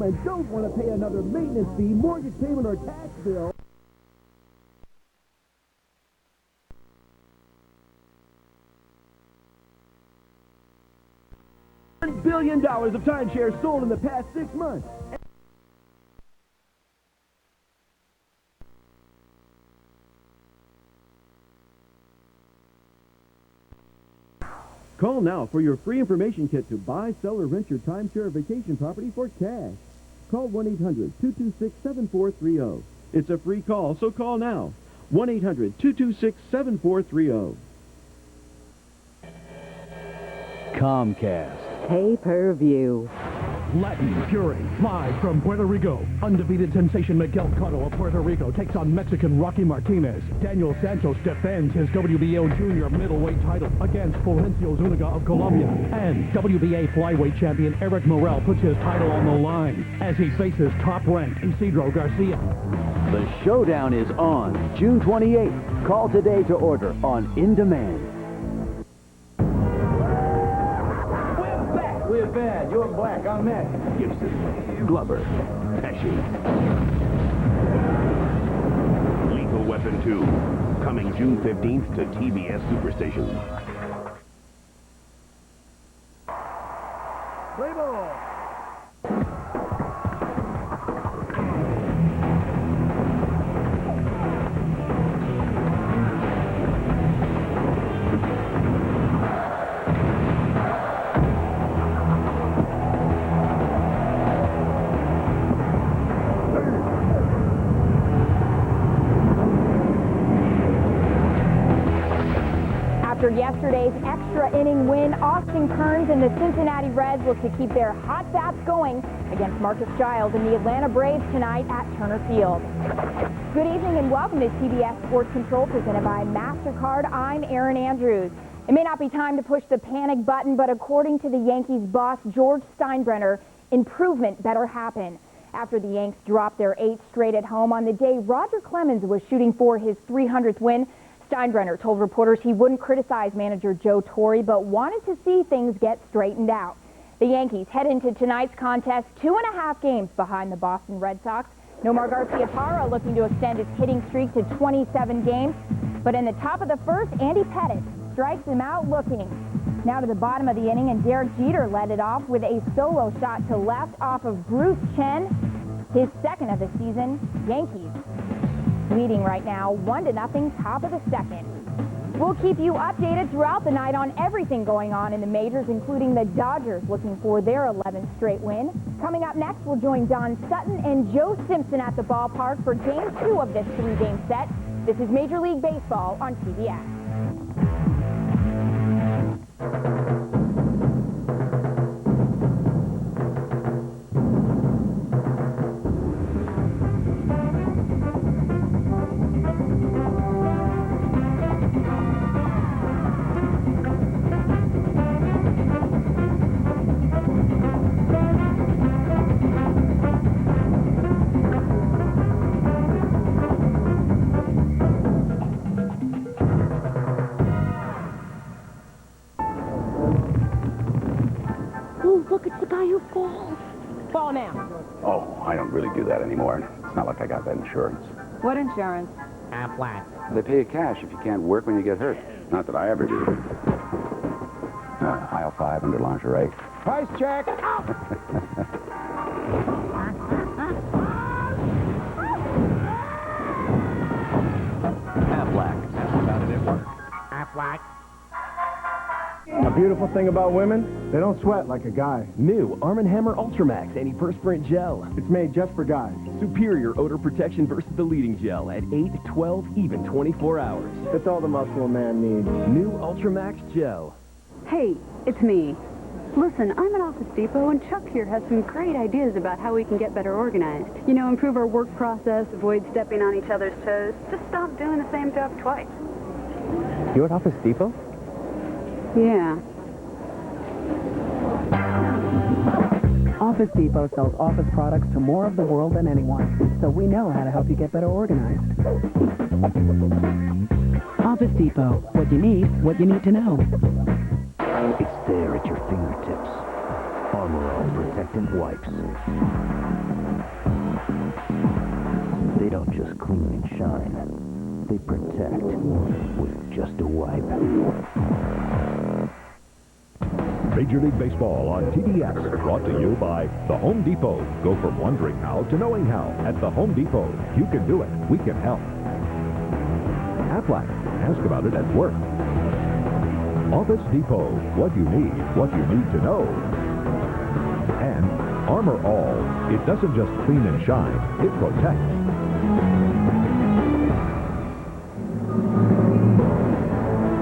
and don't want to pay another maintenance fee, mortgage payment, or tax bill. $1 billion of timeshare sold in the past 6 months. Call now for your free information kit to buy, sell, or rent your timeshare vacation property for cash. Call 1-800-226-7430. It's a free call, so call now. 1-800-226-7430. Comcast. Pay-per-view. Latin Fury, live from Puerto Rico. Undefeated sensation Miguel Cotto of Puerto Rico takes on Mexican Rocky Martinez. Daniel Santos defends his WBO junior middleweight title against Florencio Zuniga of Colombia. And WBA flyweight champion Eric Morel puts his title on the line as he faces top-ranked Isidro Garcia. The showdown is on June 28th. Call today to order on In Demand. We're bad. You're black. I'm Matt. Gibson, Glover, Pesci. Lethal Weapon 2, coming June 15th to TBS Superstation. Play ball. After yesterday's extra inning win, Austin Kearns and the Cincinnati Reds look to keep their hot bats going against Marcus Giles and the Atlanta Braves tonight at Turner Field. Good evening and welcome to TBS Sports Control presented by MasterCard. I'm Erin Andrews. It may not be time to push the panic button, but according to the Yankees boss George Steinbrenner, improvement better happen. After the Yanks dropped their 8th straight at home on the day Roger Clemens was shooting for his 300th win, Steinbrenner told reporters he wouldn't criticize manager Joe Torre, but wanted to see things get straightened out. The Yankees head into tonight's contest 2.5 games behind the Boston Red Sox. Nomar Garciaparra looking to extend his hitting streak to 27 games. But in the top of the first, Andy Pettitte strikes him out looking. Now to the bottom of the inning, and Derek Jeter led it off with a solo shot to left off of Bruce Chen, his second of the season. Yankees leading right now 1-0, top of the second. We'll keep you updated throughout the night on everything going on in the majors, including the Dodgers looking for their 11th straight win. Coming up next, we'll join Don Sutton and Joe Simpson at the ballpark for Game 2 of this 3-game set. This is Major League Baseball on TBS. Look, it's the guy who falls. Ball now. Oh, I don't really do that anymore. It's not like I got that insurance. What insurance? Flat. They pay you cash if you can't work when you get hurt. Not that I ever do. Aisle 5 under lingerie. Price check. Aflac. About it at work. Flat. A beautiful thing about women, they don't sweat like a guy. New Arm & Hammer Ultramax Antiperspirant Gel. It's made just for guys. Superior odor protection versus the leading gel at 8, 12, even 24 hours. It's all the muscle a man needs. New Ultramax Gel. Hey, it's me. Listen, I'm at Office Depot, and Chuck here has some great ideas about how we can get better organized. You know, improve our work process, avoid stepping on each other's toes. Just stop doing the same job twice. You're at Office Depot? Yeah. Office Depot sells office products to more of the world than anyone, so we know how to help you get better organized. Office Depot. What you need to know. It's there at your fingertips. Armor All protectant wipes. They don't just clean and shine. They protect with just a wipe. Major League Baseball on TBS, brought to you by The Home Depot. Go from wondering how to knowing how. At The Home Depot, you can do it. We can help. Aflac, ask about it at work. Office Depot, what you need to know. And Armor All, it doesn't just clean and shine, it protects.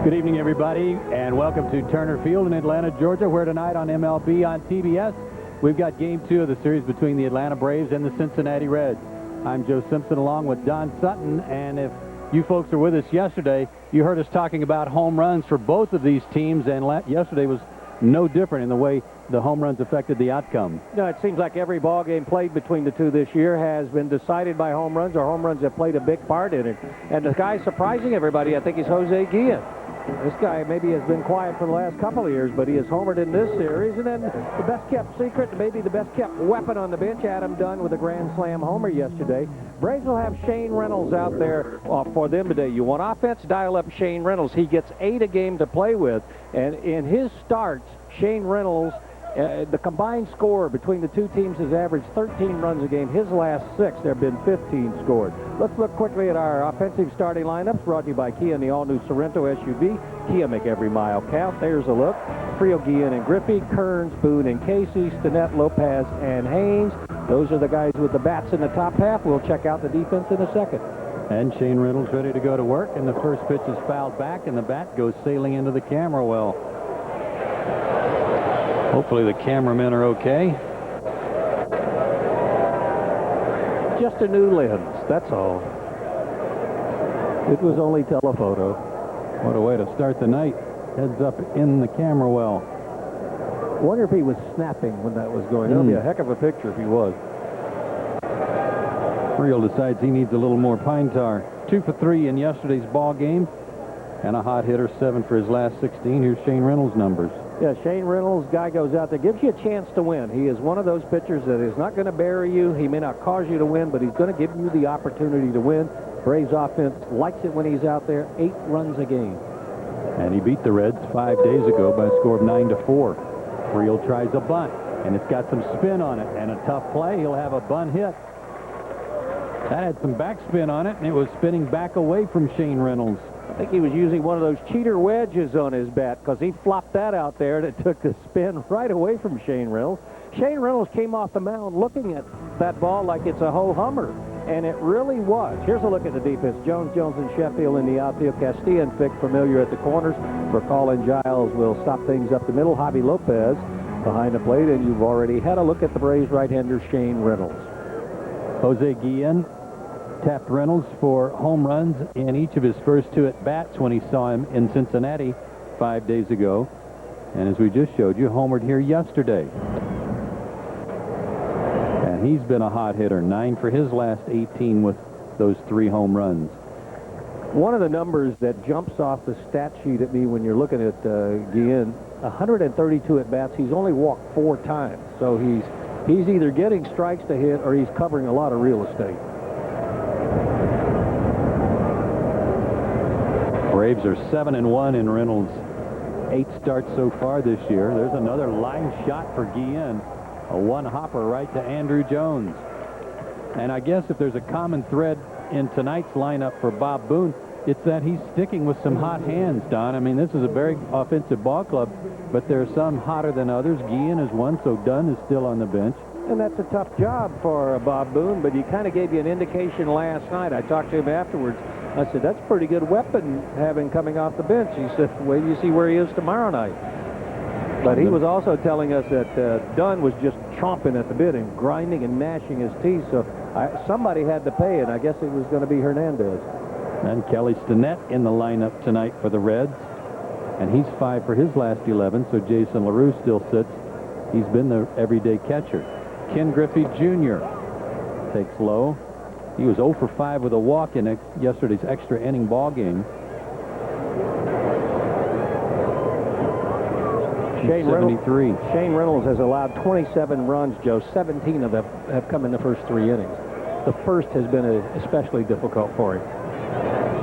Good evening, everybody, and welcome to Turner Field in Atlanta, Georgia, where tonight on MLB on TBS, we've got Game 2 of the series between the Atlanta Braves and the Cincinnati Reds. I'm Joe Simpson along with Don Sutton, and if you folks were with us yesterday, you heard us talking about home runs for both of these teams, and yesterday was no different in the way the home runs affected the outcome. No, it seems like every ball game played between the two this year has been decided by home runs, or home runs have played a big part in it. And the guy surprising everybody, I think, is Jose Guillen. This guy maybe has been quiet for the last couple of years, but he has homered in this series. And then the best-kept secret, maybe the best-kept weapon on the bench, Adam Dunn with a grand slam homer yesterday. Braves will have Shane Reynolds out there for them today. You want offense? Dial up Shane Reynolds. He gets 8 a game to play with. And in his starts, Shane Reynolds, the combined score between the two teams has averaged 13 runs a game. His last 6, there have been 15 scored. Let's look quickly at our offensive starting lineups, brought to you by Kia and the all-new Sorrento SUV. Kia, make every mile count. There's a look. Trio, Guillen and Griffey, Kearns, Boone and Casey, Stinnett, Lopez, and Haynes. Those are the guys with the bats in the top half. We'll check out the defense in a second. And Shane Reynolds ready to go to work, and the first pitch is fouled back, and the bat goes sailing into the camera well. Hopefully the cameramen are okay. Just a new lens, that's all. It was only telephoto. What a way to start the night. Heads up in the camera well. Wonder if he was snapping when that was going. It'll be a heck of a picture if he was. Real decides he needs a little more pine tar. 2 for 3 in yesterday's ball game. And a hot hitter, 7 for his last 16. Here's Shane Reynolds' numbers. Yeah, Shane Reynolds, guy goes out there, gives you a chance to win. He is one of those pitchers that is not going to bury you. He may not cause you to win, but he's going to give you the opportunity to win. Braves offense likes it when he's out there. 8 runs a game. And he beat the Reds 5 days ago by a score of 9-4. Friel tries a bunt, and it's got some spin on it, and a tough play. He'll have a bunt hit. That had some backspin on it, and it was spinning back away from Shane Reynolds. I think he was using one of those cheater wedges on his bat, because he flopped that out there, and it took the spin right away from Shane Reynolds. Shane Reynolds came off the mound looking at that ball like it's a ho-hummer, and it really was. Here's a look at the defense. Jones, and Sheffield in the outfield. Castilla and Fick familiar at the corners. Burkall and Giles will stop things up the middle. Javi Lopez behind the plate, and you've already had a look at the Braves right-hander Shane Reynolds. Jose Guillen tapped Reynolds for home runs in each of his first 2 at-bats when he saw him in Cincinnati 5 days ago. And as we just showed you, homered here yesterday. And he's been a hot hitter, 9 for his last 18 with those 3 home runs. One of the numbers that jumps off the stat sheet at me when you're looking at Guillen, 132 at-bats. He's only walked 4 times. So he's either getting strikes to hit or he's covering a lot of real estate. Braves are 7-1 in Reynolds' 8 starts so far this year. There's another line shot for Guillen. A one-hopper right to Andrew Jones. And I guess if there's a common thread in tonight's lineup for Bob Boone, it's that he's sticking with some hot hands, Don. I mean, this is a very offensive ball club, but there are some hotter than others. Guillen is one, so Dunn is still on the bench. And that's a tough job for Bob Boone, but he kind of gave you an indication last night. I talked to him afterwards. I said, that's a pretty good weapon having coming off the bench. He said, wait till you see where he is tomorrow night. But he was also telling us that Dunn was just chomping at the bit and grinding and gnashing his teeth. So somebody had to pay, and I guess it was going to be Hernandez. And Kelly Stinnett in the lineup tonight for the Reds. And he's 5 for his last 11, so Jason LaRue still sits. He's been the everyday catcher. Ken Griffey Jr. takes low. He was 0 for 5 with a walk in yesterday's extra inning ball game. 73. Shane Reynolds has allowed 27 runs, Joe. 17 of them have come in the first 3 innings. The first has been especially difficult for him.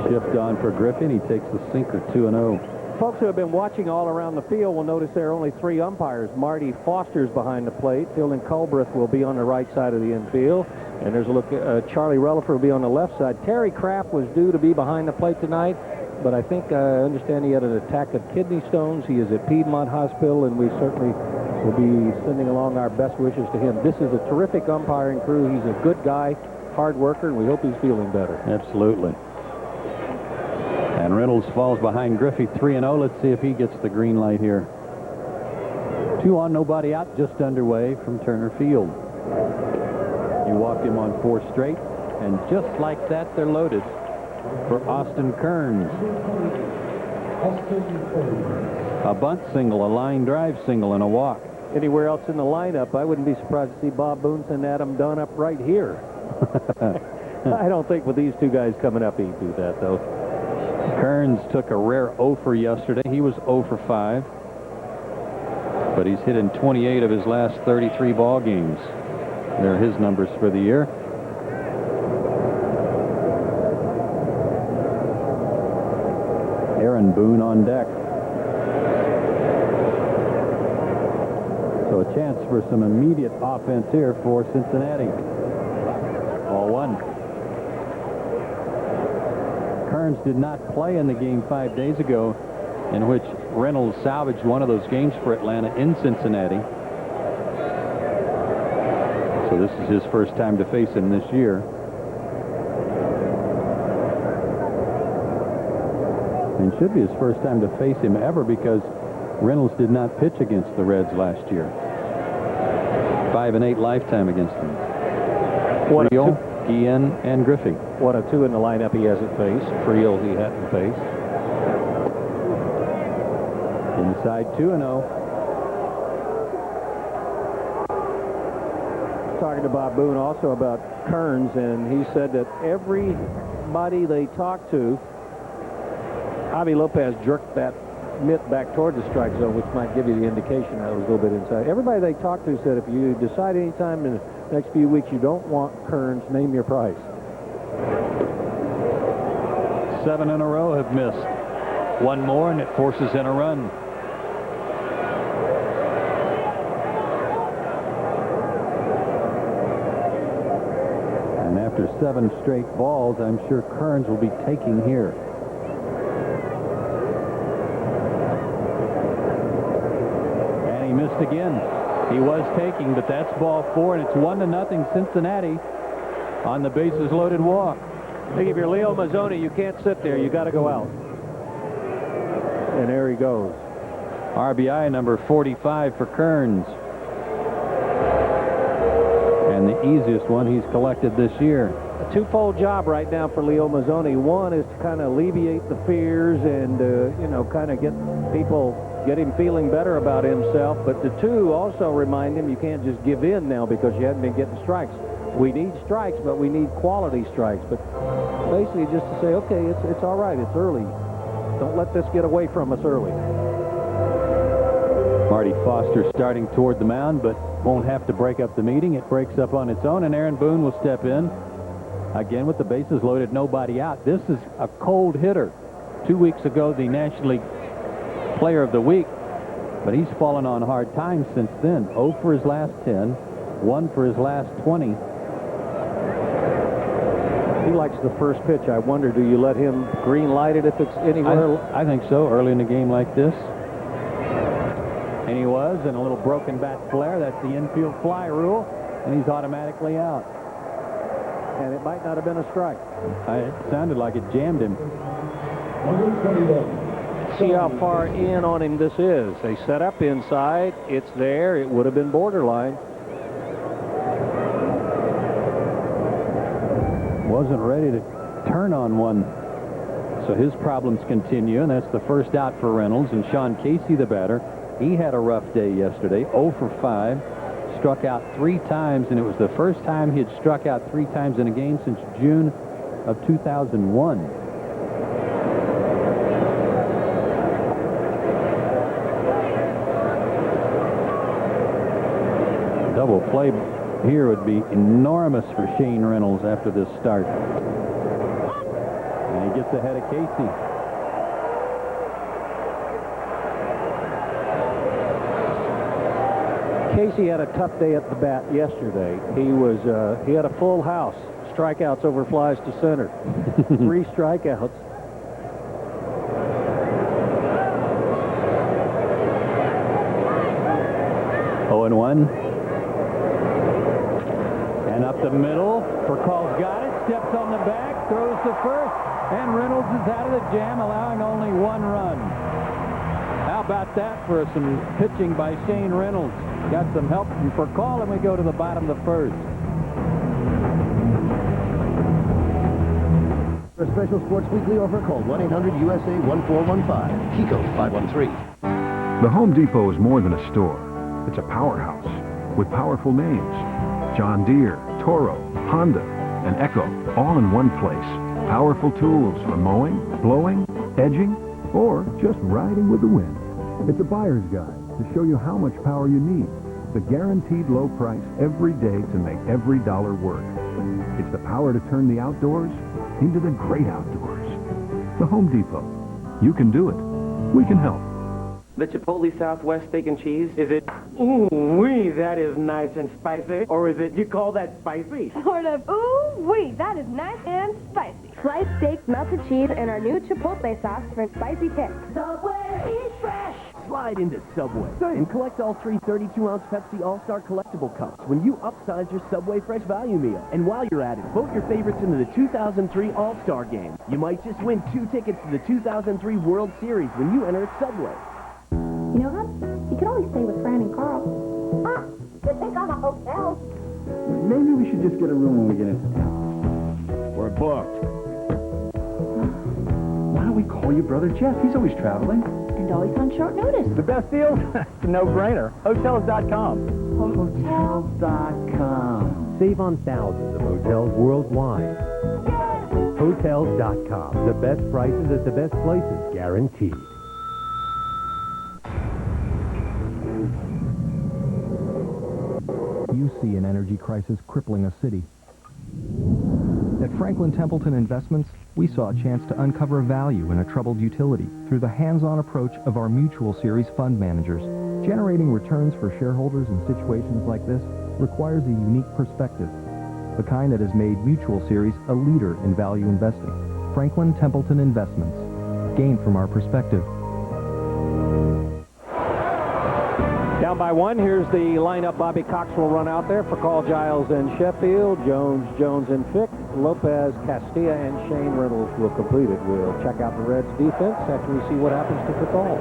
Shift on for Griffin. He takes the sinker 2-0. Folks who have been watching all around the field will notice there are only 3 umpires. Marty Foster's behind the plate. Philin Culbreth will be on the right side of the infield. And there's a look, Charlie Relaford will be on the left side. Terry Kraft was due to be behind the plate tonight, but I think I understand he had an attack of kidney stones. He is at Piedmont Hospital, and we certainly will be sending along our best wishes to him. This is a terrific umpiring crew. He's a good guy, hard worker, and we hope he's feeling better. Absolutely. And Reynolds falls behind Griffey 3-0. Let's see if he gets the green light here. 2 on, nobody out, just underway from Turner Field. You walked him on 4 straight, and just like that, they're loaded for Austin Kearns. A bunt single, a line drive single, and a walk. Anywhere else in the lineup, I wouldn't be surprised to see Bob Boone and Adam Dunn up right here. I don't think with these 2 guys coming up, he'd do that, though. Kearns took a rare 0 for yesterday. He was 0 for 5. But he's hit in 28 of his last 33 ball games. They're his numbers for the year. Aaron Boone on deck. So a chance for some immediate offense here for Cincinnati. Ball 1. Kearns did not play in the game 5 days ago, in which Reynolds salvaged one of those games for Atlanta in Cincinnati. So this is his first time to face him this year. And should be his first time to face him ever, because Reynolds did not pitch against the Reds last year. 5-8 lifetime against them. Friel, Guillen, and Griffey. 1 of 2 in the lineup he hasn't faced. Friel he hadn't faced. Inside 2-0. Talking to Bob Boone also about Kearns, and he said that everybody they talked to, Javi Lopez jerked that mitt back toward the strike zone, which might give you the indication that it was a little bit inside. Everybody they talked to said if you decide anytime in the next few weeks you don't want Kearns, name your price. 7 in a row have missed. 1 more and it forces in a run. And after 7 straight balls, I'm sure Kearns will be taking here. And he missed again. He was taking, but that's ball 4, and it's 1-0 Cincinnati on the bases loaded walk. I think if you're Leo Mazzoni, you can't sit there. You got to go out. And there he goes. RBI number 45 for Kearns. And the easiest one he's collected this year. A twofold job right now for Leo Mazzoni. One is to kind of alleviate the fears and, kind of get him feeling better about himself. But the 2 also remind him you can't just give in now because you haven't been getting strikes. We need strikes, but we need quality strikes. But basically just to say, okay, it's all right. It's early. Don't let this get away from us early. Marty Foster starting toward the mound, but won't have to break up the meeting. It breaks up on its own, and Aaron Boone will step in. Again, with the bases loaded, nobody out. This is a cold hitter. 2 weeks ago, the National League Player of the Week, but he's fallen on hard times since then. 0 for his last 10, 1 for his last 20. He likes the first pitch. I wonder, do you let him green light it if it's anywhere? I think so, early in a game like this. And he was, and a little broken bat flare. That's the infield fly rule, and he's automatically out. And it might not have been a strike. It sounded like it jammed him. See how far in on him this is. They set up inside. It's there. It would have been borderline. Wasn't ready to turn on one. So his problems continue, and that's the first out for Reynolds. And Sean Casey, the batter, he had a rough day yesterday. 0 for 5. Struck out 3 times, and it was the first time he had struck out 3 times in a game since June of 2001. double play here would be enormous for Shane Reynolds after this start. And he gets ahead of Casey. Casey had a tough day at the bat yesterday. He had a full house. Strikeouts over flies to center. 3 strikeouts. Oh, and 1. And up the middle. Furcall's got it. Steps on the back. Throws to first. And Reynolds is out of the jam, allowing only 1 run. How about that for some pitching by Shane Reynolds? Got some help from Furcall, and we go to the bottom of the first. For a special Sports Weekly offer, call 1-800-USA-1415. Kiko 513. The Home Depot is more than a store. It's a powerhouse with powerful names. John Deere, Toro, Honda, and Echo, all in one place. Powerful tools for mowing, blowing, edging, or just riding with the wind. It's a buyer's guide to show you how much power you need. The guaranteed low price every day to make every dollar work. It's the power to turn the outdoors into the great outdoors. The Home Depot. You can do it. We can help. The Chipotle Southwest Steak and Cheese, is it, ooh-wee, that is nice and spicy, or is it, you call that spicy? Sort of, ooh-wee, that is nice and spicy. Sliced steak, melted cheese, and our new Chipotle sauce for spicy tips. Subway, eat fresh! Slide into Subway and collect all 3 32-ounce Pepsi All-Star collectible cups when you upsize your Subway Fresh Value Meal. And while you're at it, vote your favorites into the 2003 All-Star Game. You might just win 2 tickets to the 2003 World Series when you enter at Subway. You know, Hub, you could always stay with Fran and Carl. Ah, you think I'm a hotel? Maybe we should just get a room when we get into town. We're booked. Why don't we call your brother Jeff? He's always traveling. And always on short notice. The best deal? It's a no-brainer. Hotels.com. Hotels.com. Save on thousands of hotels worldwide. Hotels.com. The best prices at the best places, guaranteed. You see an energy crisis crippling a city. At Franklin Templeton Investments, we saw a chance to uncover value in a troubled utility through the hands-on approach of our Mutual Series fund managers. Generating returns for shareholders in situations like this requires a unique perspective, the kind that has made Mutual Series a leader in value investing. Franklin Templeton Investments. Gain from our perspective. Down by 1, here's the lineup. Bobby Cox will run out there for Call Giles and Sheffield. Jones and Fick. Lopez, Castilla, and Shane Reynolds will complete it. We'll check out the Reds' defense after we see what happens to the ball.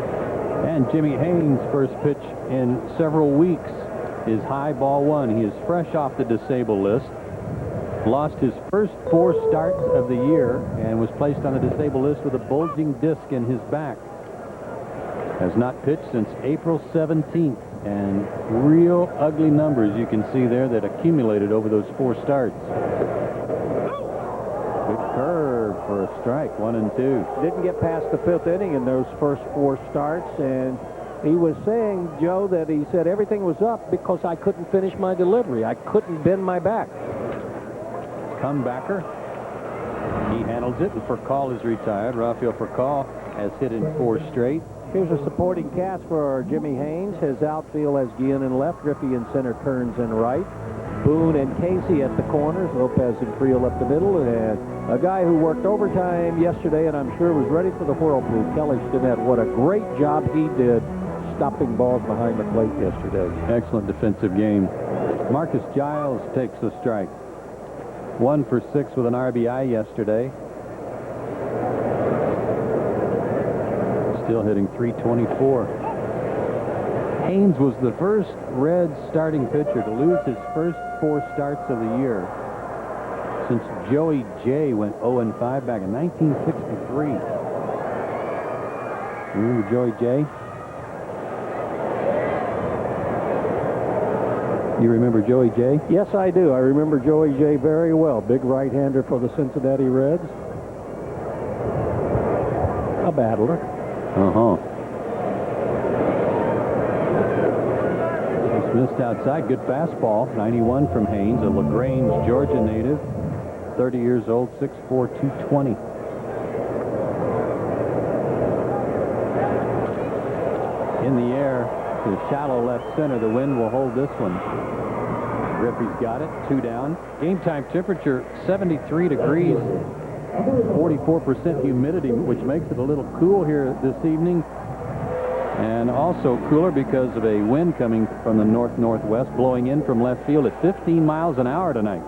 And Jimmy Haynes' first pitch in several weeks is high ball 1. He is fresh off the disabled list. Lost his first 4 starts of the year and was placed on the disabled list with a bulging disc in his back. Has not pitched since April 17th, and real ugly numbers you can see there that accumulated over those 4 starts. Good curve for a strike, 1 and 2. Didn't get past the 5th inning in those first 4 starts, and he was saying, Joe, that he said everything was up because I couldn't finish my delivery. I couldn't bend my back. Comebacker. He handles it, and Furcall is retired. Rafael Furcall has hit in 4 straight. Here's a supporting cast for Jimmy Haynes. His outfield has Guillen in left, Griffey in center, Kearns in right, Boone and Casey at the corners, Lopez and Creel up the middle, and a guy who worked overtime yesterday and I'm sure was ready for the whirlpool, Kelly Stinnett. What a great job he did stopping balls behind the plate yesterday. Excellent defensive game. Marcus Giles takes the strike. 1 for 6 with an RBI yesterday. Still hitting .324. Haynes was the first Reds starting pitcher to lose his first 4 starts of the year since Joey Jay went 0-5 back in 1963. Remember Joey Jay? You remember Joey Jay? Yes, I do. I remember Joey Jay very well. Big right-hander for the Cincinnati Reds. A battler. Uh-huh. His Missed outside. Good fastball. 91 from Haynes, a LaGrange, Georgia native. 30 years old, 6'4", 220. In the air to shallow left center. The wind will hold this one. Griffey's got it. 2 down. Game time temperature 73 degrees. 44% humidity, which makes it a little cool here this evening. And also cooler because of a wind coming from the north-northwest, blowing in from left field at 15 miles an hour tonight.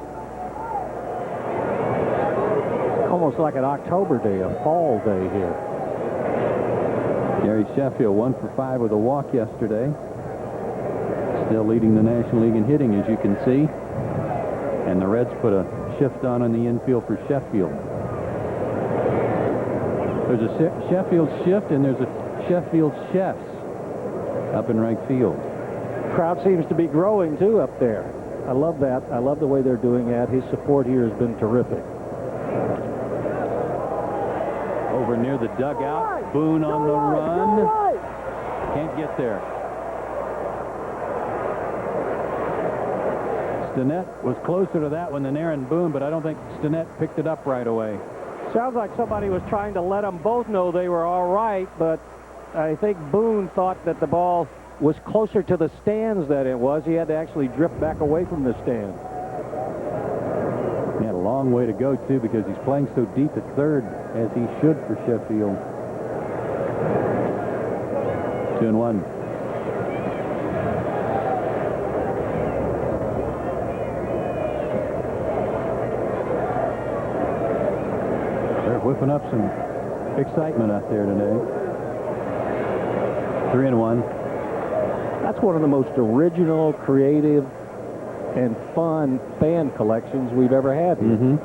Almost like an October day, a fall day here. Gary Sheffield 1 for 5 with a walk yesterday. Still leading the National League in hitting, as you can see. And the Reds put a shift on the infield for Sheffield. There's a Sheffield shift, and there's a Sheffield Chefs up in right field. Crowd seems to be growing, too, up there. I love that. I love the way they're doing that. His support here has been terrific. Over near the dugout. Boone on the run. Can't get there. Stinnett was closer to that one than Aaron Boone, but I don't think Stinnett picked it up right away. Sounds like somebody was trying to let them both know they were all right, but I think Boone thought that the ball was closer to the stands than it was. He had to actually drift back away from the stand. He had a long way to go, too, because he's playing so deep at third, as he should for Sheffield. 2-1. They're whipping up some excitement out there today. 3-1. That's one of the most original, creative, and fun fan collections we've ever had here.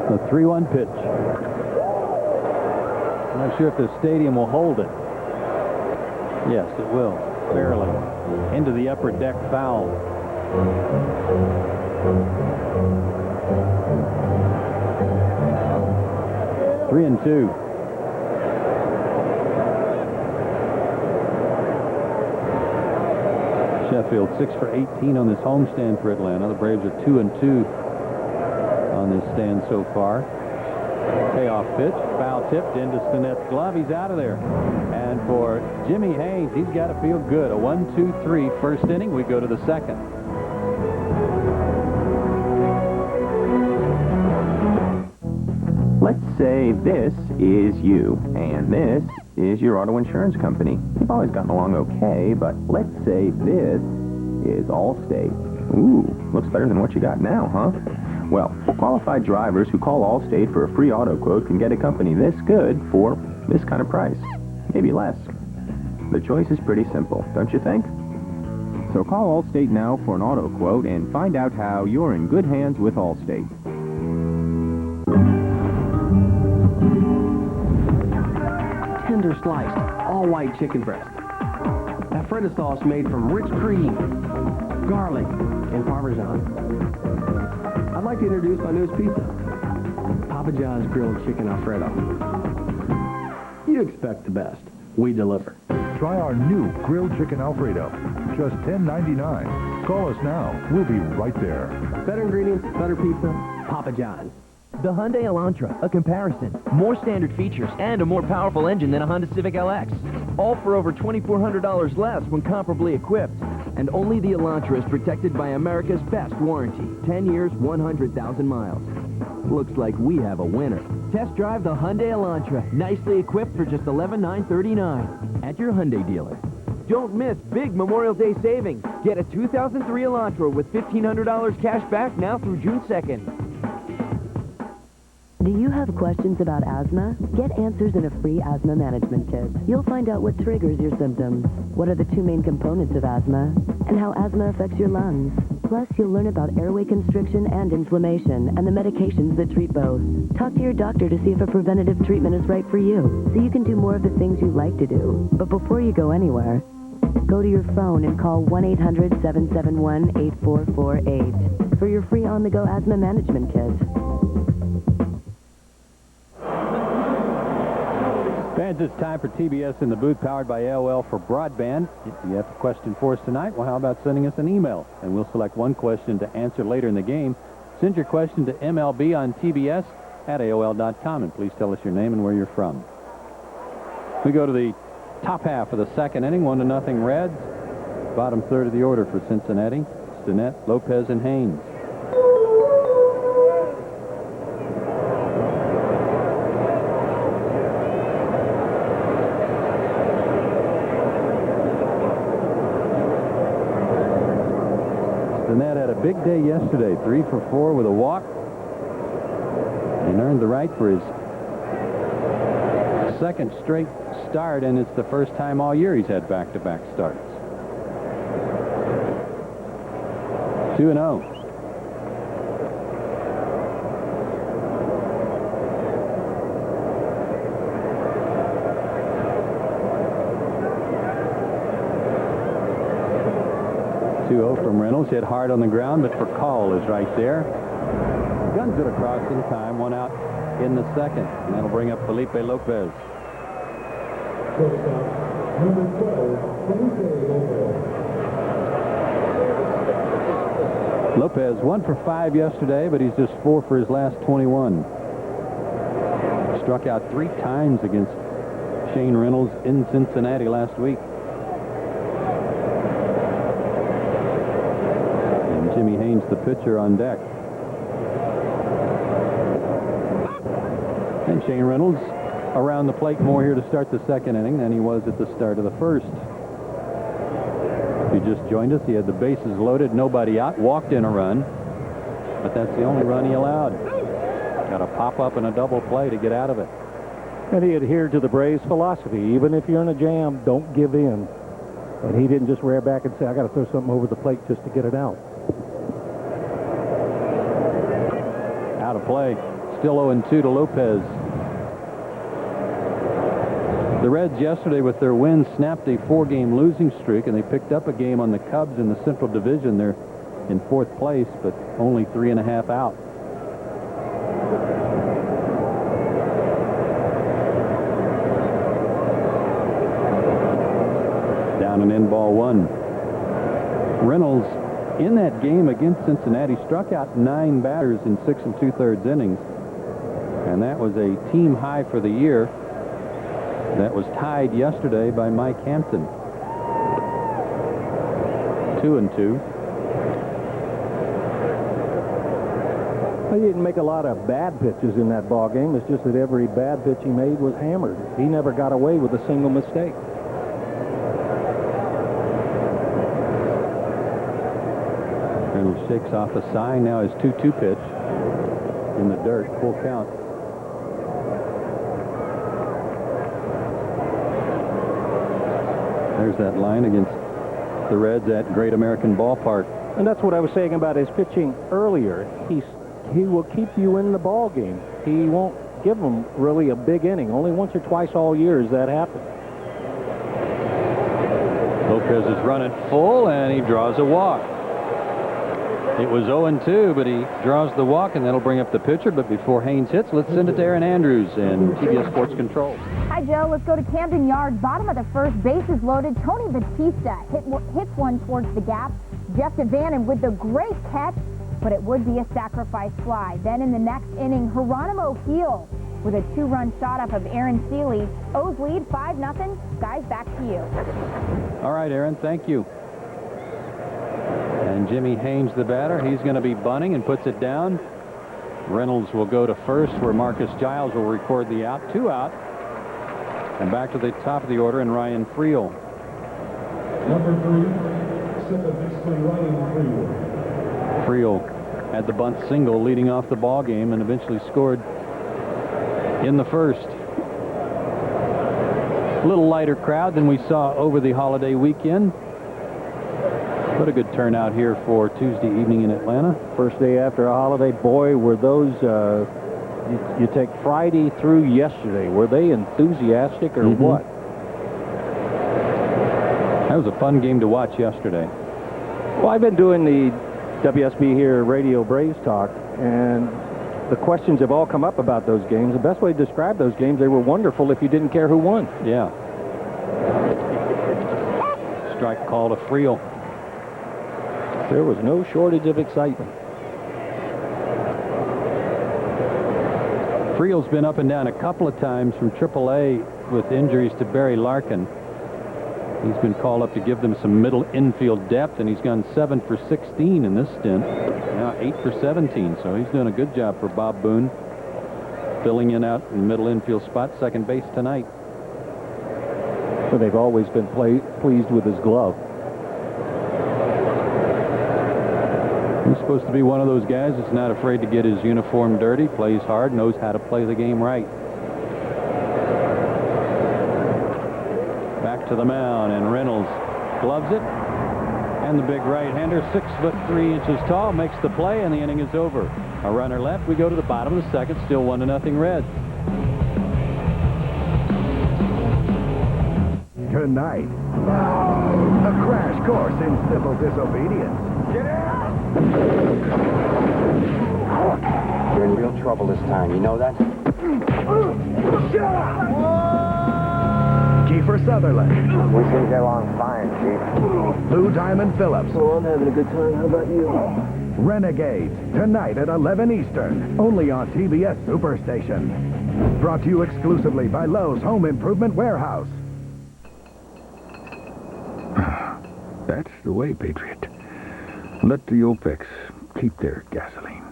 The 3-1 pitch. I'm not sure if the stadium will hold it. Yes, it will. Barely. Into the upper deck foul. 3-2. Sheffield 6 for 18 on this homestand for Atlanta. The Braves are 2-2 on this stand so far. Payoff pitch, foul tipped into Stinnett's glove. He's out of there. And for Jimmy Haynes, he's got to feel good. A 1-2-3 first inning. We go to the second. Let's say this is you, and this is your auto insurance company. You've always gotten along okay, but let's say this is Allstate. Ooh, looks better than what you got now, huh? Well, qualified drivers who call Allstate for a free auto quote can get a company this good for this kind of price, maybe less. The choice is pretty simple, don't you think? So call Allstate now for an auto quote and find out how you're in good hands with Allstate. Tender sliced, all-white chicken breast. Alfredo sauce made from rich cream, garlic, and Parmesan. I'd like to introduce my newest pizza, Papa John's Grilled Chicken Alfredo. You expect the best. We deliver. Try our new grilled chicken Alfredo. Just $10.99. Call us now. We'll be right there. Better ingredients, better pizza, Papa John's. The Hyundai Elantra, a comparison. More standard features and a more powerful engine than a Honda Civic LX. All for over $2,400 less when comparably equipped. And only the Elantra is protected by America's best warranty. 10 years, 100,000 miles. Looks like we have a winner. Test drive the Hyundai Elantra, nicely equipped for just $11,939 at your Hyundai dealer. Don't miss big Memorial Day savings. Get a 2003 Elantra with $1,500 cash back now through June 2nd. Do you have questions about asthma? Get answers in a free asthma management kit. You'll find out what triggers your symptoms, what are the two main components of asthma, and how asthma affects your lungs. Plus, you'll learn about airway constriction and inflammation and the medications that treat both. Talk to your doctor to see if a preventative treatment is right for you, so you can do more of the things you like to do. But before you go anywhere, go to your phone and call 1-800-771-8448 for your free on-the-go asthma management kit. Friends, it's time for TBS in the Booth, powered by AOL for broadband. If you have a question for us tonight, well, how about sending us an email? And we'll select one question to answer later in the game. Send your question to MLB on TBS at AOL.com, and please tell us your name and where you're from. We go to the top half of the second inning, 1-0 Reds. Bottom third of the order for Cincinnati. Stinnett, Lopez, and Haynes. Stinnett had a big day yesterday, 3 for 4 with a walk, and earned the right for his second straight start, and it's the first time all year he's had back-to-back starts. 2-0. From Reynolds, hit hard on the ground, but for Call is right there. Guns it across in time, one out in the second, and that'll bring up Felipe Lopez. Lopez 1 for 5 yesterday, but he's just 4 for his last 21. Struck out 3 times against Shane Reynolds in Cincinnati last week. And Jimmy Haynes, the pitcher, on deck. And Shane Reynolds around the plate more here to start the second inning than he was at the start of the first. If you just joined us, he had the bases loaded, nobody out, walked in a run, but that's the only run he allowed. Got a pop-up and a double play to get out of it. And he adhered to the Braves' philosophy. Even if you're in a jam, don't give in. And he didn't just rear back and say, I got to throw something over the plate just to get it out. Out of play. Still 0-2 to Lopez. The Reds yesterday, with their win, snapped a 4-game losing streak, and they picked up a game on the Cubs in the Central Division. They're in 4th place, but only 3.5 out. Down and in, ball 1. Reynolds, in that game against Cincinnati, struck out 9 batters in 6 2/3 innings, and that was a team high for the year. That was tied yesterday by Mike Hampton. 2-2. He didn't make a lot of bad pitches in that ball game. It's just that every bad pitch he made was hammered. He never got away with a single mistake. Reynolds shakes off a sign. Now his 2-2 pitch in the dirt. Full count. There's that line against the Reds at Great American Ballpark. And that's what I was saying about his pitching earlier. He will keep you in the ball game. He won't give them really a big inning. Only once or twice all year has that happened. Lopez is running full, and he draws a walk. It was 0-2, but he draws the walk, and that'll bring up the pitcher. But before Haynes hits, let's send it to Aaron Andrews in TBS Sports Control. Hi, Joe. Let's go to Camden Yards. Bottom of the first, bases loaded. Tony Batista hits one towards the gap. Jeff Devannon with the great catch, but it would be a sacrifice fly. Then in the next inning, Geronimo Heel with a 2-run shot off of Aaron Seeley. O's lead 5-0. Guys, back to you. All right, Aaron, thank you. And Jimmy Haynes, the batter, he's going to be bunting and puts it down. Reynolds will go to first, where Marcus Giles will record the out. 2 out. And back to the top of the order, and Ryan Friel. Number 3, second baseman Ryan Friel. Friel had the bunt single leading off the ball game and eventually scored in the first. A little lighter crowd than we saw over the holiday weekend. What a good turnout here for Tuesday evening in Atlanta. First day after a holiday. Boy, were those, you take Friday through yesterday, were they enthusiastic or what? That was a fun game to watch yesterday. Well, I've been doing the WSB here radio Braves talk, and the questions have all come up about those games. The best way to describe those games, they were wonderful if you didn't care who won. Yeah. Strike call to Friel. There was no shortage of excitement. Friel's been up and down a couple of times from AAA with injuries to Barry Larkin. He's been called up to give them some middle infield depth, and he's gone 7 for 16 in this stint. Now 8 for 17, so he's doing a good job for Bob Boone, filling in out in the middle infield spot, second base tonight. But they've always been pleased with his glove. He's supposed to be one of those guys that's not afraid to get his uniform dirty, plays hard, knows how to play the game right. Back to the mound, and Reynolds gloves it. And the big right-hander, 6'3" tall, makes the play, and the inning is over. A runner left. We go to the bottom of the second, still 1-0 Reds. Tonight, a crash course in civil disobedience. Get out! You're in real trouble this time, you know that? Kiefer Sutherland. We think they're on fire, Chief. Lou Diamond Phillips. Oh, I'm having a good time. How about you? Renegades, tonight at 11 Eastern, only on TBS Superstation. Brought to you exclusively by Lowe's Home Improvement Warehouse. That's the way, Patriot. Let the OPECs keep their gasoline.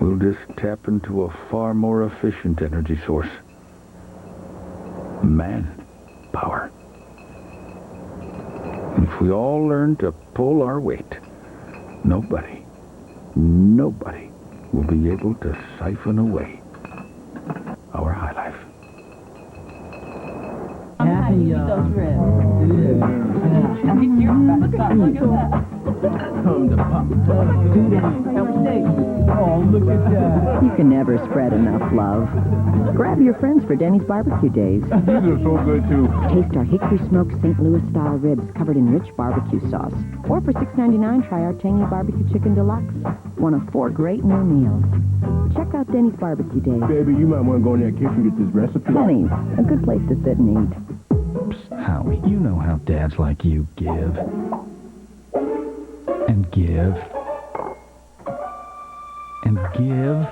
We'll just tap into a far more efficient energy source. Manpower. If we all learn to pull our weight, nobody will be able to siphon away our high life. How do you eat those ribs? I'm serious about this stuff. Look at that. Come to Pop. Oh, look at that. You can never spread enough love. Grab your friends for Denny's barbecue days. These are so good, too. Taste our hickory smoked St. Louis-style ribs covered in rich barbecue sauce. Or for $6.99, try our tangy barbecue chicken deluxe. One of 4 great new meals. Check out Denny's barbecue days. Baby, you might want to go in that kitchen and get this recipe. Denny's, a good place to sit and eat. Howie, you know how dads like you give. And give. And give.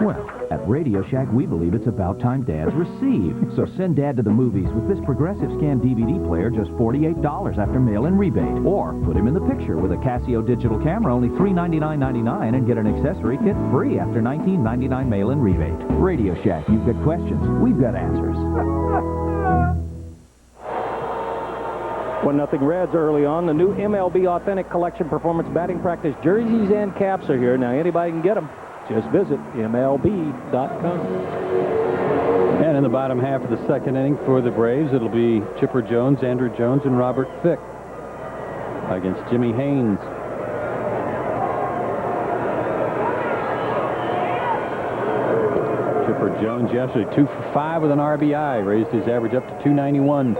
Well, at Radio Shack, we believe it's about time dads receive. So send Dad to the movies with this Progressive Scan DVD player, just $48 after mail-in rebate. Or put him in the picture with a Casio digital camera, only $399.99, and get an accessory kit free after $19.99 mail-in rebate. Radio Shack, you've got questions, we've got answers. 1-0 Reds early on. The new MLB Authentic Collection Performance Batting Practice jerseys and caps are here. Now, anybody can get them. Just visit MLB.com. And in the bottom half of the second inning for the Braves, it'll be Chipper Jones, Andrew Jones, and Robert Thicke against Jimmy Haynes. Chipper Jones yesterday 2 for 5 with an RBI, raised his average up to 291.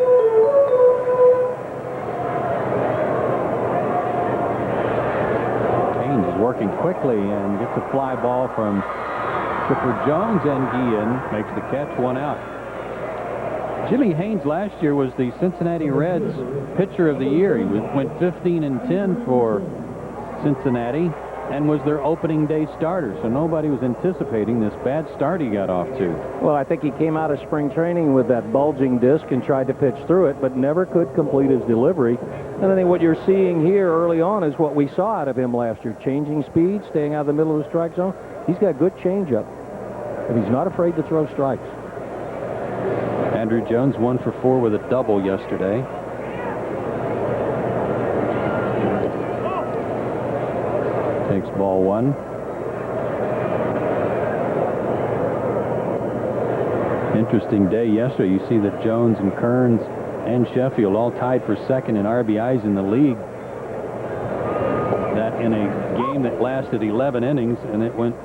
Working quickly and gets a fly ball from Chipper Jones, and Guillen makes the catch, 1 out. Jimmy Haynes last year was the Cincinnati Reds pitcher of the year. He went 15-10 for Cincinnati and was their opening day starter, so nobody was anticipating this bad start he got off to. Well, I think he came out of spring training with that bulging disc and tried to pitch through it, but never could complete his delivery. And I think what you're seeing here early on is what we saw out of him last year. Changing speed, staying out of the middle of the strike zone. He's got good changeup, and he's not afraid to throw strikes. Andrew Jones 1 for 4 with a double yesterday. Takes ball 1. Interesting day yesterday. You see that Jones and Kearns and Sheffield all tied for second in RBIs in the league. That in a game that lasted 11 innings and it went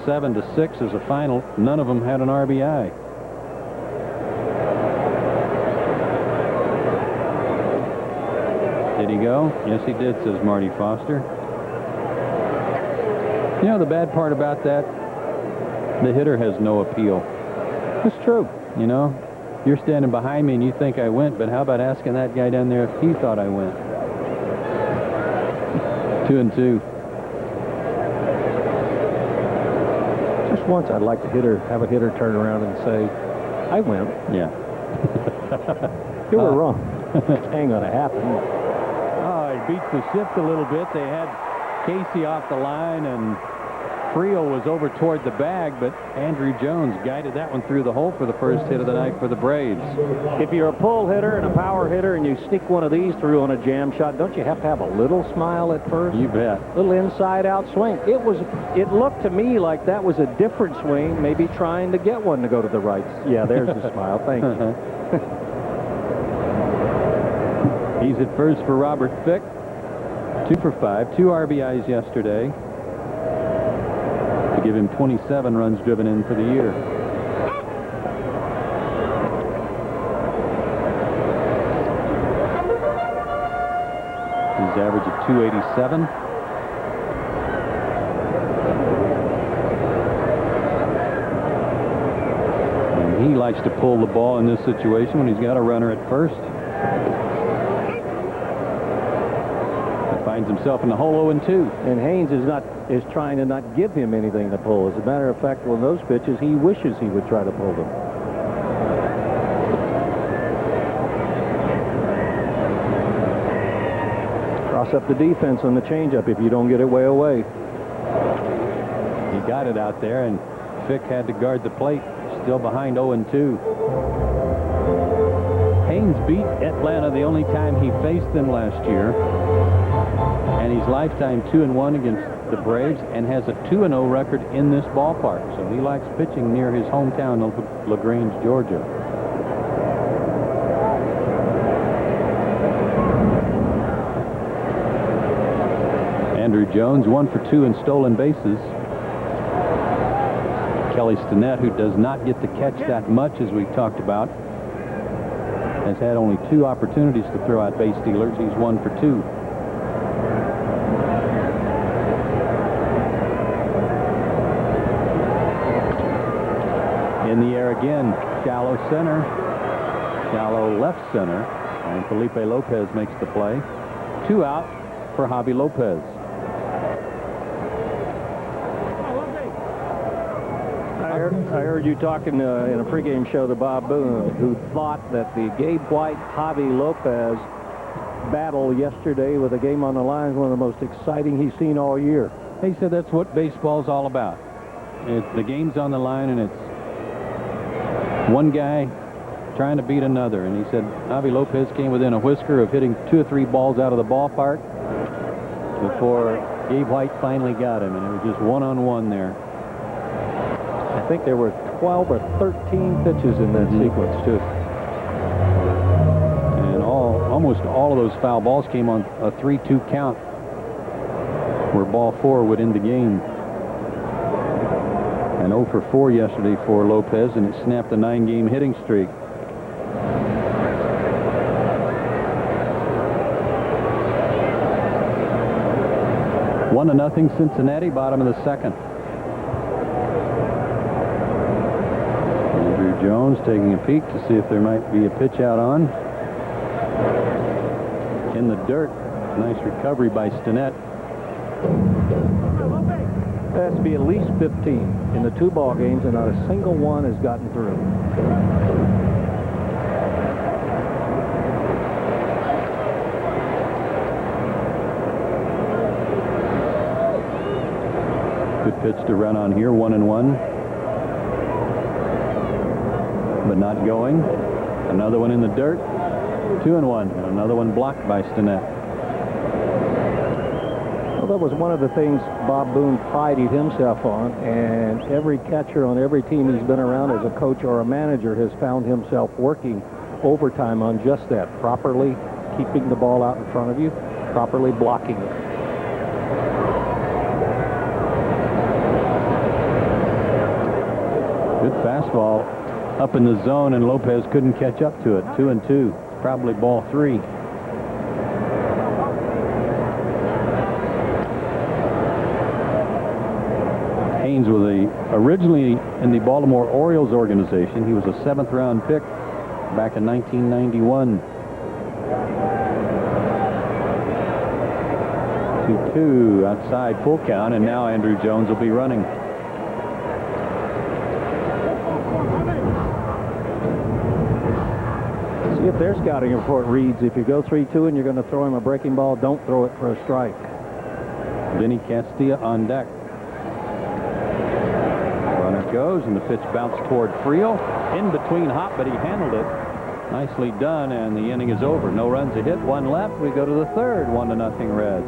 7-6 as a final, none of them had an RBI. Did he go? Yes, he did, says Marty Foster. You know, the bad part about that, The hitter has no appeal. It's true. You know, you're standing behind me and you think I went, but how about asking that guy down there if he thought I went? 2-2. Just once, I'd like to have a hitter turn around and say, "I went." Yeah. You were wrong. Ain't gonna happen. Oh, it beats the shift a little bit. They had Casey off the line, and Friel was over toward the bag, but Andrew Jones guided that one through the hole for the first hit of the night for the Braves. If you're a pull hitter and a power hitter and you sneak one of these through on a jam shot, don't you have to have a little smile at first? You bet. Little inside-out swing. It looked to me like that was a different swing, maybe trying to get one to go to the right. Yeah, there's the smile. Thank you. He's at first for Robert Fick. 2 for 5, 2 RBIs yesterday. To give him 27 runs driven in for the year. His average of 287. And he likes to pull the ball in this situation when he's got a runner at first. Finds himself in the hole 0-2. And Haynes is trying to not give him anything to pull. As a matter of fact, on those pitches, he wishes he would try to pull them. Cross up the defense on the changeup if you don't get it way away. He got it out there, and Fick had to guard the plate. Still behind 0-2. Haynes beat Atlanta the only time he faced them last year. And he's lifetime 2-1 against the Braves and has a 2-0 record in this ballpark. So he likes pitching near his hometown of LaGrange, Georgia. Andrew Jones, 1 for 2 in stolen bases. Kelly Stinnett, who does not get to catch that much, as we've talked about, has had only 2 opportunities to throw out base stealers. He's 1 for 2. In the air again, shallow center, shallow left center, and Felipe Lopez makes the play. 2 out for Javi Lopez. I heard you talking in a pregame show to Bob Boone, who thought that the Gabe White-Javi Lopez battle yesterday with a game on the line is one of the most exciting he's seen all year. He said that's what baseball's all about. The game's on the line, and it's one guy trying to beat another. And he said Javi Lopez came within a whisker of hitting 2 or 3 balls out of the ballpark before Gabe White finally got him, and it was just one-on-one there. I think there were 12 or 13 pitches in that sequence, too. And almost all of those foul balls came on a 3-2 count, where ball 4 would end the game. And 0 for 4 yesterday for Lopez, and it snapped a 9-game hitting streak. One to nothing Cincinnati, bottom of the second. Andrew Jones taking a peek to see if there might be a pitch out on. In the dirt. Nice recovery by Stinnett. There has to be at least 15 in the 2 ball games, and not a single one has gotten through. Good pitch to run on here, 1-1. But not going. Another one in the dirt, 2-1. And another one blocked by Stinnett. Well, that was one of the things Bob Boone prided himself on, and every catcher on every team he's been around as a coach or a manager has found himself working overtime on just that, properly keeping the ball out in front of you, properly blocking it. Good fastball up in the zone, and Lopez couldn't catch up to it. 2-2, probably ball 3. Haynes was originally in the Baltimore Orioles organization. He was a 7th-round pick back in 1991. 2-2 outside, full count, and now Andrew Jones will be running. See if their scouting report reads, if you go 3-2 and you're going to throw him a breaking ball, don't throw it for a strike. Vinny Castilla on deck. Runner goes, and the pitch bounced toward Friel. In between hop, but he handled it. Nicely done, and the inning is over. No runs a hit, 1 left. We go to the third, 1-0 Reds.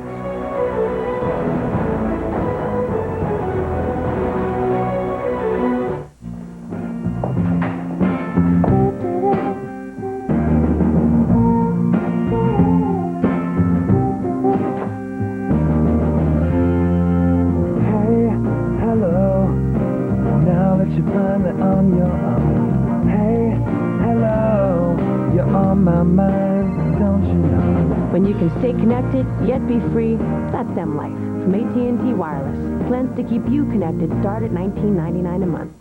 When you can stay connected, yet be free, that's M Life from AT&T Wireless. Plans to keep you connected start at $19.99 a month.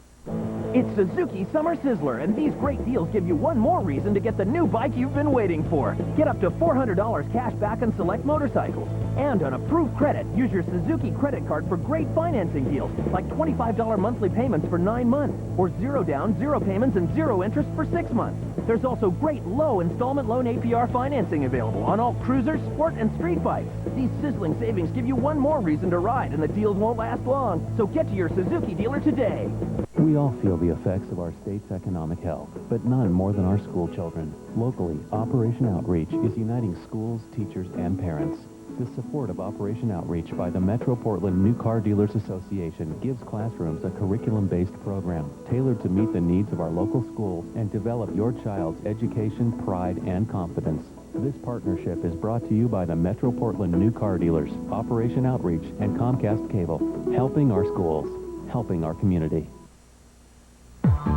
It's Suzuki Summer Sizzler, and these great deals give you one more reason to get the new bike you've been waiting for. Get up to $400 cash back on select motorcycles. And on approved credit, use your Suzuki credit card for great financing deals, like $25 monthly payments for 9 months, or 0 down, 0 payments, and 0 interest for 6 months. There's also great low installment loan APR financing available on all cruisers, sport, and street bikes. These sizzling savings give you one more reason to ride, and the deals won't last long. So get to your Suzuki dealer today. We all feel the effects of our state's economic health, but none more than our school children. Locally, Operation Outreach is uniting schools, teachers, and parents. The support of Operation Outreach by the Metro Portland New Car Dealers Association gives classrooms a curriculum-based program tailored to meet the needs of our local schools and develop your child's education, pride, and confidence. This partnership is brought to you by the Metro Portland New Car Dealers, Operation Outreach, and Comcast Cable, helping our schools, helping our community.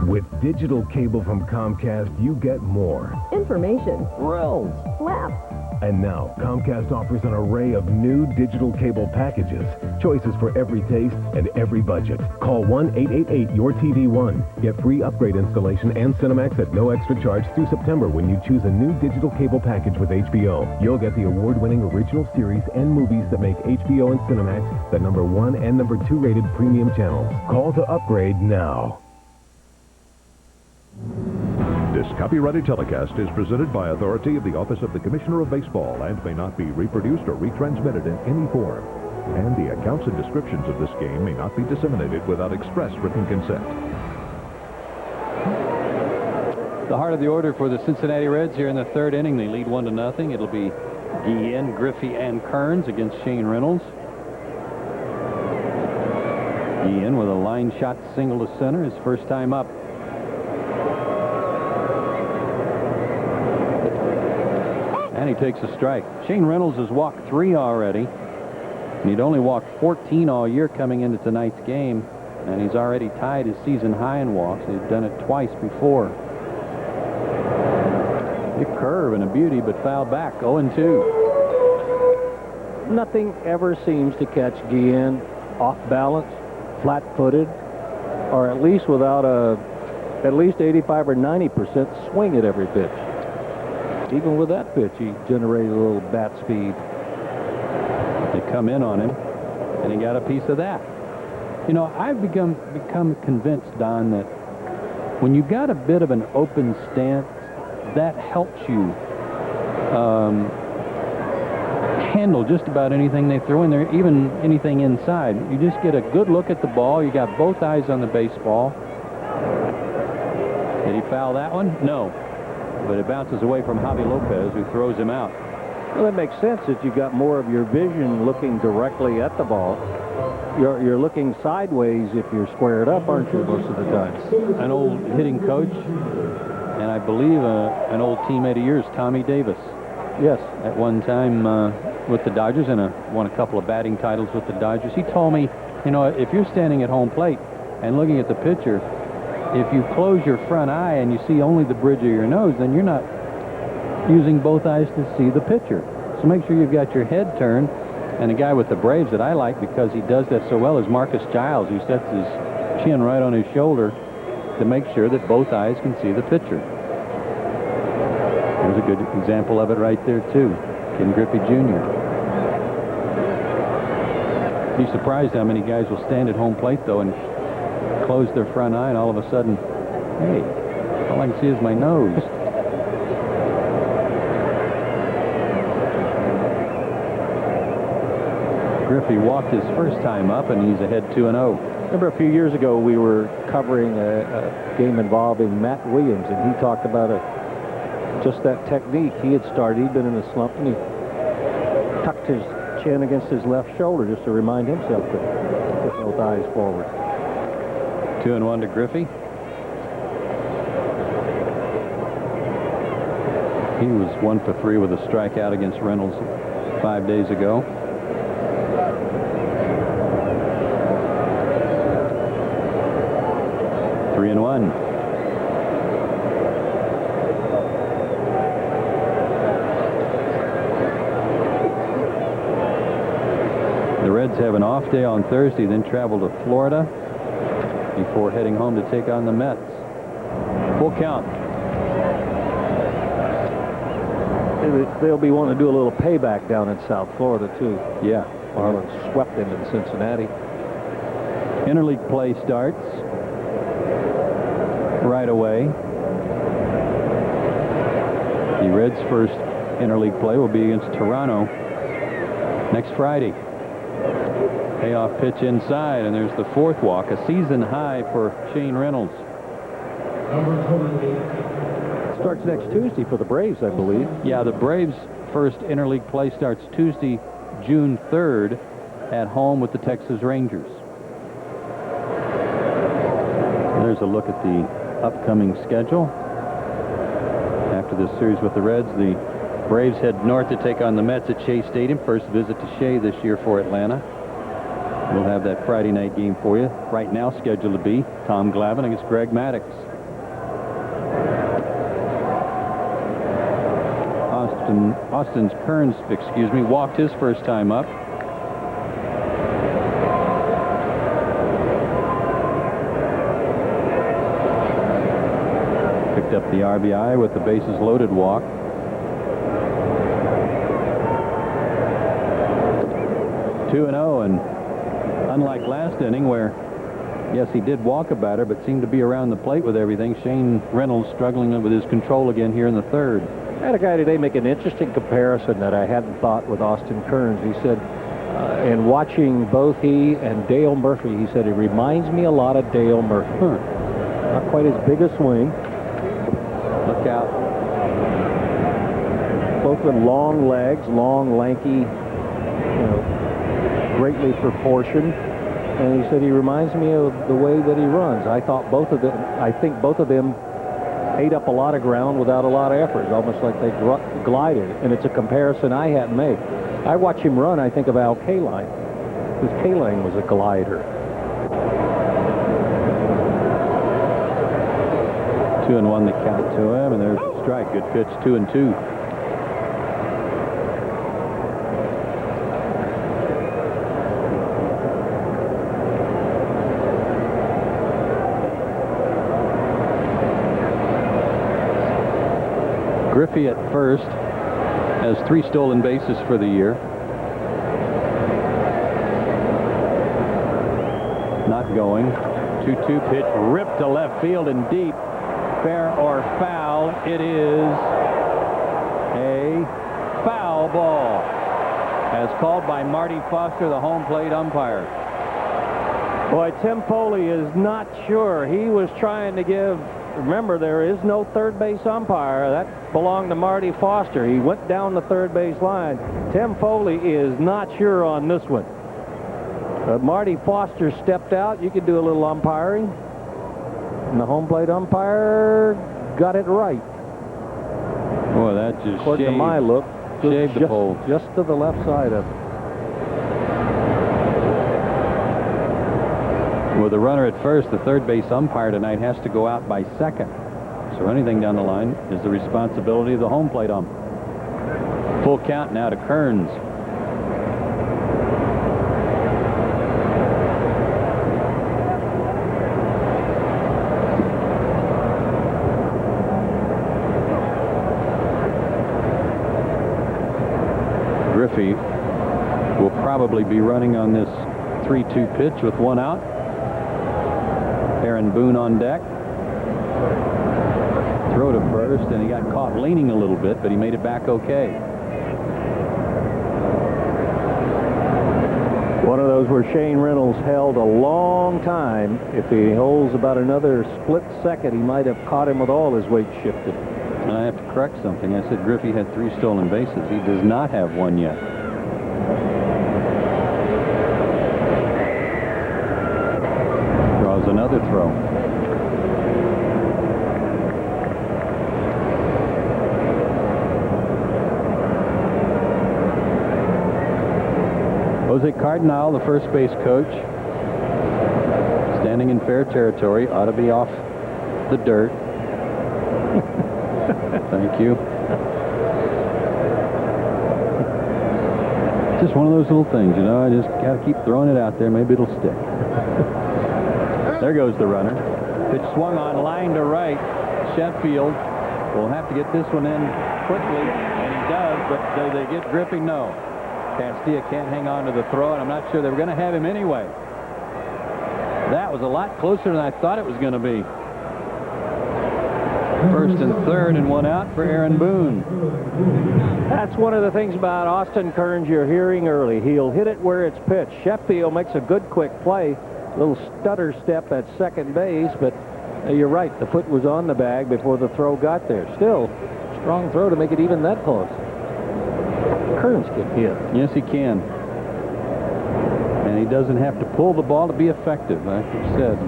With digital cable from Comcast, you get more. Information. Thrills. Laughs. And now, Comcast offers an array of new digital cable packages. Choices for every taste and every budget. Call 1-888-YOUR-TV1. Get free upgrade installation and Cinemax at no extra charge through September when you choose a new digital cable package with HBO. You'll get the award-winning original series and movies that make HBO and Cinemax the #1 and #2 rated premium channels. Call to upgrade now. This copyrighted telecast is presented by authority of the Office of the Commissioner of Baseball and may not be reproduced or retransmitted in any form. And the accounts and descriptions of this game may not be disseminated without express written consent. The heart of the order for the Cincinnati Reds here in the third inning. They lead 1-0. It'll be Guillen, Griffey, and Kearns against Shane Reynolds. Guillen with a line shot single to center, his first time up. And he takes a strike. Shane Reynolds has walked 3 already. And he'd only walked 14 all year coming into tonight's game. And he's already tied his season high in walks. He's done it twice before. Big curve and a beauty, but fouled back. 0-2. Nothing ever seems to catch Guillen off balance, flat-footed, or at least without at least 85 or 90% swing at every pitch. Even with that pitch, he generated a little bat speed. They come in on him, and he got a piece of that. You know, I've become convinced, Don, that when you got a bit of an open stance, that helps you handle just about anything they throw in there, even anything inside. You just get a good look at the ball. You got both eyes on the baseball. Did he foul that one? No. But it bounces away from Javi Lopez, who throws him out. Well, that makes sense that you got more of your vision looking directly at the ball. You're looking sideways if you're squared up, aren't you, most of the time? An old hitting coach, and I believe an old teammate of yours, Tommy Davis. Yes. At one time with the Dodgers, and won a couple of batting titles with the Dodgers. He told me, you know, if you're standing at home plate and looking at the pitcher, if you close your front eye and you see only the bridge of your nose, then you're not using both eyes to see the pitcher. So make sure you've got your head turned And a guy with the Braves that I like because he does that so well is Marcus Giles, who sets his chin right on his shoulder to make sure that both eyes can see the pitcher. There's a good example of it right there, too, in Griffey Jr. Be surprised how many guys will stand at home plate, though, and close their front eye, and all of a sudden, hey, all I can see is my nose. Griffey walked his first time up, and he's ahead 2-0. Remember a few years ago we were covering a game involving Matt Williams, and he talked about just that technique he had started. He'd been in a slump, and he tucked his chin against his left shoulder just to remind himself to put both eyes forward. 2-1 to Griffey. He was 1 for 3 with a strikeout against Reynolds 5 days ago. The Reds have an off day on Thursday, then travel to Florida before heading home to take on the Mets. Full count. They'll be wanting to do a little payback down in South Florida, too. Yeah. Marlins swept them in Cincinnati. Interleague play starts right away. The Reds' first interleague play will be against Toronto next Friday. Payoff pitch inside, and there's the fourth walk, a season high for Shane Reynolds. Starts next Tuesday for the Braves, I believe. Yeah, the Braves' first interleague play starts Tuesday, June 3rd, at home with the Texas Rangers. There's a look at the upcoming schedule. After this series with the Reds, the Braves head north to take on the Mets at Shea Stadium. First visit to Shea this year for Atlanta. We'll have that Friday night game for you. Right now scheduled to be Tom Glavine against Greg Maddux. Austin Kearns, walked his first time up. Picked up the RBI with the bases loaded walk. Two and 0, and unlike last inning where, yes, he did walk a batter, but seemed to be around the plate with everything, Shane Reynolds struggling with his control again here in the third. I had a guy today make an interesting comparison that I hadn't thought with Austin Kearns. He said, in watching both he and Dale Murphy, he said, he reminds me a lot of Dale Murphy. Not quite as big a swing. Look out. Both with long legs, long, lanky, greatly proportioned. And he said he reminds me of the way that he runs. I think both of them ate up a lot of ground without a lot of effort, almost like they glided. And it's a comparison I hadn't made. I watch him run, I think of Al Kaline, because Kaline was a glider. 2-1 the count to him, and there's a strike. Good pitch, 2-2. Griffey at first has 3 stolen bases for the year. Not going. 2-2 pitch ripped to left field and deep. Fair or foul, it is a foul ball, as called by Marty Foster, the home plate umpire. Boy, Tim Foley is not sure. He was trying to give... Remember, there is no third base umpire. That belonged to Marty Foster. He went down the third base line. Tim Foley is not sure on this one. But Marty Foster stepped out. You could do a little umpiring. And the home plate umpire got it right. Boy, that just according to my look, shaved the pole. Just to the left side of it. With a runner at first, the third base umpire tonight has to go out by second. So anything down the line is the responsibility of the home plate ump. Full count now to Kearns. probably be running on this 3-2 pitch with one out. Aaron Boone on deck. Throw to first, and he got caught leaning a little bit, but he made it back okay. One of those where Shane Reynolds held a long time. If he holds about another split second, he might have caught him with all his weight shifted. And I have to correct something. I said Griffey had 3 stolen bases. He does not have one yet. Draws another throw. Jose Cardinal, the first base coach, standing in fair territory, ought to be off the dirt. Thank you. Just one of those little things, you know. I just got to keep throwing it out there. Maybe it'll stick. There goes the runner. Pitch swung on, line to right. Sheffield will have to get this one in quickly, and he does, but do they get Griffey? No. Castilla can't hang on to the throw, and I'm not sure they were going to have him anyway. That was a lot closer than I thought it was going to be. First and third and one out for Aaron Boone. That's one of the things about Austin Kearns you're hearing early. He'll hit it where it's pitched. Sheffield makes a good quick play. Little stutter step at second base, but you're right. The foot was on the bag before the throw got there. Still, strong throw to make it even that close. Kearns can hit. Yes, he can. And he doesn't have to pull the ball to be effective, like you said.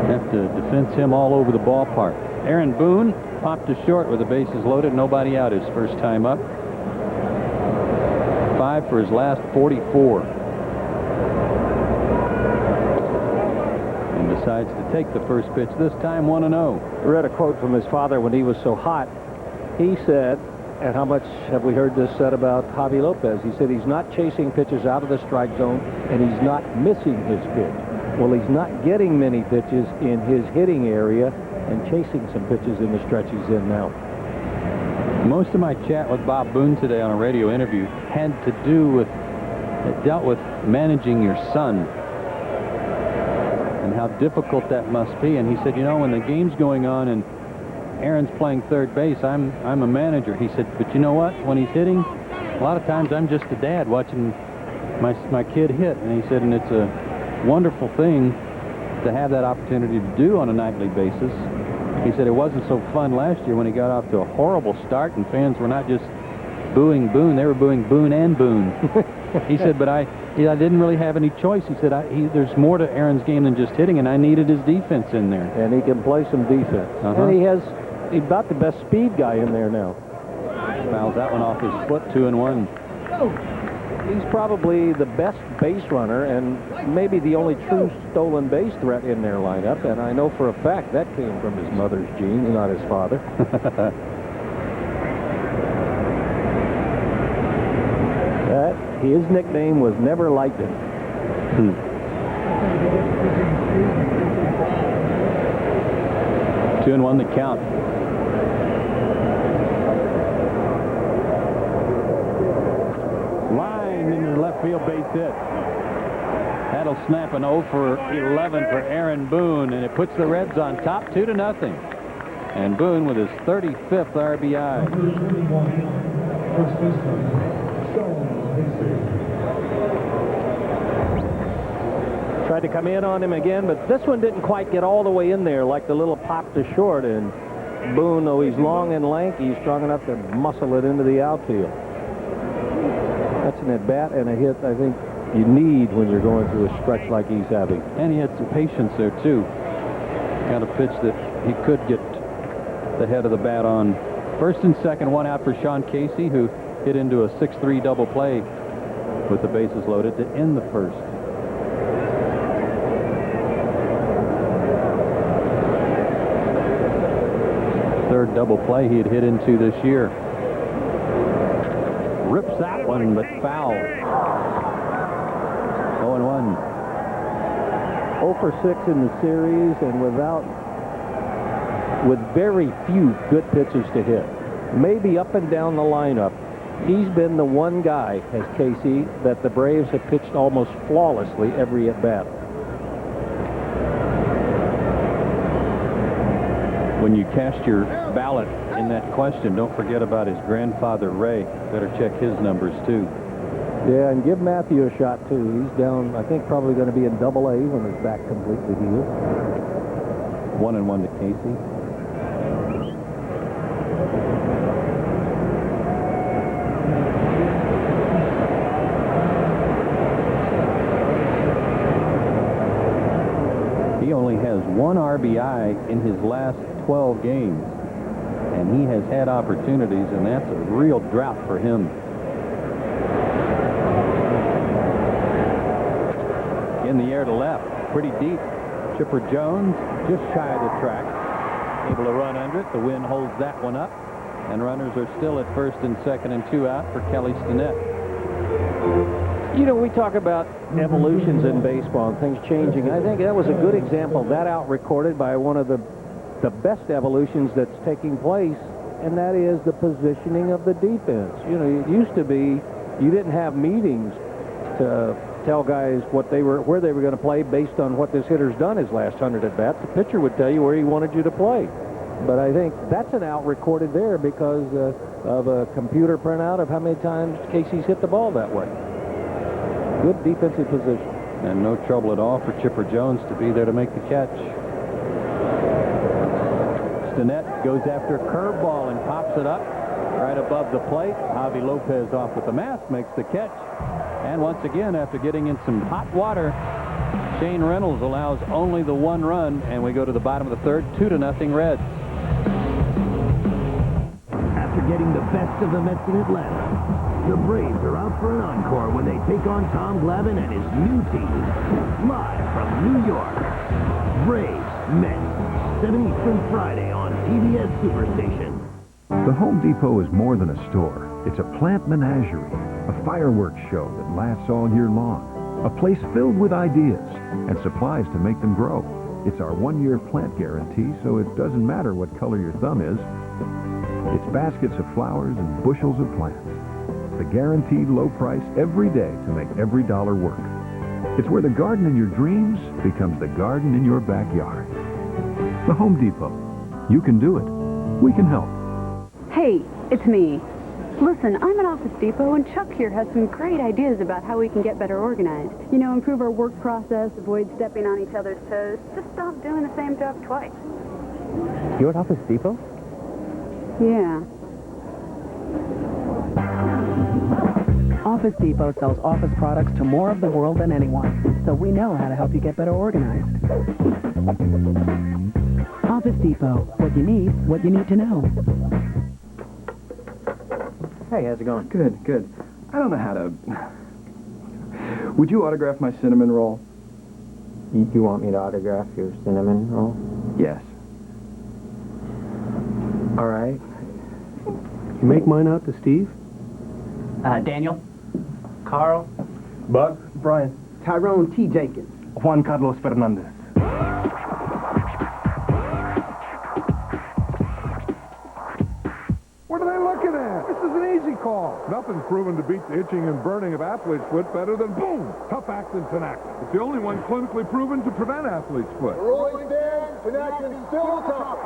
Have to defense him all over the ballpark. Aaron Boone popped to short with the bases loaded, nobody out his first time up. 5 for his last 44. And decides to take the first pitch, this time 1-0. I read a quote from his father when he was so hot. He said, and how much have we heard this said about Javi Lopez? He said he's not chasing pitches out of the strike zone, and he's not missing his pitch. Well, he's not getting many pitches in his hitting area and chasing some pitches in the stretch he's in now. Most of my chat with Bob Boone today on a radio interview had to do with, it dealt with managing your son and how difficult that must be. And he said, you know, when the game's going on and Aaron's playing third base, I'm a manager. He said, but you know what? When he's hitting, a lot of times I'm just a dad watching my kid hit. And he said, and it's a wonderful thing to have that opportunity to do on a nightly basis. He said it wasn't so fun last year when he got off to a horrible start and fans were not just booing Boone, they were booing Boone and Boone. He said, but I didn't really have any choice. He said, there's more to Aaron's game than just hitting, and I needed his defense in there. And he can play some defense. And he's about the best speed guy in there now. Fouls that one off his foot, 2-1. He's probably the best base runner and maybe the only true stolen base threat in their lineup. And I know for a fact that came from his mother's genes, not his father. His nickname was Never Lightning. 2-1 the count. Line into the left field base hit. That'll snap an 0 for 11 for Aaron Boone, and it puts the Reds on top 2-0. And Boone with his 35th RBI. Tried to come in on him again, but this one didn't quite get all the way in there like the little pop to short. And Boone, though he's long and lanky, he's strong enough to muscle it into the outfield. That's an at-bat and a hit I think you need when you're going through a stretch like he's having. And he had some patience there, too. Got a pitch that he could get the head of the bat on. First and second, one out for Sean Casey, who hit into a 6-3 double play with the bases loaded to end the first. Third double play he had hit into this year. Rips that one, but foul. 0-1. 0 for 6 in the series, and with very few good pitches to hit. Maybe up and down the lineup, He's been the one guy, as Casey, that the Braves have pitched almost flawlessly every at-bat. When you cast your ballot in that question, don't forget about his grandfather, Ray. Better check his numbers, too. Yeah, and give Matthew a shot, too. He's down, I think, probably going to be in Double-A when his back completely heals. 1-1 to Casey. He only has 1 RBI in his last 12 games, and he has had opportunities, and that's a real drought for him. In the air to left, pretty deep. Chipper Jones just shy of the track, able to run under it. The wind holds that one up, and runners are still at first and second and 2 out for Kelly Stinnett. You know, we talk about evolutions in baseball and things changing. I think that was a good example. That out recorded by one of the best evolutions that's taking place, and that is the positioning of the defense. You know, it used to be you didn't have meetings to tell guys where they were going to play based on what this hitter's done his last 100 at-bats. The pitcher would tell you where he wanted you to play. But I think that's an out recorded there because of a computer printout of how many times Casey's hit the ball that way. Good defensive position. And no trouble at all for Chipper Jones to be there to make the catch. Stinnett goes after a curveball and pops it up right above the plate. Javi Lopez off with the mask makes the catch. And once again, after getting in some hot water, Shane Reynolds allows only the 1 run, and we go to the bottom of the third, 2-0 Reds. After getting the best of the Mets in Atlanta, the Braves are out for an encore when they take on Tom Glavine and his new team. Live from New York, Braves, Mets, 7 Eastern Friday on TBS Superstation. The Home Depot is more than a store. It's a plant menagerie, a fireworks show that lasts all year long, a place filled with ideas and supplies to make them grow. It's our 1-year plant guarantee, so it doesn't matter what color your thumb is. It's baskets of flowers and bushels of plants. The guaranteed low price every day to make every dollar work. It's where the garden in your dreams becomes the garden in your backyard. The Home Depot. You can do it. We can help. Hey, it's me. Listen, I'm at Office Depot, and Chuck here has some great ideas about how we can get better organized. You know, improve our work process, avoid stepping on each other's toes, just stop doing the same job twice. You're at Office Depot? Yeah. Office Depot sells office products to more of the world than anyone, so we know how to help you get better organized. Office Depot. What you need to know. Hey, how's it going? Good, good. I don't know how to... Would you autograph my cinnamon roll? You want me to autograph your cinnamon roll? Yes. All right. You make mine out to Steve? Daniel. Carl. Bud. Brian. Tyrone T. Jenkins. Juan Carlos Fernandez. What are they looking at? This is an easy call. Nothing's proven to beat the itching and burning of athlete's foot better than, boom, Tough Actin Tinactin. It's the only one clinically proven to prevent athlete's foot. Rolling down, Tinactin's still tough.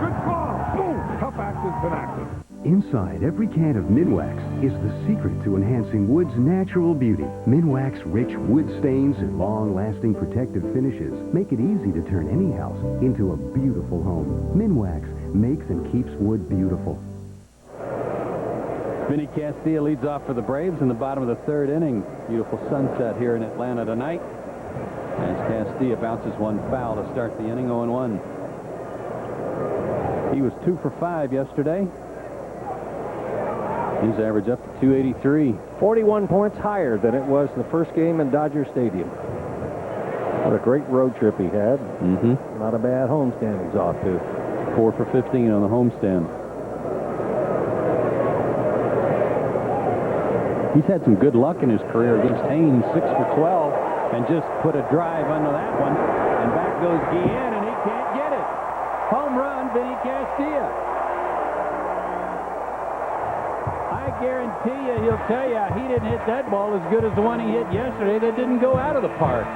Good call. Boom, Tough Actin Tinactin. Inside every can of Minwax is the secret to enhancing wood's natural beauty. Minwax rich wood stains and long-lasting protective finishes make it easy to turn any house into a beautiful home. Minwax makes and keeps wood beautiful. Vinny Castilla leads off for the Braves in the bottom of the third inning. Beautiful sunset here in Atlanta tonight as Castilla bounces one foul to start the inning. 0-1. He was 2 for 5 yesterday. His average up to 283. 41 points higher than it was the first game in Dodger Stadium. What a great road trip he had. Not a bad homestand he's off to. 4 for 15 on the homestand. He's had some good luck in his career against Haynes, 6 for 12, and just put a drive under that one. And back goes Guillen, and he can't get it. Home run, Vinny Castilla. I guarantee you he'll tell you he didn't hit that ball as good as the one he hit yesterday that didn't go out of the park.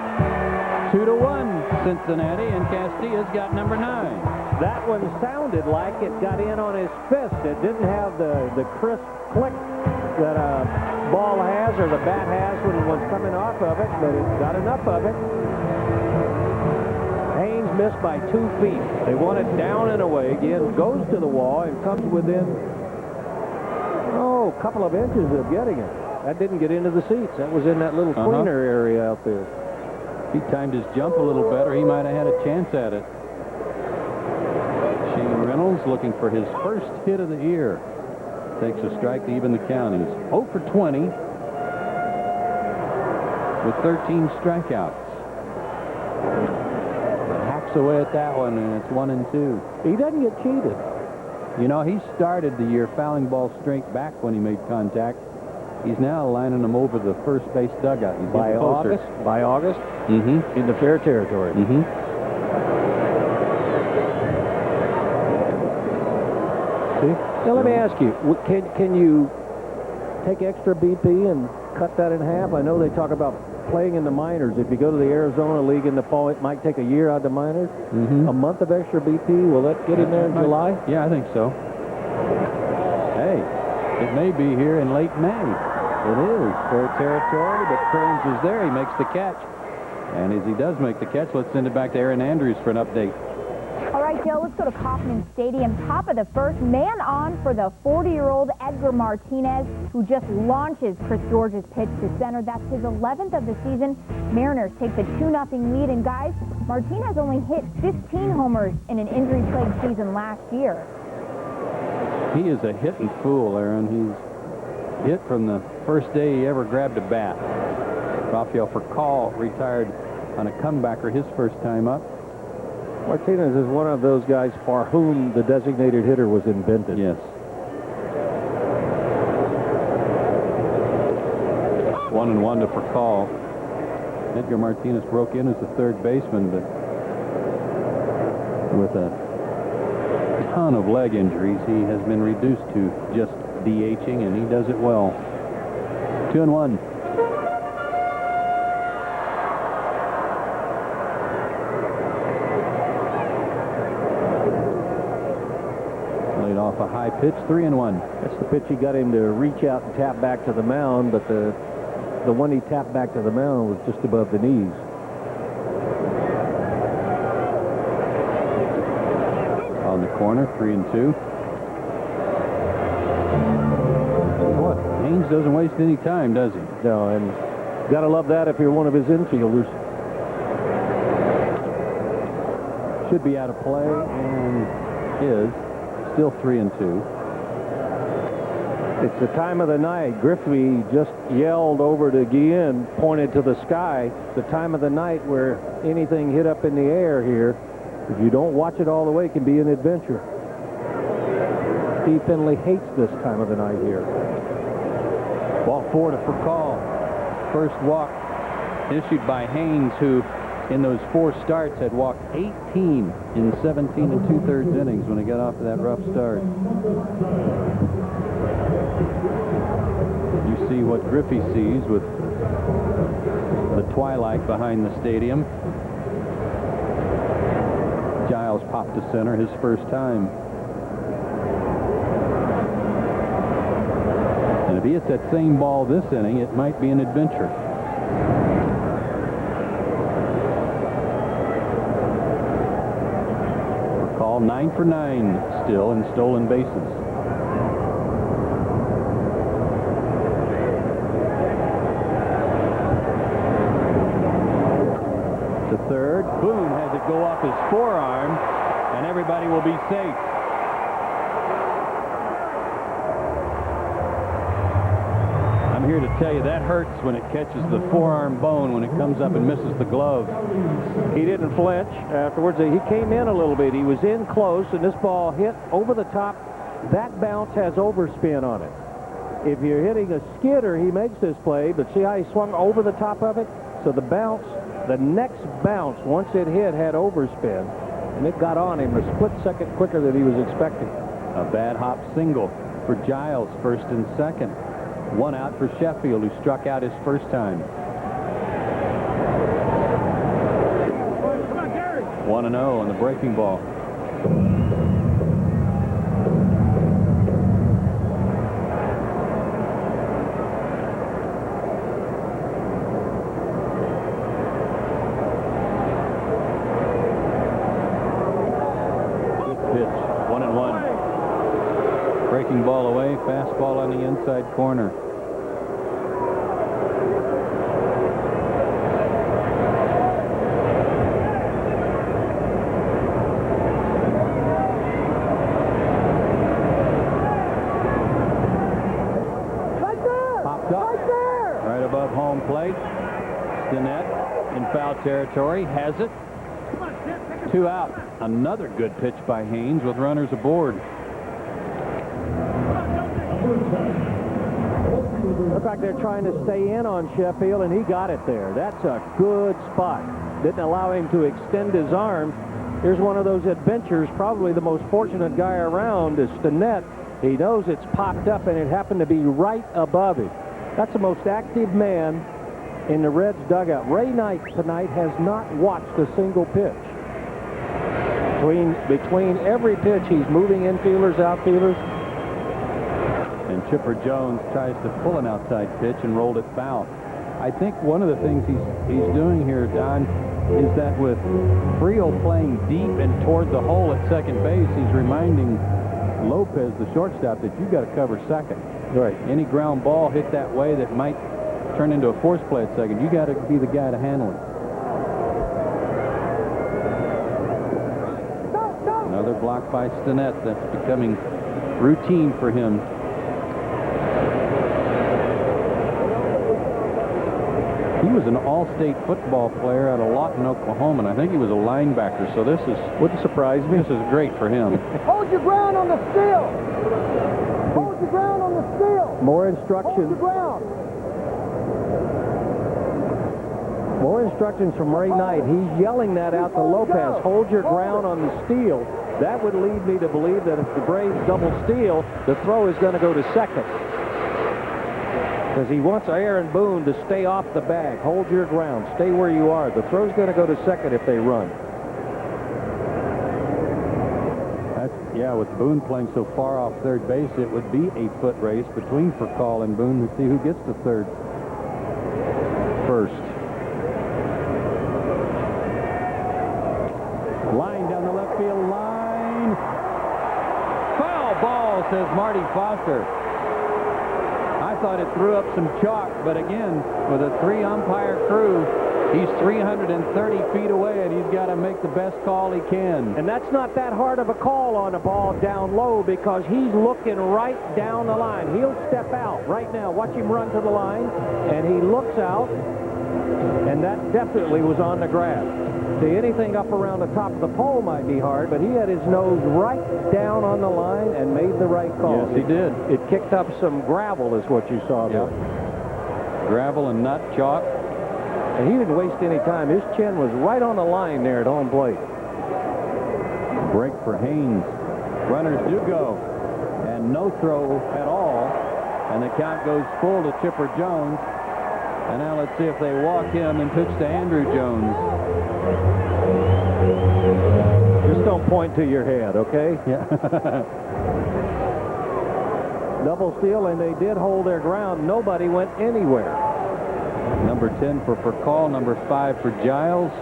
2-1 Cincinnati, and Castilla's got number 9. That one sounded like it got in on his fist. It didn't have the crisp click that a ball has or the bat has when one's coming off of it, but it got enough of it. Haynes missed by 2 feet. They want it down and away. Again, goes to the wall and comes within, a couple of inches of getting it. That didn't get into the seats. That was in that little cleaner area out there. If he timed his jump a little better, he might have had a chance at it. Shane Reynolds looking for his first hit of the year. Takes a strike to even the count. He's 0 for 20 with 13 strikeouts. Hacks away at that one, and it's 1-2. He doesn't get cheated. You know, he started the year fouling balls straight back when he made contact. He's now lining them over the first base dugout. He's By closer. August, in the fair territory. See? Now let me ask you, can you take extra BP and cut that in half? I know they talk about playing in the minors. If you go to the Arizona League in the fall, it might take a year out of the minors. A month of extra BP, will that get in there in July? Yeah, I think so. Hey, it may be here in late May. It is fair territory, but Kearns is there. He makes the catch. And as he does make the catch, let's send it back to Aaron Andrews for an update. All right, Joe, let's go to Kauffman Stadium. Top of the first, man on for the 40-year-old Edgar Martinez, who just launches Chris George's pitch to center. That's his 11th of the season. Mariners take the 2-0 lead. And, guys, Martinez only hit 15 homers in an injury-plagued season last year. He is a hitting fool, Aaron. He's hit from the first day he ever grabbed a bat. Rafael Furcal retired on a comebacker his first time up. Martinez is one of those guys for whom the designated hitter was invented. Yes. 1-1 to Furcal. Edgar Martinez broke in as the third baseman, but with a ton of leg injuries, he has been reduced to just DHing, and he does it well. 2-1. Laid off a high pitch, 3-1. That's the pitch he got him to reach out and tap back to the mound, but the one he tapped back to the mound was just above the knees. On the corner, 3-2. What? Haynes doesn't waste any time, does he? No, and gotta love that if you're one of his infielders. Should be out of play, and is still 3-2. It's the time of the night. Griffey just yelled over to Guillen, pointed to the sky. The time of the night where anything hit up in the air here, if you don't watch it all the way, it can be an adventure. Steve Finley hates this time of the night here. Ball 4 to Furcal. First walk issued by Haynes, who in those 4 starts had walked 18 in 17 2/3 innings when he got off to that rough start. You see what Griffey sees with the twilight behind the stadium. Giles popped to center his first time. And if he hits that same ball this inning, it might be an adventure. Furcal 9 for 9 still in stolen bases. To third, Boone has it go off his forearm, and everybody will be safe. I'm here to tell you that hurts when it catches the forearm bone when it comes up and misses the glove. He didn't flinch afterwards. He came in a little bit. He was in close, and this ball hit over the top. That bounce has overspin on it. If you're hitting a skidder, he makes this play, but see how he swung over the top of it? So the bounce, the next bounce, once it hit, had overspin, and it got on him a split second quicker than he was expecting. A bad hop single. for Giles, first and second. One out for Sheffield, who struck out his first time. 1-0 on the breaking ball. Breaking ball away, fastball on the inside corner. Right there! Popped up. Right there! Right above home plate. Stinnett in foul territory, has it. 2 out. Another good pitch by Haynes with runners aboard. Looks like they're trying to stay in on Sheffield, and he got it there. That's a good spot. Didn't allow him to extend his arm. Here's one of those adventures. Probably the most fortunate guy around is Stinnett. He knows it's popped up, and it happened to be right above him. That's the most active man in the Reds dugout. Ray Knight tonight has not watched a single pitch. Between every pitch, he's moving infielders, outfielders. And Chipper Jones tries to pull an outside pitch and rolled it foul. I think one of the things he's doing here, Don, is that with Friel playing deep and toward the hole at second base, he's reminding Lopez, the shortstop, that you got to cover second. Right. Any ground ball hit that way that might turn into a force play at second, you got to be the guy to handle it. Another block by Stinnett. That's becoming routine for him. He was an all-state football player out of Lawton, Oklahoma, and I think he was a linebacker, so this wouldn't surprise me. This is great for him. Hold your ground on the steal! Hold your ground on the steal! More instructions. Hold your ground! More instructions from Ray Knight. He's yelling that out to Lopez. Hold your ground on the steal. That would lead me to believe that if the Braves double steal, the throw is going to go to second. Because he wants Aaron Boone to stay off the bag. Hold your ground. Stay where you are. The throw's going to go to second if they run. Yeah, with Boone playing so far off third base, it would be a foot race between Furcal and Boone to see who gets to third first. Line down the left field line. Foul ball, says Marty Foster. I thought it threw up some chalk, but again, with a 3-umpire crew, he's 330 feet away, and he's got to make the best call he can. And that's not that hard of a call on a ball down low because he's looking right down the line. He'll step out right now. Watch him run to the line, and he looks out, and that definitely was on the grab. See, anything up around the top of the pole might be hard, but he had his nose right down on the line and made the right call. Yes, he did. It kicked up some gravel is what you saw there. Gravel and not chalk. And he didn't waste any time. His chin was right on the line there at home plate. Break for Haynes. Runners do go. And no throw at all. And the count goes full to Chipper Jones. And now let's see if they walk him and pitch to Andrew Jones. Just don't point to your head, okay? Yeah. Double steal, and they did hold their ground. Nobody went anywhere. Number 10 for Furcal, number 5 for Giles.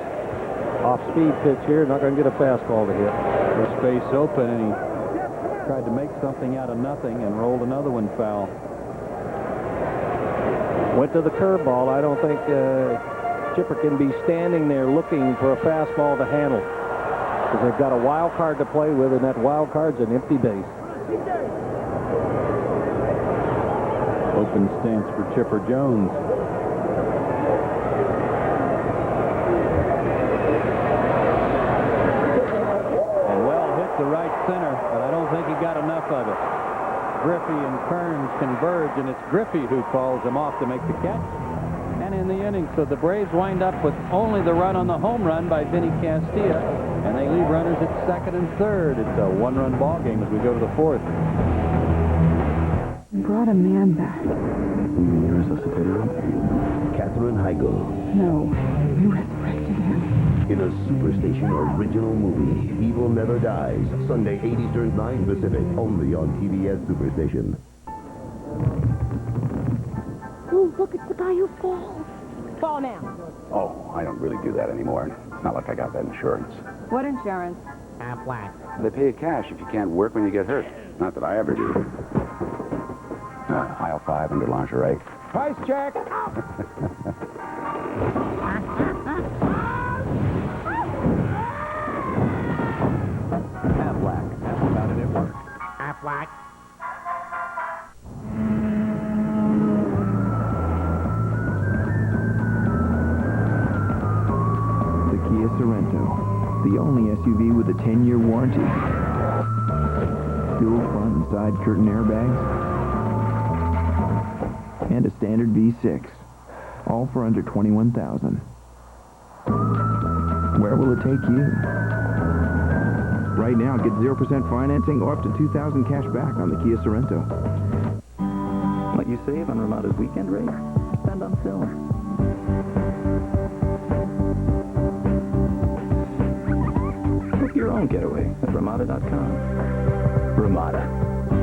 Off-speed pitch here, not going to get a fastball to hit. First base open, and he tried to make something out of nothing and rolled another one foul. Went to the curveball. I don't think Chipper can be standing there looking for a fastball to handle. Because they've got a wild card to play with, and that wild card's an empty base. Open stance for Chipper Jones. And well hit to right center, but I don't think he got enough of it. Griffey and Kearns converge, and it's Griffey who calls him off to make the catch. And in the inning, so the Braves wind up with only the run on the home run by Vinny Castilla, and they leave runners at second and third. It's a one-run ball game as we go to the fourth. brought a man back. You resuscitated him? Catherine Heigl. No, we resurrected him. In a Superstation original movie, Evil Never Dies. Sunday, 8 Eastern, 9 Pacific. Only on TBS Superstation. Oh, look, it's the guy who falls. Fall now. Oh, I don't really do that anymore. It's not like I got that insurance. What insurance? Aflac. They pay you cash if you can't work when you get hurt. Not that I ever do. Aisle 5 under lingerie. Price check. Aflac. That's about it at work. Aflac. The Kia Sorento, the only SUV with a 10-year warranty. Dual front and side curtain airbags, and a standard V6, all for under $21,000. Where will it take you? Right now, get 0% financing or up to $2,000 cash back on the Kia Sorento. What you save on Ramada's weekend rate, spend on silver. Book your own getaway at Ramada.com. Ramada,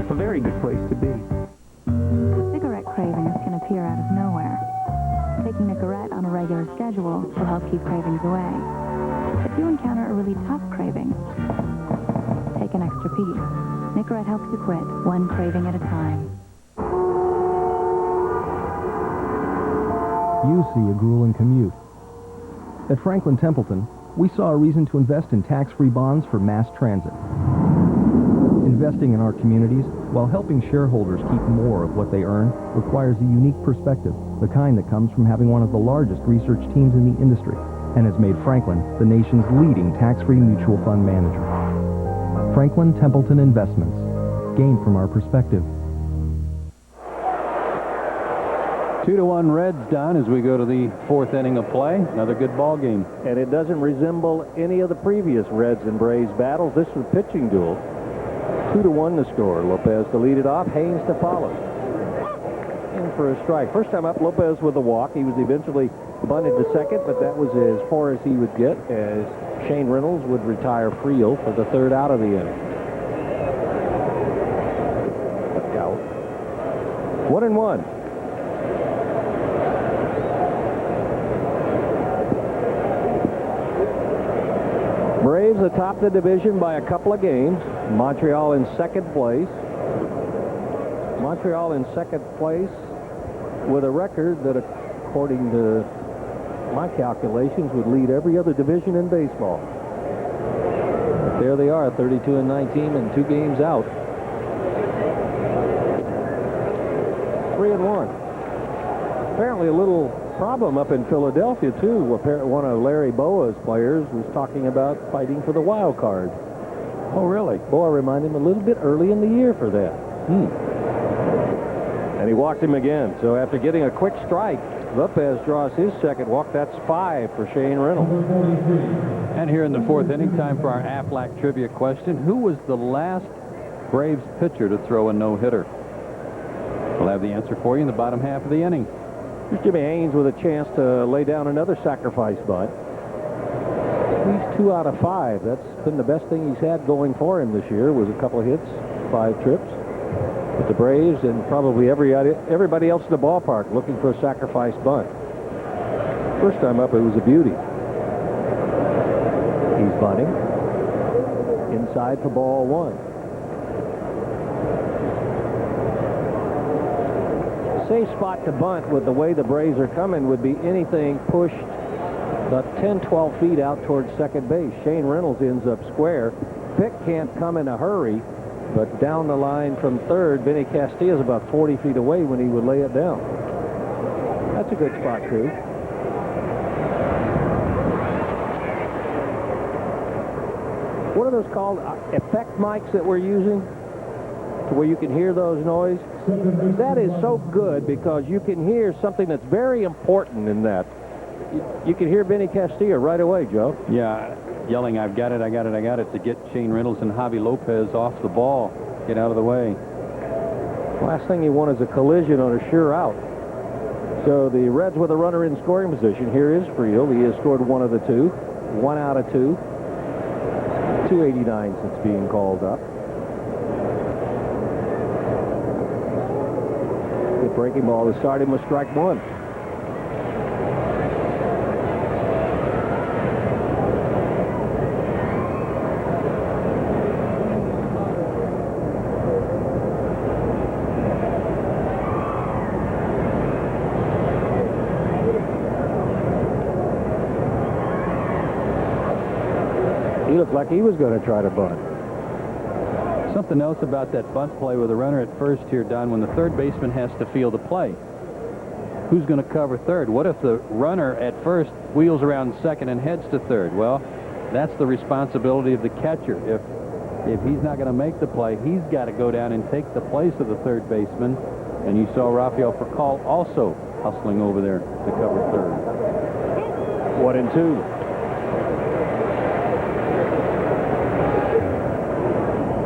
a very good place to be. Cigarette cravings can appear out of nowhere. Taking Nicorette on a regular schedule will help keep cravings away. If you encounter a really tough craving, take an extra piece. Nicorette helps you quit one craving at a time. You see a grueling commute. At Franklin Templeton, we saw a reason to invest in tax-free bonds for mass transit. Investing in our communities while helping shareholders keep more of what they earn requires a unique perspective, the kind that comes from having one of the largest research teams in the industry and has made Franklin the nation's leading tax-free mutual fund manager. Franklin Templeton Investments. Gain from our perspective. 2-1 Reds, Don, as we go to the fourth inning of play. Another good ball game. And it doesn't resemble any of the previous Reds and Braves battles. This was a pitching duel. 2-1 the score. Lopez to lead it off, Haynes to follow. In for a strike. First time up, Lopez with a walk. He was eventually bunted to second, but that was as far as he would get, as Shane Reynolds would retire Friel for the third out of the inning. Out. 1-1. Braves atop the division by a couple of games. Montreal in second place. Montreal in second place with a record that, according to my calculations, would lead every other division in baseball. There they are, 32-19 and 2 games out. 3-1. Apparently a little problem up in Philadelphia, too. One of Larry Boa's players was talking about fighting for the wild card. Oh, really? Boa reminded him a little bit early in the year for that. And he walked him again. So after getting a quick strike, Lopez draws his second walk. That's 5 for Shane Reynolds. And here in the fourth inning, time for our Aflac trivia question. Who was the last Braves pitcher to throw a no-hitter? We'll have the answer for you in the bottom half of the inning. Here's Jimmy Haynes with a chance to lay down another sacrifice bunt. He's 2 out of 5. That's been the best thing he's had going for him this year, was a couple of hits, 5 trips. But the Braves and probably everybody else in the ballpark looking for a sacrifice bunt. First time up, it was a beauty. He's bunting. Inside for ball 1. Safe spot to bunt with the way the Braves are coming would be anything pushed about 10-12 feet out towards second base. Shane Reynolds ends up square. Pick can't come in a hurry, but down the line from third, Vinny Castilla is about 40 feet away when he would lay it down. That's a good spot, too. What are those called? Effect mics that we're using? To where you can hear those noise? That is so good because you can hear something that's very important in that. You can hear Vinny Castilla right away, Joe. Yeah, yelling, "I've got it, I got it, I got it," to get Shane Reynolds and Javi Lopez off the ball. Get out of the way. Last thing you want is a collision on a sure out. So the Reds with a runner in scoring position. Here is Friel. He has scored one of the two. 1 out of 2. 289 since being called up. The breaking ball to start him with strike 1. He looked like he was going to try to bunt. Something else about that bunt play with a runner at first here, Don, when the third baseman has to field the play. Who's going to cover third? What if the runner at first wheels around second and heads to third? Well, that's the responsibility of the catcher. If he's not going to make the play, he's got to go down and take the place of the third baseman. And you saw Rafael Furcal also hustling over there to cover third. 1-2.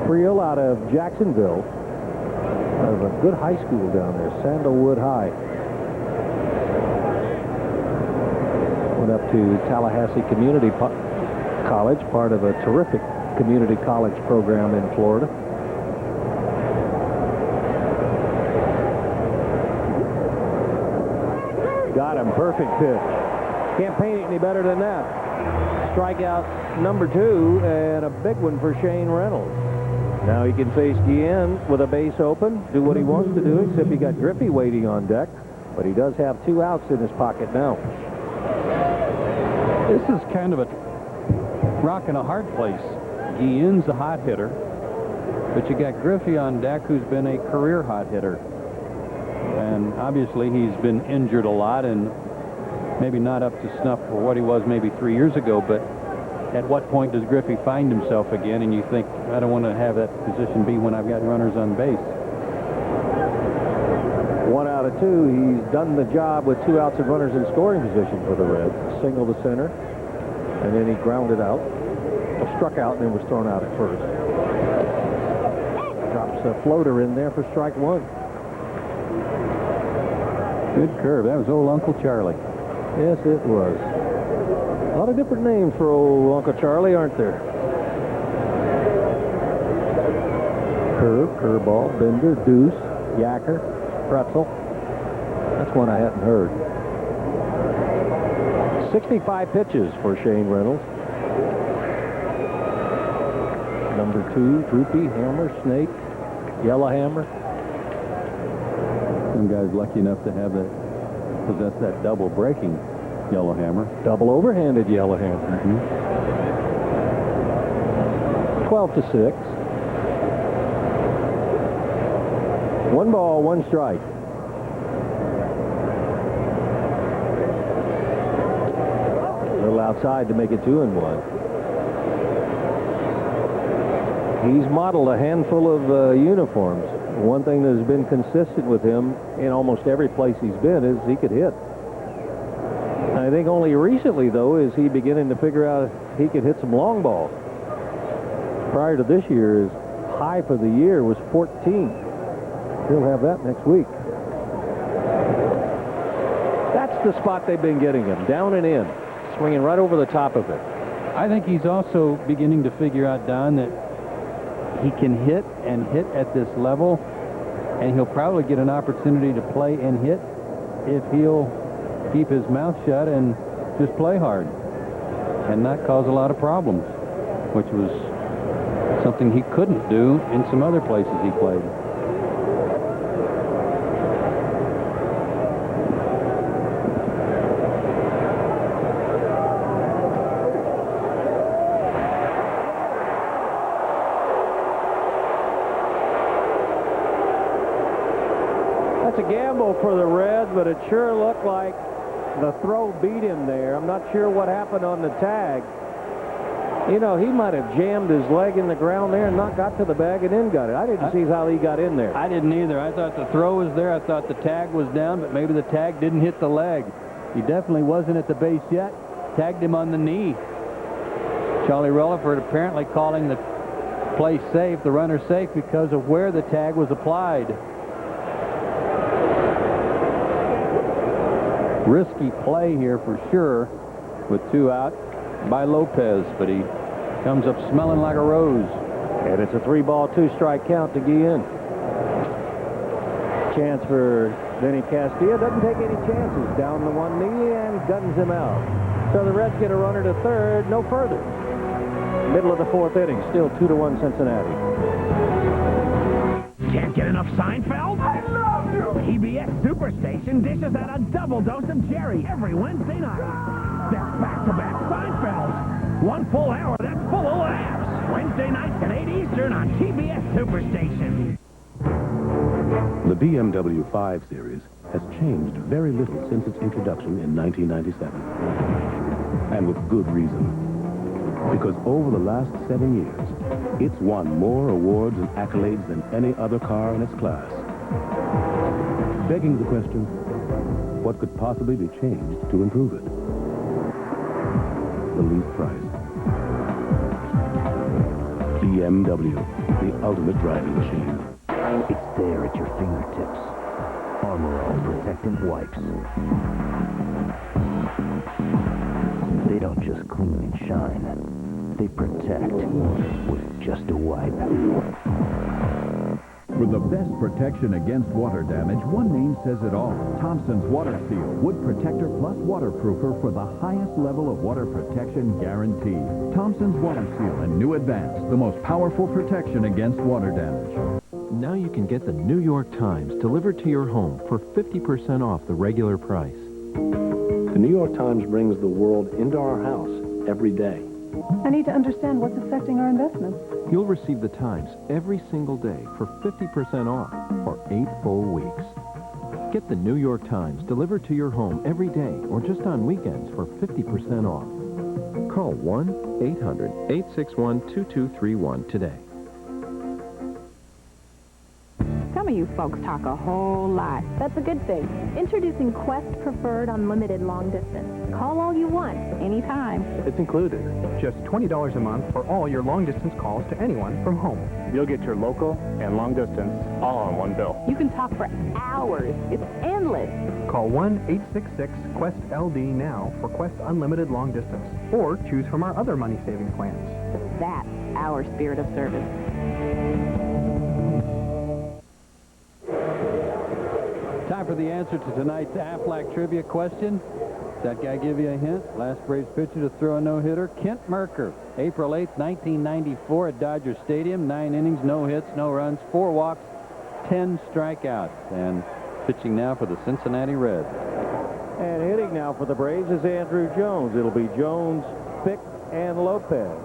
Friel out of Jacksonville, out of a good high school down there, Sandalwood High. Went up to Tallahassee Community College, part of a terrific community college program in Florida. Got him. Perfect pitch. Can't paint it any better than that. Strikeout number 2 and a big one for Shane Reynolds. Now he can face Guillen with a base open, do what he wants to do, except he got Griffey waiting on deck. But he does have 2 outs in his pocket now. This is kind of a rock and a hard place. Guillen's a hot hitter, but you got Griffey on deck, who's been a career hot hitter. And obviously he's been injured a lot and maybe not up to snuff for what he was maybe 3 years ago, but at what point does Griffey find himself again and you think, I don't want to have that position be when I've got runners on base? 1 out of 2. He's done the job with 2 outs and runners in scoring position for the Reds. Single to center, and then he grounded out, struck out, and then was thrown out at first. Drops a floater in there for strike 1. Good curve. That was old Uncle Charlie. Yes, it was. A lot of different names for old Uncle Charlie, aren't there? Curve, curveball, bender, deuce, yacker, pretzel. That's one I hadn't heard. 65 pitches for Shane Reynolds. Number 2, droopy, hammer, snake, yellow hammer. Some guys lucky enough to have that, possess that double breaking yellow hammer. Double overhanded yellow hammer. 12-6. 1 ball, 1 strike. A little outside to make it 2-1. He's modeled a handful of uniforms. One thing that has been consistent with him in almost every place he's been is he could hit. I think only recently, though, is he beginning to figure out if he could hit some long balls. Prior to this year, his high for the year was 14. He'll have that next week. That's the spot they've been getting him, down and in, swinging right over the top of it. I think he's also beginning to figure out, Don, that he can hit and hit at this level, and he'll probably get an opportunity to play and hit if he'll keep his mouth shut and just play hard and not cause a lot of problems, which was something he couldn't do in some other places he played. That's a gamble for the Reds, but it sure looked like the throw beat him there. I'm not sure what happened on the tag. You know, he might have jammed his leg in the ground there and not got to the bag and then got it. I didn't see how he got in there. I didn't either. I thought the throw was there. I thought the tag was down, but maybe the tag didn't hit the leg. He definitely wasn't at the base yet. Tagged him on the knee. Charlie Rutherford apparently calling the play safe, the runner safe, because of where the tag was applied. Risky play here for sure with 2 out by Lopez, but he comes up smelling like a rose. And it's a 3-ball, 2-strike count to Guillen. Chance for Vinny Castilla. Doesn't take any chances. Down the one knee and guns him out. So the Reds get a runner to third, no further. Middle of the 4th inning, still 2-1 Cincinnati. Can't get enough Seinfeld? I love you! TBS Superstation dishes out a double dose of Jerry every Wednesday night. That's back-to-back Seinfelds. 1 full hour that's full of laughs. Wednesday nights at 8 Eastern on TBS Superstation. The BMW 5 Series has changed very little since its introduction in 1997. And with good reason. Because over the last 7 years, it's won more awards and accolades than any other car in its class. Begging the question, what could possibly be changed to improve it? The least price. BMW, the ultimate driving machine. It's there at your fingertips. Armor All Protectant Wipes. They don't just clean and shine. They protect with just a wipe. For the best protection against water damage, one name says it all. Thompson's Water Seal, Wood Protector Plus Waterproofer for the highest level of water protection guaranteed. Thompson's Water Seal and New Advance, the most powerful protection against water damage. Now you can get the New York Times delivered to your home for 50% off the regular price. The New York Times brings the world into our house every day. I need to understand what's affecting our investments. You'll receive the Times every single day for 50% off for 8 full weeks. Get the New York Times delivered to your home every day or just on weekends for 50% off. Call 1-800-861-2231 today. Some of you folks talk a whole lot. That's a good thing. Introducing Quest Preferred Unlimited Long Distance. Call all you want, anytime. It's included. Just $20 a month for all your long-distance calls to anyone from home. You'll get your local and long distance all on one bill. You can talk for hours. It's endless. Call 1-866-QUEST-LD now for Quest Unlimited Long Distance, or choose from our other money-saving plans. That's our spirit of service. Time for the answer to tonight's Aflac trivia question. Does that guy give you a hint? Last Braves pitcher to throw a no-hitter, Kent Mercker. April 8th, 1994 at Dodger Stadium. 9 innings, no hits, no runs, 4 walks, 10 strikeouts. And pitching now for the Cincinnati Reds. And hitting now for the Braves is Andrew Jones. It'll be Jones, Fick, and Lopez.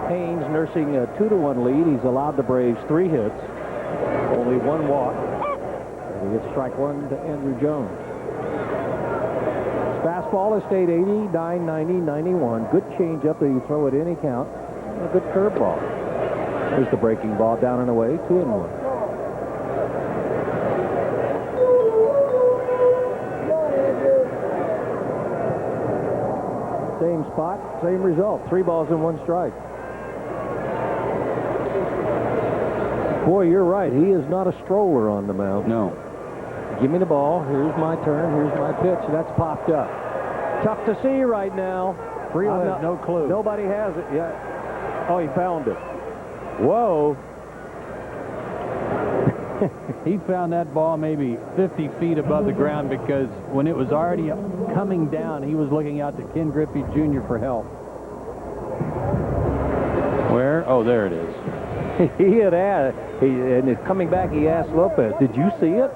Haynes nursing a 2-1 lead. He's allowed the Braves 3 hits, only 1 walk. And he gets strike 1 to Andrew Jones. His fastball has stayed 89, 90, 91. Good changeup that you throw at any count. And a good curveball. There's the breaking ball down and away, 2-1. Same spot, same result. 3 balls and 1 strike. Boy, you're right. He is not a stroller on the mound. No. Give me the ball. Here's my turn. Here's my pitch. That's popped up. Tough to see right now. Friel has no clue. Nobody has it yet. Oh, he found it. Whoa. He found that ball maybe 50 feet above the ground because when it was already coming down, he was looking out to Ken Griffey Jr. for help. Where? Oh, there it is. And coming back, he asked Lopez, did you see it?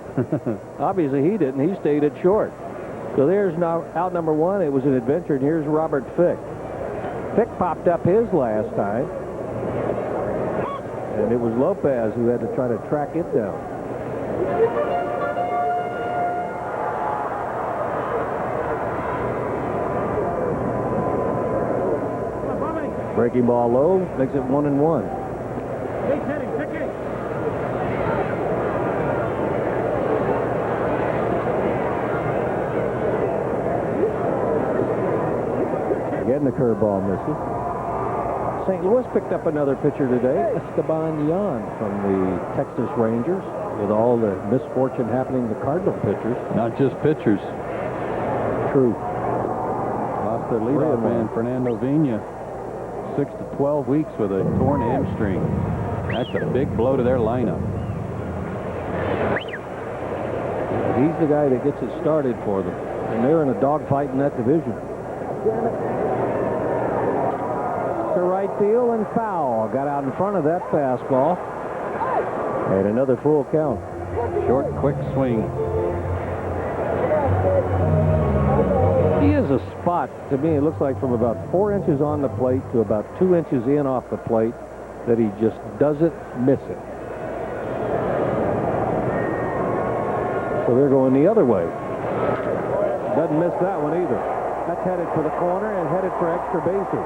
Obviously, he didn't. He stayed at short. So there's now out number 1. It was an adventure, and here's Robert Fick. Fick popped up his last time. And it was Lopez who had to try to track it down. Breaking ball low, makes it 1-1. Again, the curveball misses. St. Louis picked up another pitcher today, Esteban Yan from the Texas Rangers. With all the misfortune happening to Cardinal pitchers. Not just pitchers. truth. Lost their leadoff man, Fernando Vina, 6 to 12 weeks with a torn hamstring. That's a big blow to their lineup. He's the guy that gets it started for them, and they're in a dogfight in that division. To right field and foul. Got out in front of that fastball. And another full count. Short, quick swing. He is a spot, to me, it looks like from about 4 inches on the plate to about 2 inches in off the plate that he just doesn't miss it. So they're going the other way. Doesn't miss that one either. That's headed for the corner and headed for extra bases.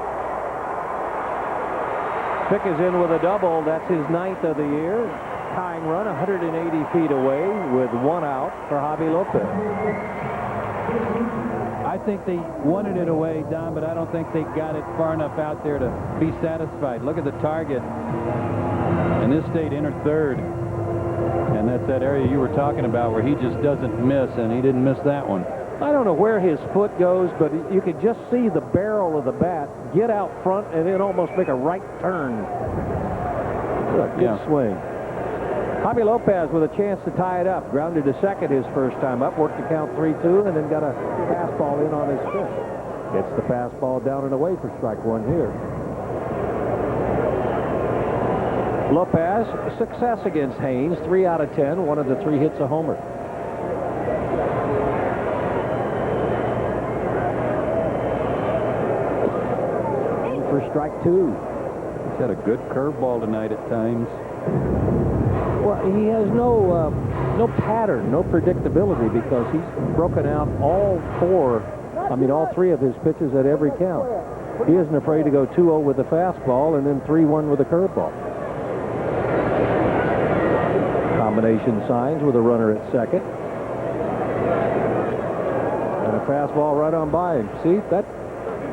Pick is in with a double. That's his 9th of the year. Tying run 180 feet away with 1 out for Javi Lopez. I think they wanted it away, Don, but I don't think they got it far enough out there to be satisfied. Look at the target. And this stayed inner third. And that's that area you were talking about where he just doesn't miss, and he didn't miss that one. I don't know where his foot goes, but you could just see the barrel of the bat get out front and then almost make a right turn. Good swing. Javi Lopez with a chance to tie it up. Grounded to second his first time up. Worked the count 3-2 and then got a fastball in on his fifth. Gets the fastball down and away for strike one here. Lopez, success against Haynes. 3 out of 10. One of the 3 hits a homer. For strike 2. He's had a good curveball tonight at times. Well, he has no pattern, no predictability, because he's broken out all 3 of his pitches at every count. He isn't afraid to go 2-0 with the fastball and then 3-1 with the curveball. Combination signs with a runner at second. And a fastball right on by him. See, that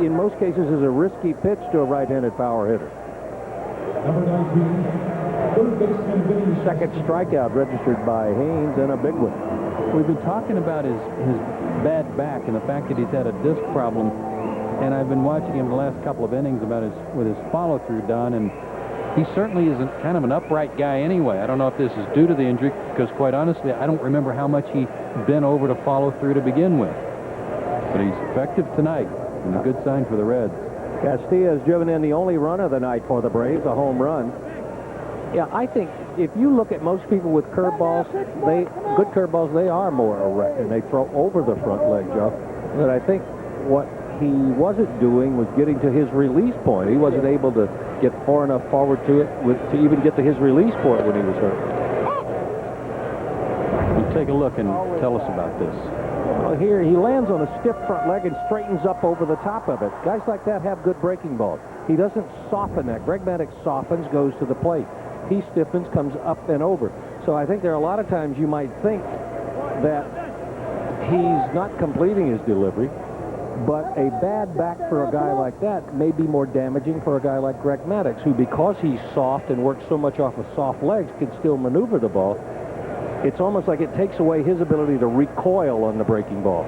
in most cases is a risky pitch to a right-handed power hitter. Second strikeout registered by Haynes, and a big one. We've been talking about his bad back and the fact that he's had a disc problem, and I've been watching him the last couple of innings with his follow-through, Don, and he certainly isn't kind of an upright guy anyway. I don't know if this is due to the injury, because quite honestly, I don't remember how much he bent over to follow through to begin with. But he's effective tonight, and a good sign for the Reds. Castilla has driven in the only run of the night for the Braves, a home run. Yeah, I think if you look at most people with curveballs, good curveballs, they are more erect, and they throw over the front leg, Joe. But I think what he wasn't doing was getting to his release point. He wasn't able to get far enough forward to it to even get to his release point when he was hurt. You take a look and tell us about this. Well, here he lands on a stiff front leg and straightens up over the top of it. Guys like that have good breaking balls. He doesn't soften that. Greg Maddux softens, goes to the plate. He stiffens, comes up and over. So I think there are a lot of times you might think that he's not completing his delivery, but a bad back for a guy like that may be more damaging for a guy like Greg Maddux, who, because he's soft and works so much off of soft legs, can still maneuver the ball. It's almost like it takes away his ability to recoil on the breaking ball.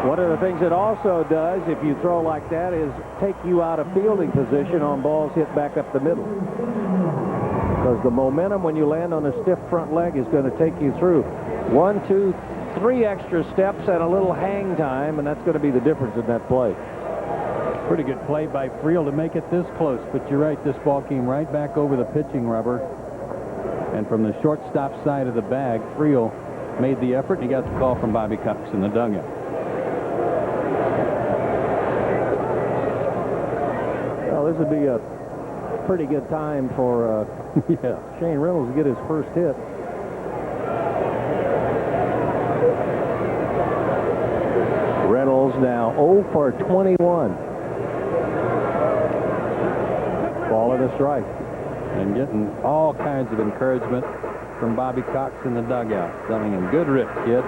One of the things it also does, if you throw like that, is take you out of fielding position on balls hit back up the middle. Because the momentum when you land on a stiff front leg is going to take you through 1, 2, 3 extra steps and a little hang time, and that's going to be the difference in that play. Pretty good play by Friel to make it this close, but you're right, this ball came right back over the pitching rubber. And from the shortstop side of the bag, Friel made the effort, and he got the call from Bobby Cox in the dugout. Well, this would be a pretty good time for Shane Reynolds to get his first hit. Reynolds now 0 for 21. Ball and a strike. And getting all kinds of encouragement from Bobby Cox in the dugout, telling him, good rip, kid.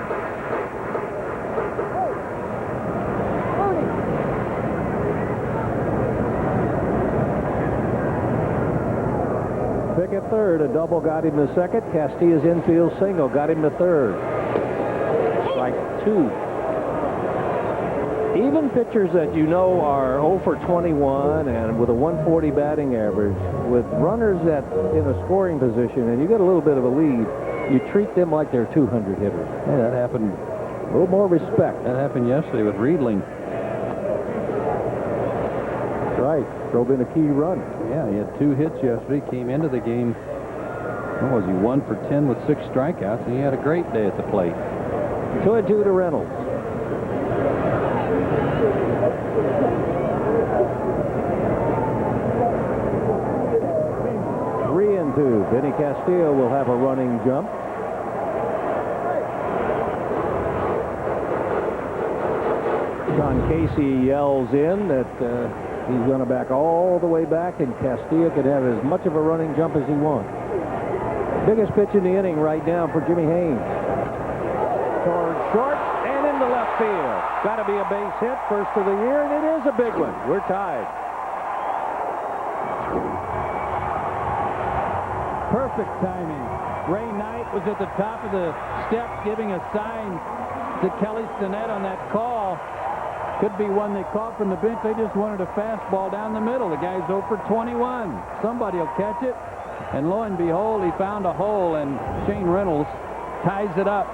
pick at third. A double got him to second. Castilla's infield single got him to third. Strike 2. Even pitchers that you know are 0 for 21 and with a 140 batting average, with runners that in a scoring position, and you get a little bit of a lead, you treat them like they're 200 hitters. Hey, that happened. A little more respect. That happened yesterday with Riedling. That's right. Drove in a key run. Yeah, he had 2 hits yesterday. Came into the game. What was he? 1 for 10 with 6 strikeouts, and he had a great day at the plate. 2-2 to Reynolds. Benny Castilla will have a running jump. John Casey yells in that he's going to back all the way back, and Castilla could have as much of a running jump as he wants. Biggest pitch in the inning right now for Jimmy Haynes. Toward short and into left field. Got to be a base hit, first of the year, and it is a big one. We're tied. Perfect timing. Ray Knight was at the top of the steps giving a sign to Kelly Stinnett on that call. Could be one they caught from the bench. They just wanted a fastball down the middle. The guy's 0 for 21. Somebody will catch it. And lo and behold, he found a hole, and Shane Reynolds ties it up.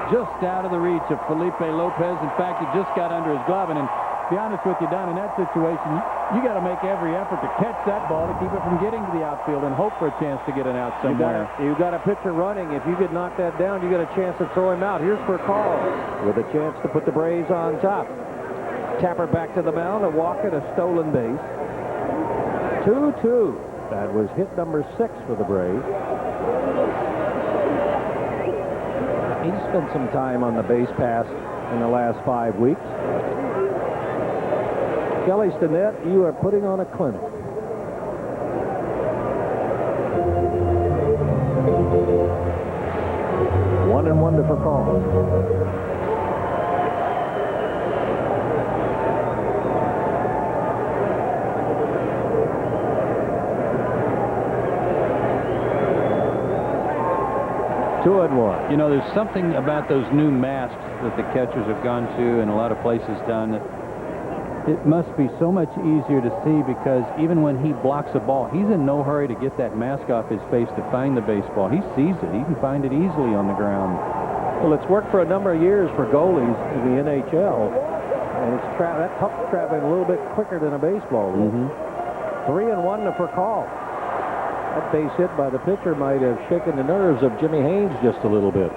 Just out of the reach of Felipe Lopez. In fact, he just got under his glove. And to be honest with you, Don, in that situation, you got to make every effort to catch that ball to keep it from getting to the outfield and hope for a chance to get it out somewhere. You got a pitcher running. If you could knock that down, you got a chance to throw him out. Here's for a call with a chance to put the Braves on top. Tapper back to the mound, a walk and a stolen base. 2-2. That was hit number 6 for the Braves. He spent some time on the base pass in the last 5 weeks. Kelly Stinnett, you are putting on a clinic. One and one to for call. Two and one. You know, there's something about those new masks that the catchers have gone to and a lot of places done that it must be so much easier to see, because even when he blocks a ball, he's in no hurry to get that mask off his face to find the baseball. He sees it. He can find it easily on the ground. Well, it's worked for a number of years for goalies in the NHL, and it's that puck's traveling a little bit quicker than a baseball. 3 and 1 to for call. That base hit by the pitcher might have shaken the nerves of Jimmy Haynes just a little bit.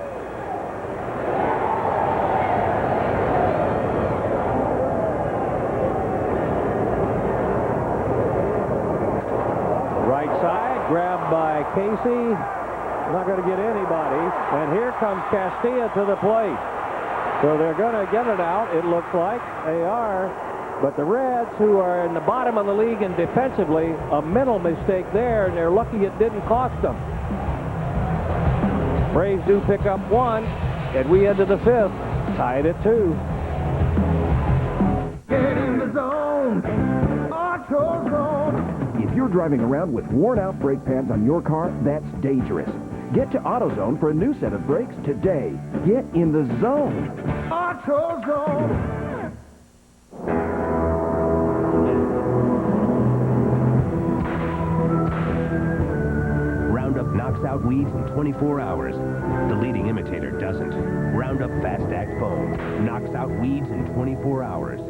Grabbed by Casey. Not going to get anybody. And here comes Castilla to the plate. So they're going to get it out, it looks like. They are. But the Reds, who are in the bottom of the league and defensively, a mental mistake there, and they're lucky it didn't cost them. Braves do pick up 1, and we enter the 5th, tied at 2. Get in the zone. Auto Zone. If you're driving around with worn-out brake pads on your car, that's dangerous. Get to AutoZone for a new set of brakes today. Get in the zone. AutoZone. Roundup knocks out weeds in 24 hours. The leading imitator doesn't. Roundup Fast Act Foam knocks out weeds in 24 hours.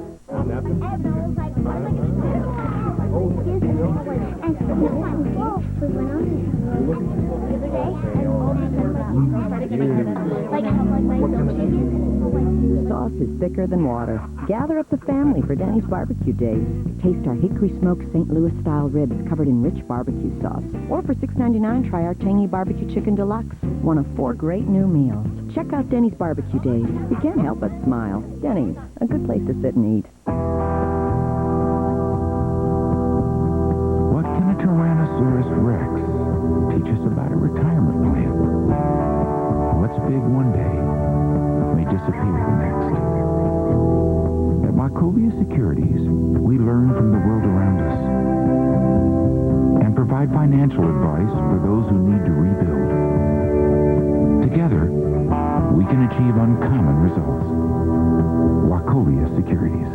Sauce is thicker than water. Gather up the family for Denny's Barbecue Days. Taste our hickory smoked St. Louis style ribs covered in rich barbecue sauce. Or for $6.99, try our tangy barbecue chicken deluxe. One of 4 great new meals. Check out Denny's Barbecue Days. You can't help but smile. Denny's, a good place to sit and eat. What can a Tyrannosaurus Rex teach us about a retirement plan? What's big one day may disappear the next. At Wachovia Securities, we learn from the world around us and provide provide financial advice for those who need to rebuild. Together, we can achieve uncommon results. Wachovia Securities.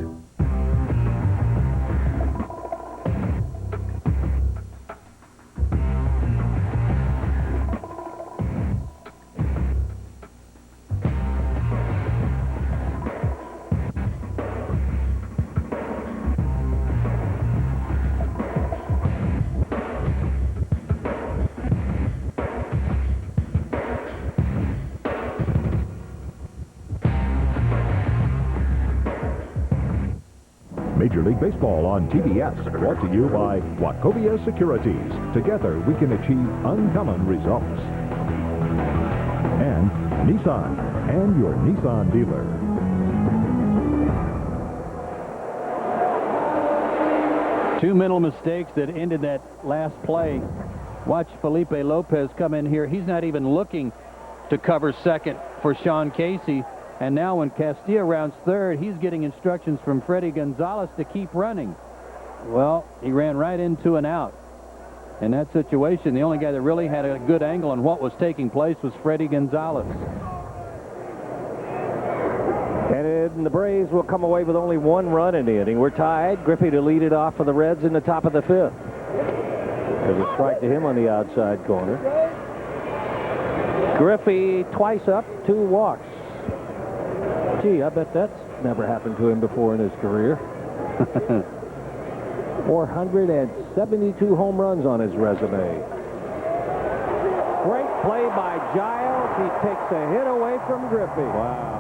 Major League Baseball on TBS, brought to you by Wachovia Securities. Together, we can achieve uncommon results. And Nissan, and your Nissan dealer. Two mental mistakes that ended that last play. Watch Felipe Lopez come in here. He's not even looking to cover second for Sean Casey. And now when Castilla rounds third, he's getting instructions from Freddie Gonzalez to keep running. Well, he ran right into an out. In that situation, the only guy that really had a good angle on what was taking place was Freddie Gonzalez. And the Braves will come away with only one run in the inning. We're tied. Griffey to lead it off for the Reds in the top of the fifth. There's a strike to him on the outside corner. Griffey twice up, 2 walks. Gee, I bet that's never happened to him before in his career. 472 home runs on his resume. Great play by Giles. He takes a hit away from Griffey. Wow.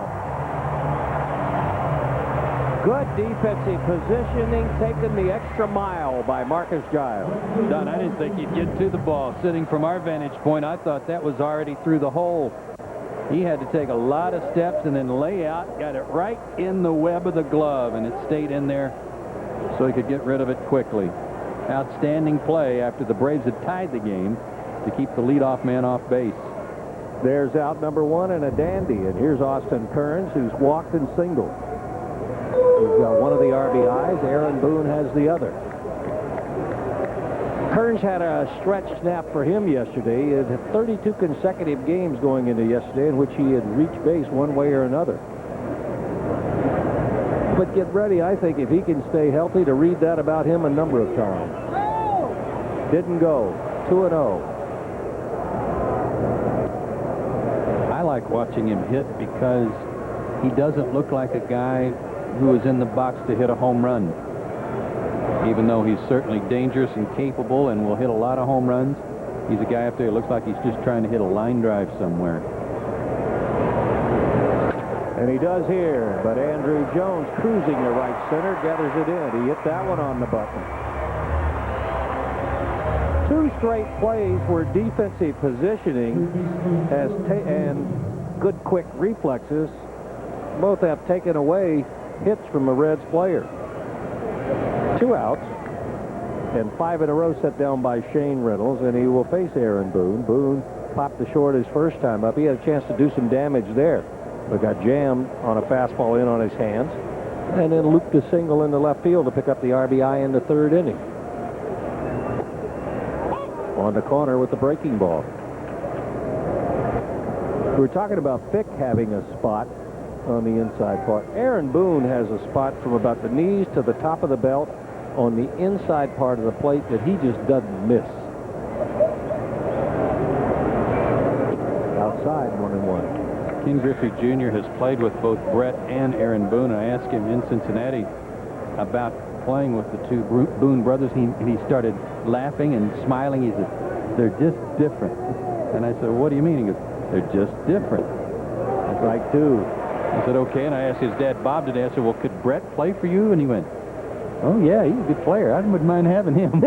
Good defensive positioning, taking the extra mile by Marcus Giles. Don, I didn't think he'd get to the ball. Sitting from our vantage point, I thought that was already through the hole. He had to take a lot of steps and then lay out, got it right in the web of the glove, and it stayed in there so he could get rid of it quickly. Outstanding play after the Braves had tied the game to keep the leadoff man off base. There's out number 1 and a dandy, and here's Austin Kearns, who's walked and singled. He's got one of the RBIs. Aaron Boone has the other. Kearns had a stretch snap for him yesterday. He had 32 consecutive games going into yesterday in which he had reached base one way or another. But get ready, I think, if he can stay healthy, to read that about him a number of times. Didn't go. 2-0. I like watching him hit because he doesn't look like a guy who is in the box to hit a home run. Even though he's certainly dangerous and capable and will hit a lot of home runs, he's a guy up there who looks like he's just trying to hit a line drive somewhere. And he does here, but Andrew Jones, cruising to right center, gathers it in. He hit that one on the button. 2 straight plays where defensive positioning and good quick reflexes both have taken away hits from a Reds player. 2 outs, and 5 in a row set down by Shane Reynolds, and he will face Aaron Boone. Boone popped the short his first time up. He had a chance to do some damage there, but got jammed on a fastball in on his hands, and then looped a single into left field to pick up the RBI in the 3rd inning. On the corner with the breaking ball. We were talking about Fick having a spot on the inside part. Aaron Boone has a spot from about the knees to the top of the belt on the inside part of the plate that he just doesn't miss. Outside, 1-1. Ken Griffey Jr. has played with both Brett and Aaron Boone. I asked him in Cincinnati about playing with the 2 Boone brothers. He started laughing and smiling. He said, "They're just different." And I said, "What do you mean?" He goes, "They're just different." That's right, too. I said, "Okay." And I asked his dad, Bob, today. I said, "Well, could Brett play for you?" And he went, "Oh, yeah, he's a good player. I wouldn't mind having him."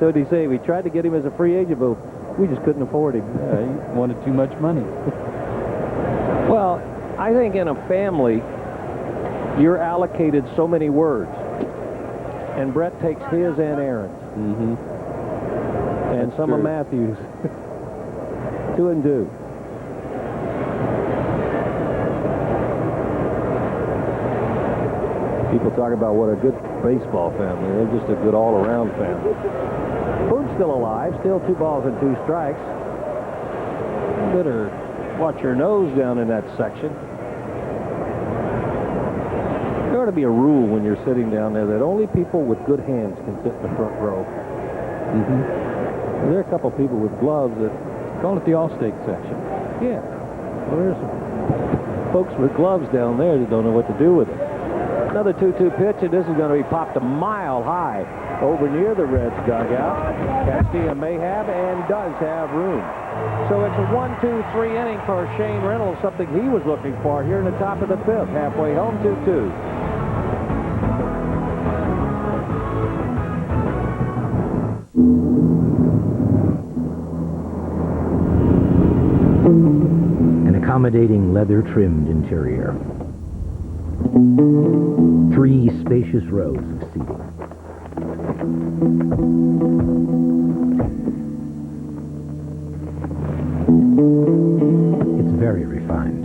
So did he say? We tried to get him as a free agent, but we just couldn't afford him. He wanted too much money. Well, I think in a family, you're allocated so many words. And Brett takes his and Aaron's. Mm-hmm. And some of Matthew's. 2 and 2. People talk about what a good baseball family. They're just a good all-around family. Boone's still alive, still 2 balls and 2 strikes. Better watch your nose down in that section. There ought to be a rule when you're sitting down there that only people with good hands can sit in the front row. There are a couple people with gloves that call it the All-State section. Yeah. Well, there's some folks with gloves down there that don't know what to do with it. Another 2-2 pitch, and this is going to be popped a mile high over near the Reds dugout. Castilla may have and does have room. So it's a 1-2-3 inning for Shane Reynolds, something he was looking for here in the top of the 5th. Halfway home, 2-2. An accommodating leather-trimmed interior. 3 spacious rows of seating. It's very refined.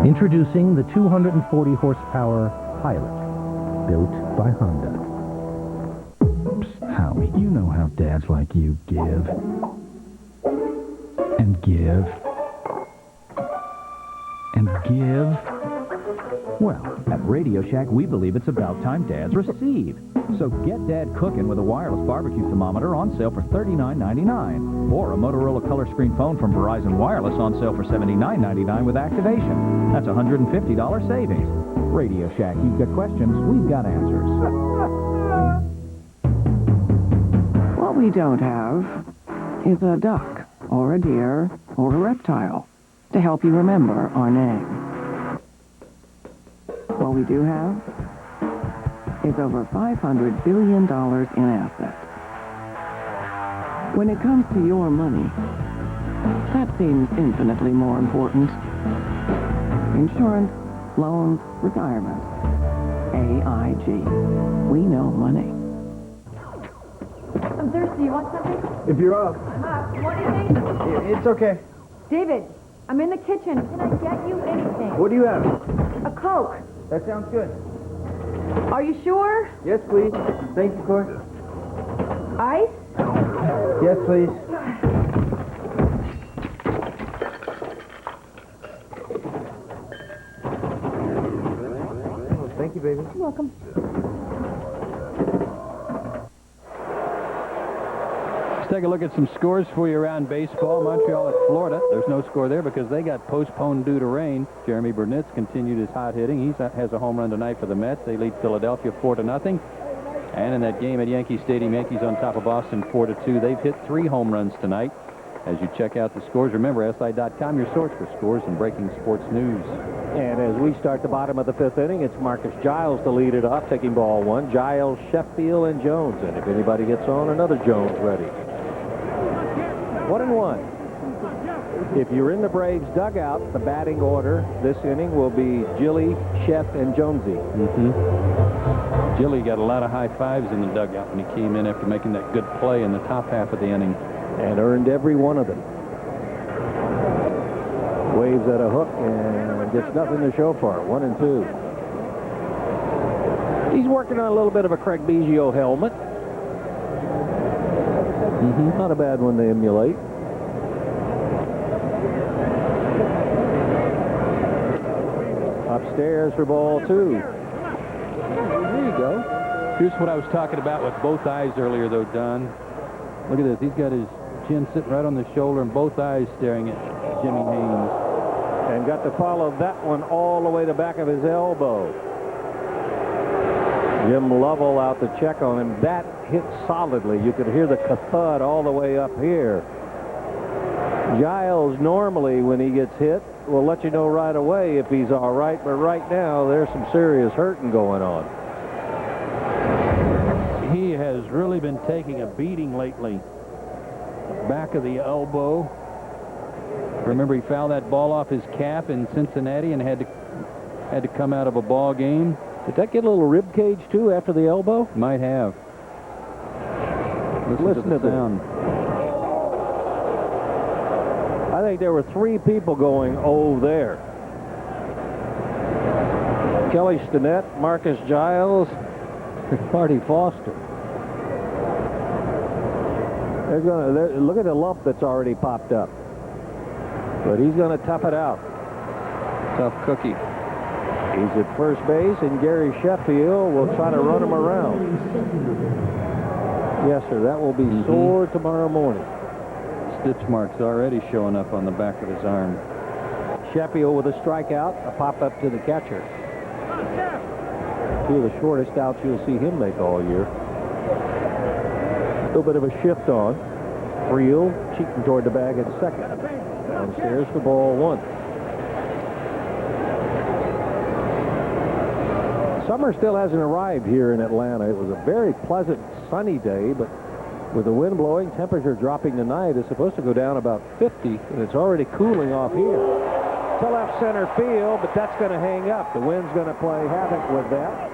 Introducing the 240 horsepower Pilot, built by Honda. Psst, Howie, you know how dads like you give. And give. And give. Well, at Radio Shack, we believe it's about time dads receive. So get Dad cooking with a wireless barbecue thermometer on sale for $39.99. Or a Motorola color screen phone from Verizon Wireless on sale for $79.99 with activation. That's $150 savings. Radio Shack, you've got questions, we've got answers. What we don't have is a duck, or a deer, or a reptile to help you remember our name. What we do have is over $500 billion in assets. When it comes to your money, that seems infinitely more important. Insurance, loans, retirement. AIG. We know money. I'm thirsty. You want something? If you're up. What do you think? It's okay. David, I'm in the kitchen. Can I get you anything? What do you have? A Coke. That sounds good. Are you sure? Yes, please. Thank you, Court. Ice? Yes, please. Thank you, baby. You're welcome. Let's take a look at some scores for you around baseball. Montreal at Florida. There's no score there because they got postponed due to rain. Jeremy Burnett's continued his hot hitting. He has a home run tonight for the Mets. They lead Philadelphia 4-0. And in that game at Yankee Stadium, Yankees on top of Boston 4-2. They've hit 3 home runs tonight. As you check out the scores, remember SI.com, your source for scores and breaking sports news. And as we start the bottom of the 5th inning, it's Marcus Giles to lead it off, taking ball 1. Giles, Sheffield, and Jones. And if anybody gets on, another Jones ready. 1-1. If you're in the Braves dugout, the batting order this inning will be Gilly, Sheff, and Jonesy. Gilly got a lot of high fives in the dugout when he came in after making that good play in the top half of the inning. And earned every one of them. Waves at a hook and gets nothing to show for it. 1-2. He's working on a little bit of a Craig Biggio helmet. Not a bad one to emulate. Upstairs for ball 2. There you go. Here's what I was talking about with both eyes earlier, though, Don. Look at this. He's got his chin sitting right on the shoulder and both eyes staring at Jimmy Haynes. And got to follow that one all the way to the back of his elbow. Jim Lovell out to check on him. That hit solidly. You could hear the thud all the way up here. Giles normally, when he gets hit, will let you know right away if he's all right. But right now, there's some serious hurting going on. He has really been taking a beating lately. Back of the elbow. Remember, he fouled that ball off his calf in Cincinnati and had to come out of a ball game. Did that get a little rib cage too after the elbow? Might have. Listen to the sound. I think there were 3 people going, oh, there. Kelly Stinnett, Marcus Giles, Marty Foster. Look at the lump that's already popped up. But he's going to tough it out. Tough cookie. He's at first base, and Gary Sheffield will try to run him around. Yes, sir, that will be sore tomorrow morning. Stitch marks already showing up on the back of his arm. Sheffield with a strikeout, a pop-up to the catcher. Two of the shortest outs you'll see him make all year. A little bit of a shift on. Friel cheating toward the bag at second. Downstairs for ball one. Summer still hasn't arrived here in Atlanta. It was a very pleasant, sunny day, but with the wind blowing, temperature dropping tonight, it's supposed to go down about 50, and it's already cooling off here. To left center field, but that's going to hang up. The wind's going to play havoc with that.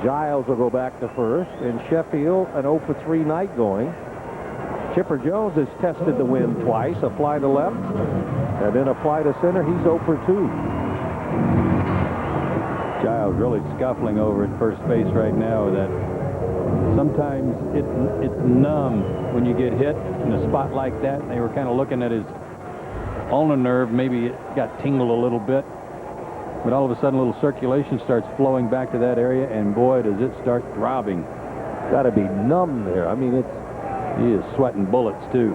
Giles will go back to first, and Sheffield an 0 for 3 night going. Chipper Jones has tested the wind twice, a fly to left, and then a fly to center. He's 0 for 2. Giles really scuffling over at first base right now. That sometimes it's numb when you get hit in a spot like that. They were kind of looking at his ulnar nerve. Maybe it got tingled a little bit, but all of a sudden a little circulation starts flowing back to that area, and boy, does it start throbbing. Got to be numb there. I mean, he is sweating bullets too.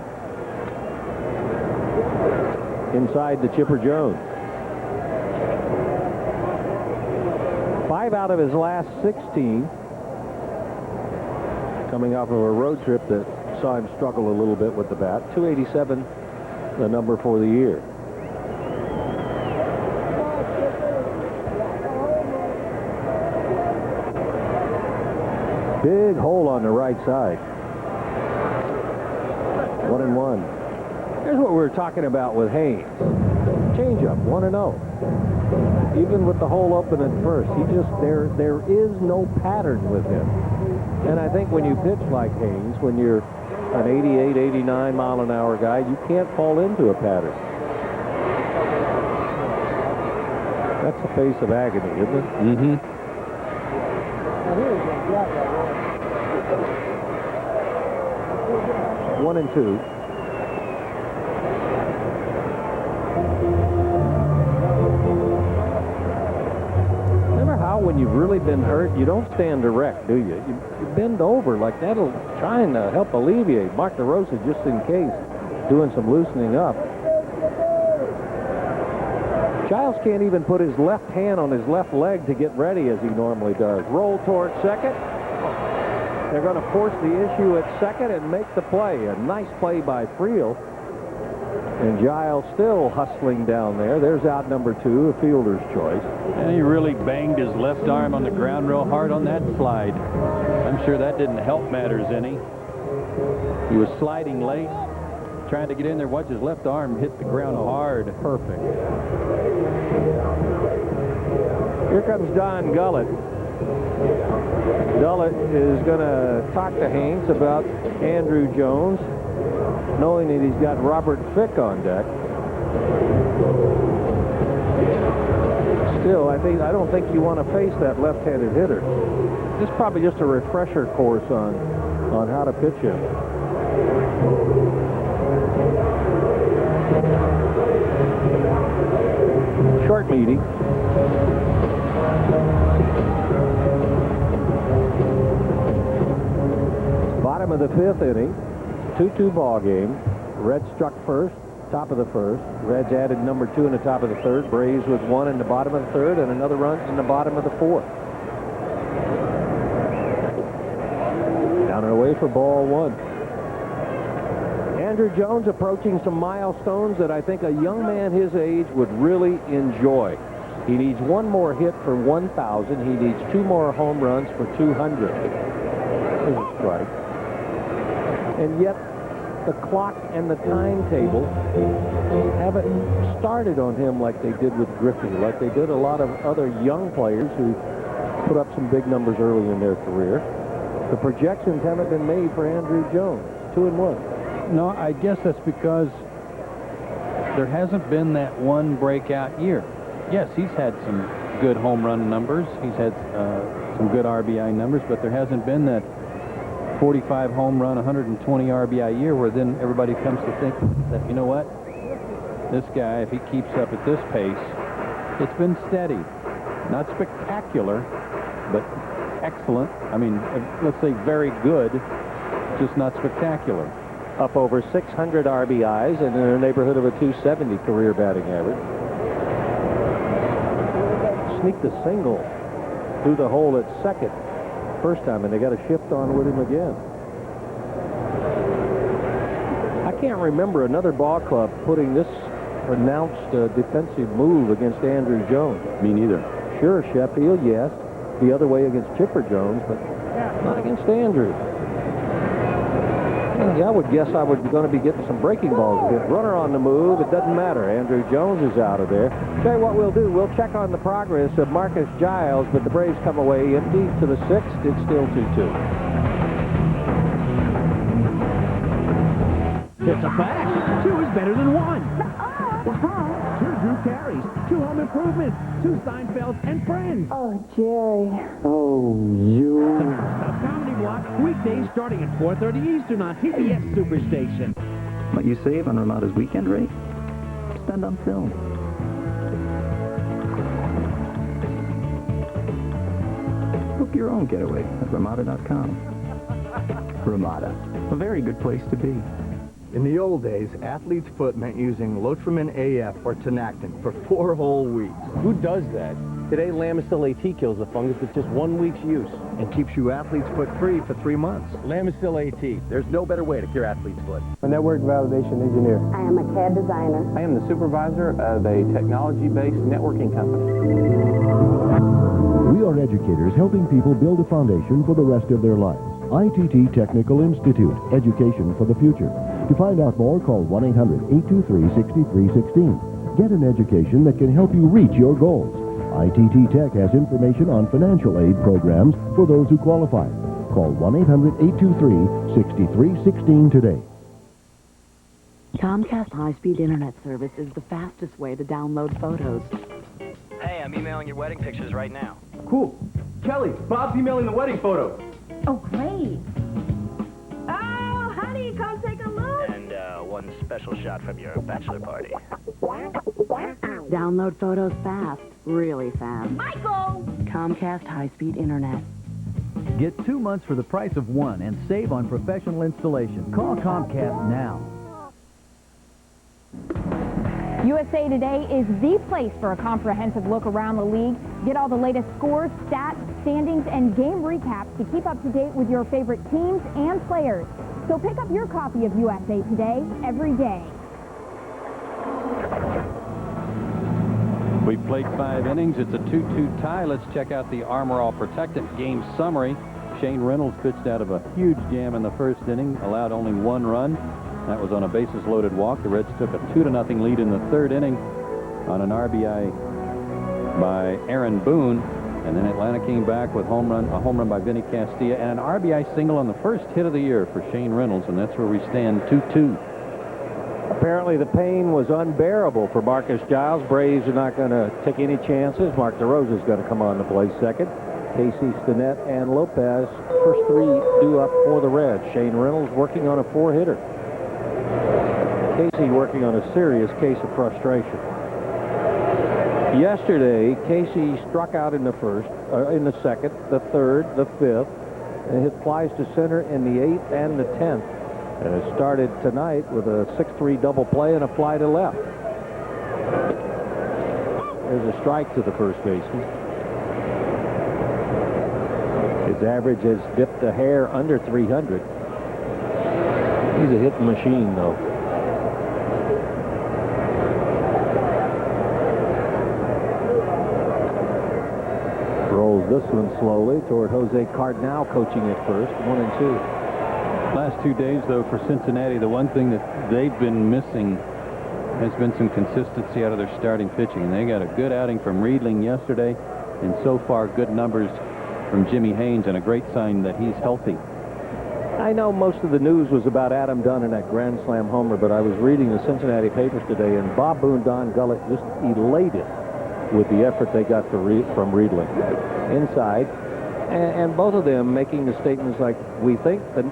Inside the Chipper Jones. 5 out of his last 16. Coming off of a road trip that saw him struggle a little bit with the bat. 287, the number for the year. Big hole on the right side. 1-1. Here's what we were talking about with Haynes. Changeup, 1-0. Even with the hole open at first, there is no pattern with him. And I think when you pitch like Haynes, when you're an 88, 89 mile an hour guy, you can't fall into a pattern. That's the face of agony, isn't it? Mm-hmm. 1-2. When you've really been hurt, you don't stand erect, do you? You bend over like that'll trying to help alleviate. Mark DeRosa, just in case, doing some loosening up. Giles can't even put his left hand on his left leg to get ready as he normally does. Roll toward second. They're going to force the issue at second and make the play. A nice play by Friel. And Giles still hustling down there. There's out number 2, a fielder's choice. And he really banged his left arm on the ground real hard on that slide. I'm sure that didn't help matters any. He was sliding late, trying to get in there. Watch his left arm hit the ground hard. Perfect. Here comes Don Gullett. Gullett is going to talk to Haynes about Andrew Jones, knowing that he's got Robert Fick on deck. Still, I don't think you want to face that left-handed hitter. This is probably just a refresher course on how to pitch him. Short meeting. Bottom of the 5th inning. 2-2 ball game. Reds struck first, top of the first. Reds added number 2 in the top of the 3rd. Braves with 1 in the bottom of the 3rd and another run in the bottom of the 4th. Down and away for ball 1. Andrew Jones approaching some milestones that I think a young man his age would really enjoy. He needs 1 more hit for 1,000. He needs 2 more home runs for 200. There's a strike. And yet, the clock and the timetable haven't started on him like they did with Griffey, like they did a lot of other young players who put up some big numbers early in their career. The projections haven't been made for Andrew Jones. 2-1. No, I guess that's because there hasn't been that one breakout year. Yes, he's had some good home run numbers. He's had some good RBI numbers, but there hasn't been that 45 home run, 120 RBI year where then everybody comes to think that, you know what, this guy, if he keeps up at this pace, it's been steady. Not spectacular, but excellent. I mean, let's say very good, just not spectacular. Up over 600 RBIs and in the neighborhood of a 270 career batting average. Sneaked a single through the hole at second first time, and they got a shift on with him again. I can't remember another ball club putting this pronounced defensive move against Andrew Jones. Me neither. Sure, Sheffield, yes. The other way against Chipper Jones, but not against Andrew. I would guess I was going to be getting some breaking balls again. Runner on the move. It doesn't matter. Andrew Jones is out of there. Tell you what we'll do. We'll check on the progress of Marcus Giles, but the Braves come away empty to the sixth. It's still 2-2. It's a fact. 2 is better than 1. 2 Drew Carries, 2 home improvements, 2 Seinfelds and Friends. Oh, Jerry. Oh, you. A comedy block, weekdays starting at 4:30 Eastern on TBS Superstation. What you save on Ramada's weekend rate? Spend on film. Book your own getaway at Ramada.com. Ramada, a very good place to be. In the old days, athlete's foot meant using Lotrimin AF or Tenactin for 4 whole weeks. Who does that? Today, Lamisil AT kills the fungus with just 1 week's use. And keeps you athlete's foot free for 3 months. Lamisil AT. There's no better way to cure athlete's foot. A network validation engineer. I am a CAD designer. I am the supervisor of a technology-based networking company. We are educators helping people build a foundation for the rest of their lives. ITT Technical Institute, education for the future. To find out more, call 1-800-823-6316. Get an education that can help you reach your goals. ITT Tech has information on financial aid programs for those who qualify. Call 1-800-823-6316 today. Comcast high-speed internet service is the fastest way to download photos. Hey, I'm emailing your wedding pictures right now. Cool. Kelly, Bob's emailing the wedding photos. Oh, great. Oh, honey, come take a look. And one special shot from your bachelor party. Download photos fast, really fast. Michael! Comcast high-speed internet. Get 2 months for the price of 1 and save on professional installation. Call Comcast now. USA Today is the place for a comprehensive look around the league. Get all the latest scores, stats, standings, and game recaps to keep up to date with your favorite teams and players. So pick up your copy of USA Today every day. We've played 5 innings. It's a 2-2 tie. Let's check out the Armor All Protectant game summary. Shane Reynolds pitched out of a huge jam in the first inning, allowed only 1 run. That was on a bases-loaded walk. The Reds took a 2-0 lead in the third inning on an RBI by Aaron Boone. And then Atlanta came back with a home run by Vinny Castilla, and an RBI single on the first hit of the year for Shane Reynolds, and that's where we stand 2-2. Apparently the pain was unbearable for Marcus Giles. Braves are not going to take any chances. Mark DeRosa is going to come on to play second. Casey Stinnett and Lopez, first 3 due up for the Reds. Shane Reynolds working on a 4-hitter. Casey working on a serious case of frustration. Yesterday, Casey struck out in the second, the third, the fifth, and hit flies to center in the 8th and the 10th. And it started tonight with a 6-3 double play and a fly to left. There's a strike to the first baseman. His average has dipped a hair under 300. He's a hitting machine, though. Rolls this one slowly toward Jose Cardinal, coaching at first, 1-2. Last 2 days, though, for Cincinnati, the one thing that they've been missing has been some consistency out of their starting pitching. And they got a good outing from Riedling yesterday, and so far good numbers from Jimmy Haynes, and a great sign that he's healthy. I know most of the news was about Adam Dunn and that Grand Slam homer, but I was reading the Cincinnati papers today, and Bob Boone, Don Gullett just elated with the effort they got from Riedling. Inside. And both of them making the statements like, we think that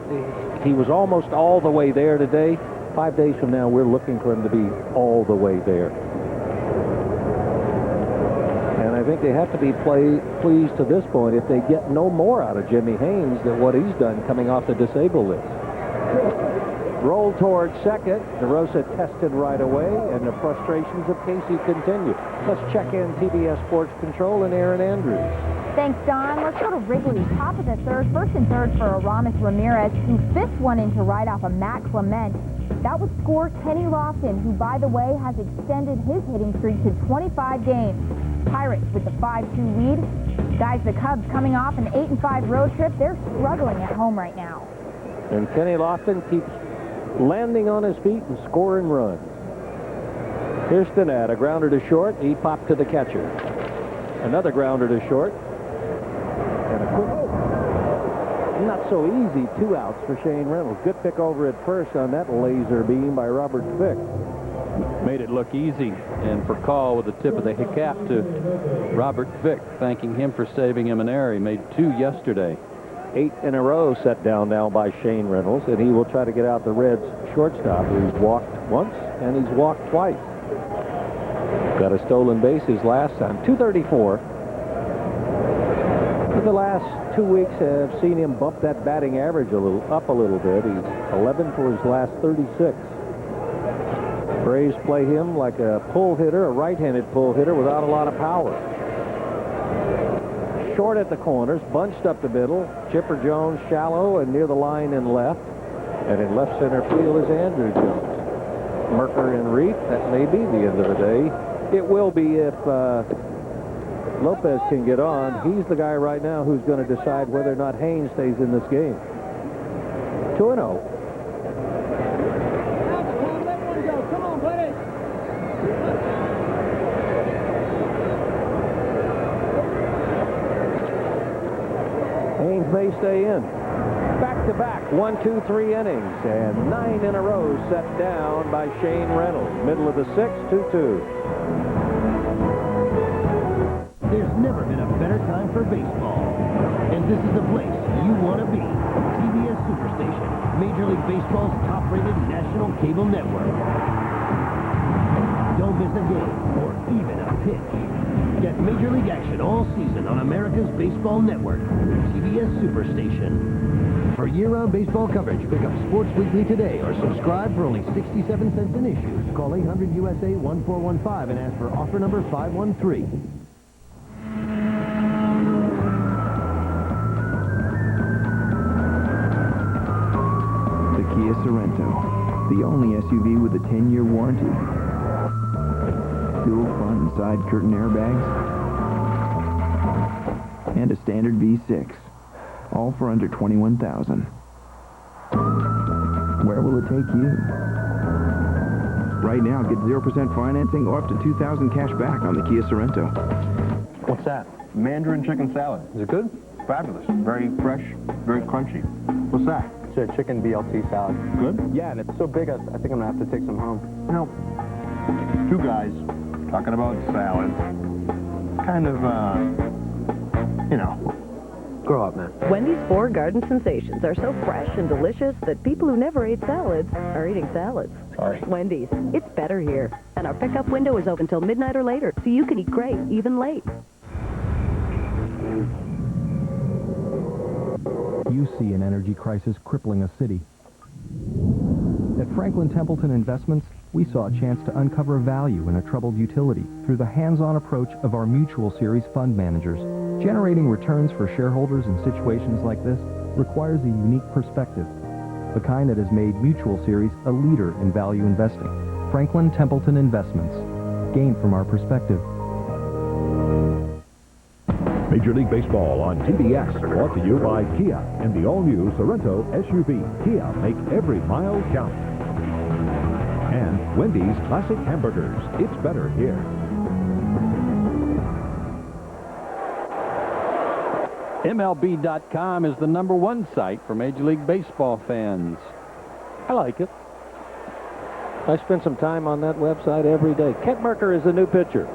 he was almost all the way there today. 5 days from now, we're looking for him to be all the way there. And I think they have to be pleased to this point if they get no more out of Jimmy Haynes than what he's done coming off the disabled list. Roll towards second. DeRosa tested right away, and the frustrations of Casey continue. Let's check in TBS Sports Control and Aaron Andrews. Thanks, Don. Let's go to Wrigley. Top of the third. First and third for Aramis Ramirez, who fifth one into right off of Matt Clement. That would score Kenny Lofton, who, by the way, has extended his hitting streak to 25 games. Pirates with the 5-2 lead. Guys, the Cubs coming off an 8-5 road trip. They're struggling at home right now. And Kenny Lofton keeps landing on his feet and scoring runs. Here's Stenad, a grounder to short. He popped to the catcher. Another grounder to short. And a quick, not so easy, 2 outs for Shane Reynolds. Good pick over at first on that laser beam by Robert Fick. Made it look easy, and for call with the tip of the cap to Robert Fick, thanking him for saving him an error. He made 2 yesterday. 8 in a row set down now by Shane Reynolds, and he will try to get out the Reds shortstop, who's walked once and he's walked twice. Got a stolen base his last time. 234. But the last 2 weeks have seen him bump that batting average up a little bit. He's 11 for his last 36. Braves play him like a pull hitter, a right-handed pull hitter without a lot of power. Short at the corners, bunched up the middle. Chipper Jones shallow and near the line in left. And in left center field is Andrew Jones. Merker and Reed, that may be the end of the day. It will be if Lopez can get on. He's the guy right now who's going to decide whether or not Haynes stays in this game. 2-0. Haynes may stay in. Back-to-back, 1, 2, 3 innings, and 9 in a row set down by Shane Reynolds. Middle of the 6th, 2-2. There's never been a better time for baseball. And this is the place you want to be. TBS Superstation, Major League Baseball's top-rated national cable network. Don't miss a game or even a pitch. Get Major League action all season on America's Baseball Network, TBS Superstation. For year-round baseball coverage, pick up Sports Weekly today or subscribe for only 67 cents an issue. Call 800-USA-1415 and ask for offer number 513. The Kia Sorento, the only SUV with a 10-year warranty. Dual front and side curtain airbags, and a standard V6, all for under $21,000. Where will it take you? Right now, get 0% financing or up to $2,000 cash back on the Kia Sorento. What's that? Mandarin chicken salad. Is it good? Fabulous. Very fresh, very crunchy. What's that? It's a chicken BLT salad. Good? Yeah, and it's so big, I think I'm going to have to take some home. You know, 2 guys talking about salad. Kind of, you know. Grow up, man. Wendy's 4 garden sensations are so fresh and delicious that people who never ate salads are eating salads. Sorry. Wendy's, it's better here. And our pickup window is open till midnight or later, so you can eat great, even late. You see an energy crisis crippling a city. At Franklin Templeton Investments, we saw a chance to uncover value in a troubled utility through the hands-on approach of our Mutual Series fund managers. Generating returns for shareholders in situations like this requires a unique perspective, the kind that has made Mutual Series a leader in value investing. Franklin Templeton Investments. Gain from our perspective. Major League Baseball on TBS, brought to you by Kia and the all-new Sorento SUV. Kia, make every mile count. And Wendy's Classic Hamburgers. It's better here. MLB.com is the #1 site for Major League Baseball fans. I like it. I spend some time on that website every day. Kent Merker is the new pitcher.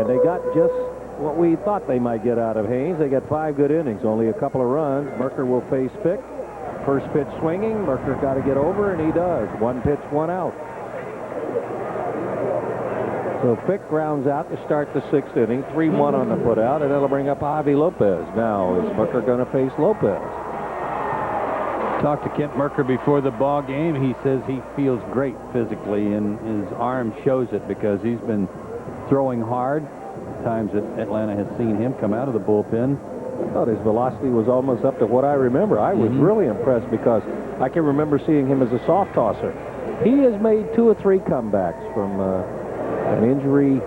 And they got just what we thought they might get out of Haynes. They got 5 good innings, only a couple of runs. Merker will face Fick. First pitch swinging. Merker got to get over, and he does. 1 pitch, 1 out. So Fick rounds out to start the 6th inning. 3-1 on the putout, and that'll bring up Javi Lopez. Now, is Merker going to face Lopez? Talked to Kent Merker before the ball game. He says he feels great physically, and his arm shows it because he's been throwing hard. Times that Atlanta has seen him come out of the bullpen. I thought his velocity was almost up to what I remember. I was really impressed because I can remember seeing him as a soft tosser. He has made 2 or 3 comebacks from an injury.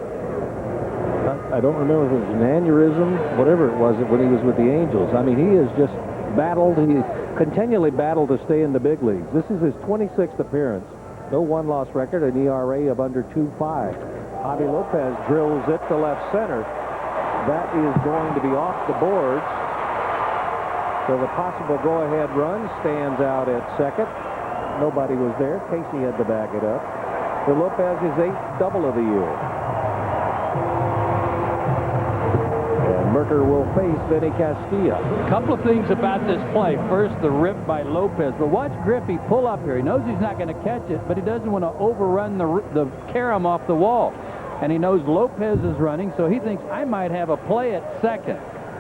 I don't remember if it was an aneurysm, whatever it was when he was with the Angels. I mean, he has just battled. He continually battled to stay in the big leagues. This is his 26th appearance. No one-loss record, an ERA of under 2.5. Javi Lopez drills it to left center. That is going to be off the boards. So the possible go-ahead run stands out at second. Nobody was there. Casey had to back it up. So Lopez is 8th double of the year. And Merker will face Vinny Castilla. A couple of things about this play. First, the rip by Lopez. But watch Griffey pull up here. He knows he's not going to catch it, but he doesn't want to overrun the carom off the wall. And he knows Lopez is running, so he thinks, I might have a play at second.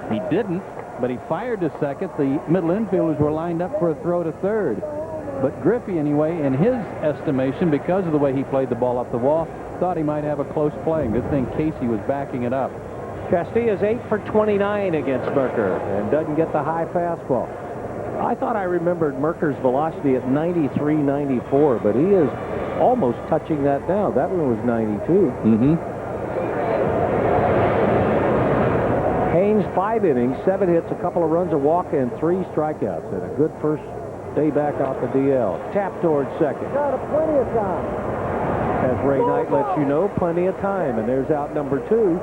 He didn't, but he fired to second. The middle infielders were lined up for a throw to third. But Griffey, anyway, in his estimation, because of the way he played the ball off the wall, thought he might have a close play. Good thing Casey was backing it up. Castilla's 8 for 29 against Merker and doesn't get the high fastball. I thought I remembered Merker's velocity at 93, 94, but he is almost touching that now. That one was 92. Haynes, 5 innings, 7 hits, a couple of runs, a walk, and 3 strikeouts. And a good first day back off the DL. Tap towards second. Got plenty of time. As Ray Knight lets you know, plenty of time. And there's out number 2.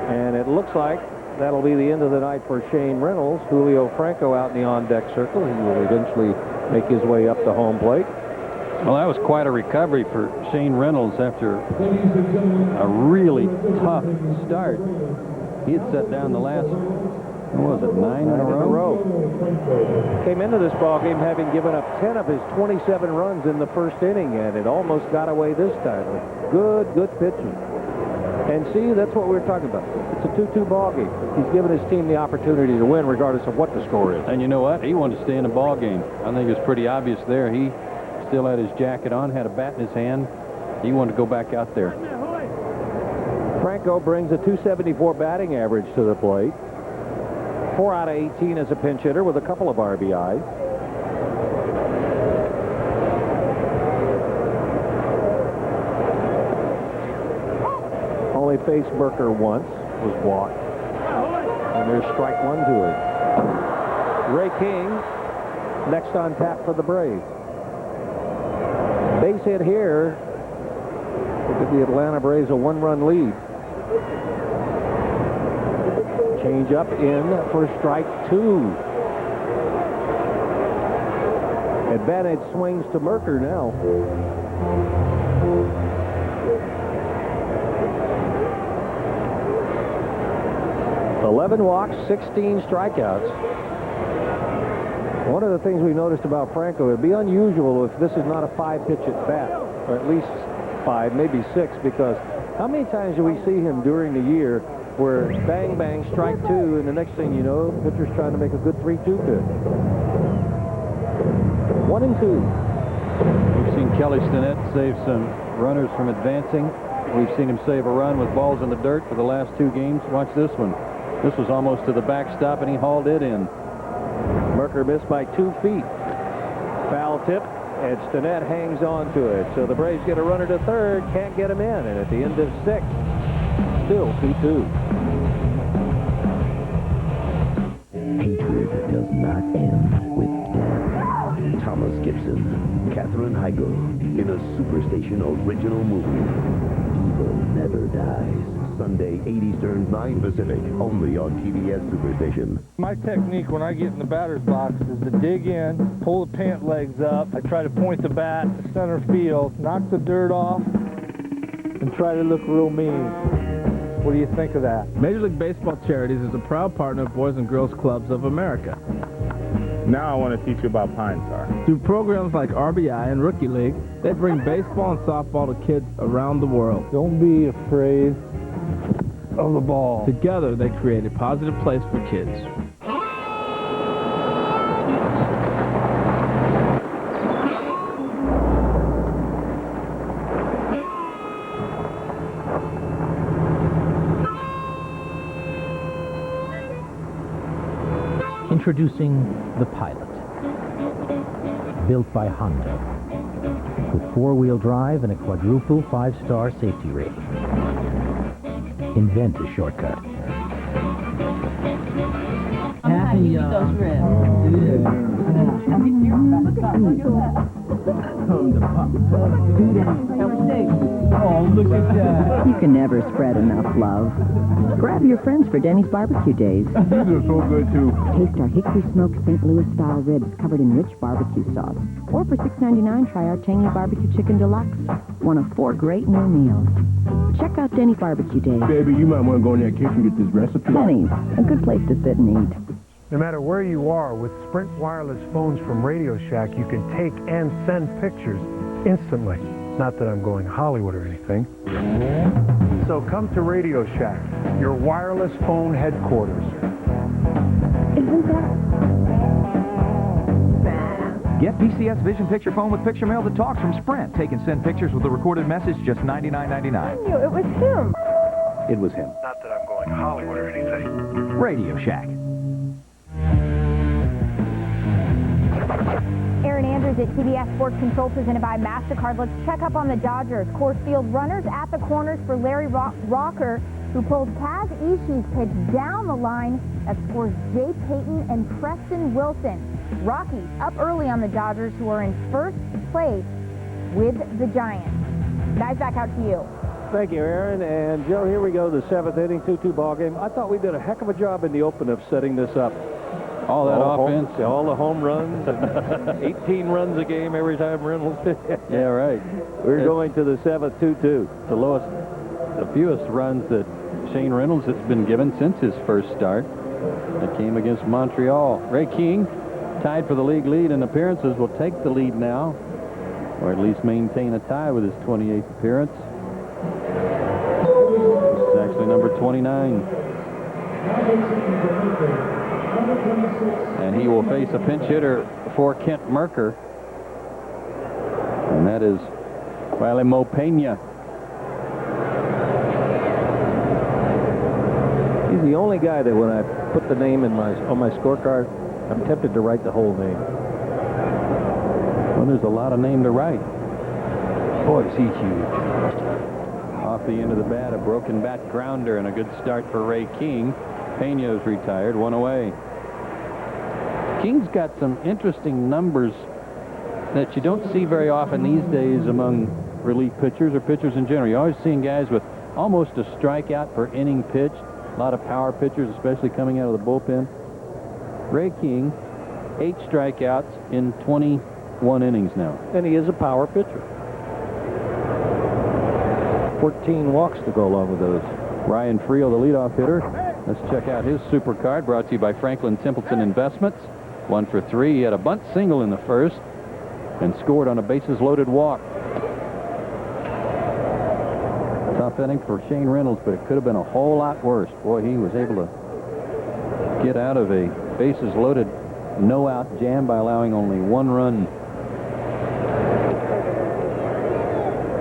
And it looks like that'll be the end of the night for Shane Reynolds. Julio Franco out in the on-deck circle. He will eventually make his way up to home plate. Well, that was quite a recovery for Shane Reynolds after a really tough start. He had set down the last, what was it, 9 in a row? Came into this ball game having given up 10 of his 27 runs in the first inning, and it almost got away this time. Good pitching. And see, that's what we're talking about. It's a 2-2 ball game. He's given his team the opportunity to win regardless of what the score is. And you know what? He wanted to stay in the ball game. I think it was pretty obvious there. He still had his jacket on, had a bat in his hand. He wanted to go back out there. Franco brings a .274 batting average to the plate. 4 out of 18 as a pinch hitter with a couple of RBIs. Only faced Merker once, was walked. And there's strike 1 to him. Ray King next on tap for the Braves. Base hit here will give the Atlanta Braves a 1-run lead. Change up in for strike 2. Advantage swings to Merker now. $11 walks, 16 strikeouts. One of the things we noticed about Franco, it'd be unusual if this is not a 5-pitch at bat, or at least 5, maybe 6, because how many times do we see him during the year where bang, bang, strike 2, and the next thing you know, pitcher's trying to make a good 3-2 pitch. 1 and 2. We've seen Kelly Stinnett save some runners from advancing. We've seen him save a run with balls in the dirt for the last 2 games. Watch this one. This was almost to the backstop, and he hauled it in. Merker missed by 2 feet. Foul tip, and Stinnett hangs on to it. So the Braves get a runner to third, can't get him in, and at the end of 6, still 2-2. Hatred does not end with death. Thomas Gibson, Katherine Heigl, in a Superstation original movie. Evil never dies. Sunday, 8 Eastern, 9 Pacific, only on TBS Superstation. My technique when I get in the batter's box is to dig in, pull the pant legs up. I try to point the bat to center field, knock the dirt off, and try to look real mean. What do you think of that? Major League Baseball Charities is a proud partner of Boys and Girls Clubs of America. Now I want to teach you about Pine Tar. Through programs like RBI and Rookie League, they bring baseball and softball to kids around the world. Don't be afraid of the ball. Together, they create a positive place for kids. Introducing the Pilot. Built by Honda. With four-wheel drive and a quadruple 5-star safety rating. Invent a shortcut. Happy those ribs. Oh, look at that. You can never spread enough love. Grab your friends for Denny's Barbecue Days. These are so good, too. Taste our hickory smoked St. Louis-style ribs covered in rich barbecue sauce. Or for $6.99, try our tangy barbecue chicken deluxe. One of 4 great new meals. Check out Denny's Barbecue Days. Baby, you might want to go in that kitchen and get this recipe. Denny's, a good place to sit and eat. No matter where you are, with Sprint wireless phones from Radio Shack, you can take and send pictures instantly. Not that I'm going Hollywood or anything. So come to Radio Shack, your wireless phone headquarters. Isn't that... Get PCS Vision Picture Phone with Picture Mail that talks from Sprint. Take and send pictures with a recorded message, just $99.99. It was him. It was him. Not that I'm going Hollywood or anything. Radio Shack. Aaron Andrews at TBS Sports Control, presented by MasterCard. Let's check up on the Dodgers. Coors Field runners at the corners for Larry Rocker, who pulled Kaz Ishii's pitch down the line that scores Jay Payton and Preston Wilson. Rockies up early on the Dodgers, who are in first place with the Giants. Guys, back out to you. Thank you, Aaron. And, Joe, here we go, the 7th inning, 2-2 ball game. I thought we did a heck of a job in the open of setting this up. All that offense. All the home runs, and 18 runs a game every time Reynolds hit. Yeah, right. We're going to the 7th, 2-2. The lowest, the fewest runs that Shane Reynolds has been given since his first start. That came against Montreal. Ray King, tied for the league lead in appearances, will take the lead now, or at least maintain a tie with his 28th appearance. This is actually number 29. And he will face a pinch hitter for Kent Merker. And that is Mo Pena. He's the only guy that when I put the name on my scorecard, I'm tempted to write the whole name. Well, there's a lot of name to write. Boy, is he huge. Off the end of the bat, a broken bat grounder and a good start for Ray King. Pena's retired, 1 away. King's got some interesting numbers that you don't see very often these days among relief pitchers or pitchers in general. You're always seeing guys with almost a strikeout per inning pitched. A lot of power pitchers, especially coming out of the bullpen. Ray King, 8 strikeouts in 21 innings now. And he is a power pitcher. 14 walks to go along with those. Ryan Friel, the leadoff hitter. Let's check out his super card, brought to you by Franklin Templeton Investments. 1 for 3. He had a bunt single in the first and scored on a bases-loaded walk. Tough inning for Shane Reynolds, but it could have been a whole lot worse. Boy, he was able to get out of a bases-loaded no-out jam by allowing only 1 run.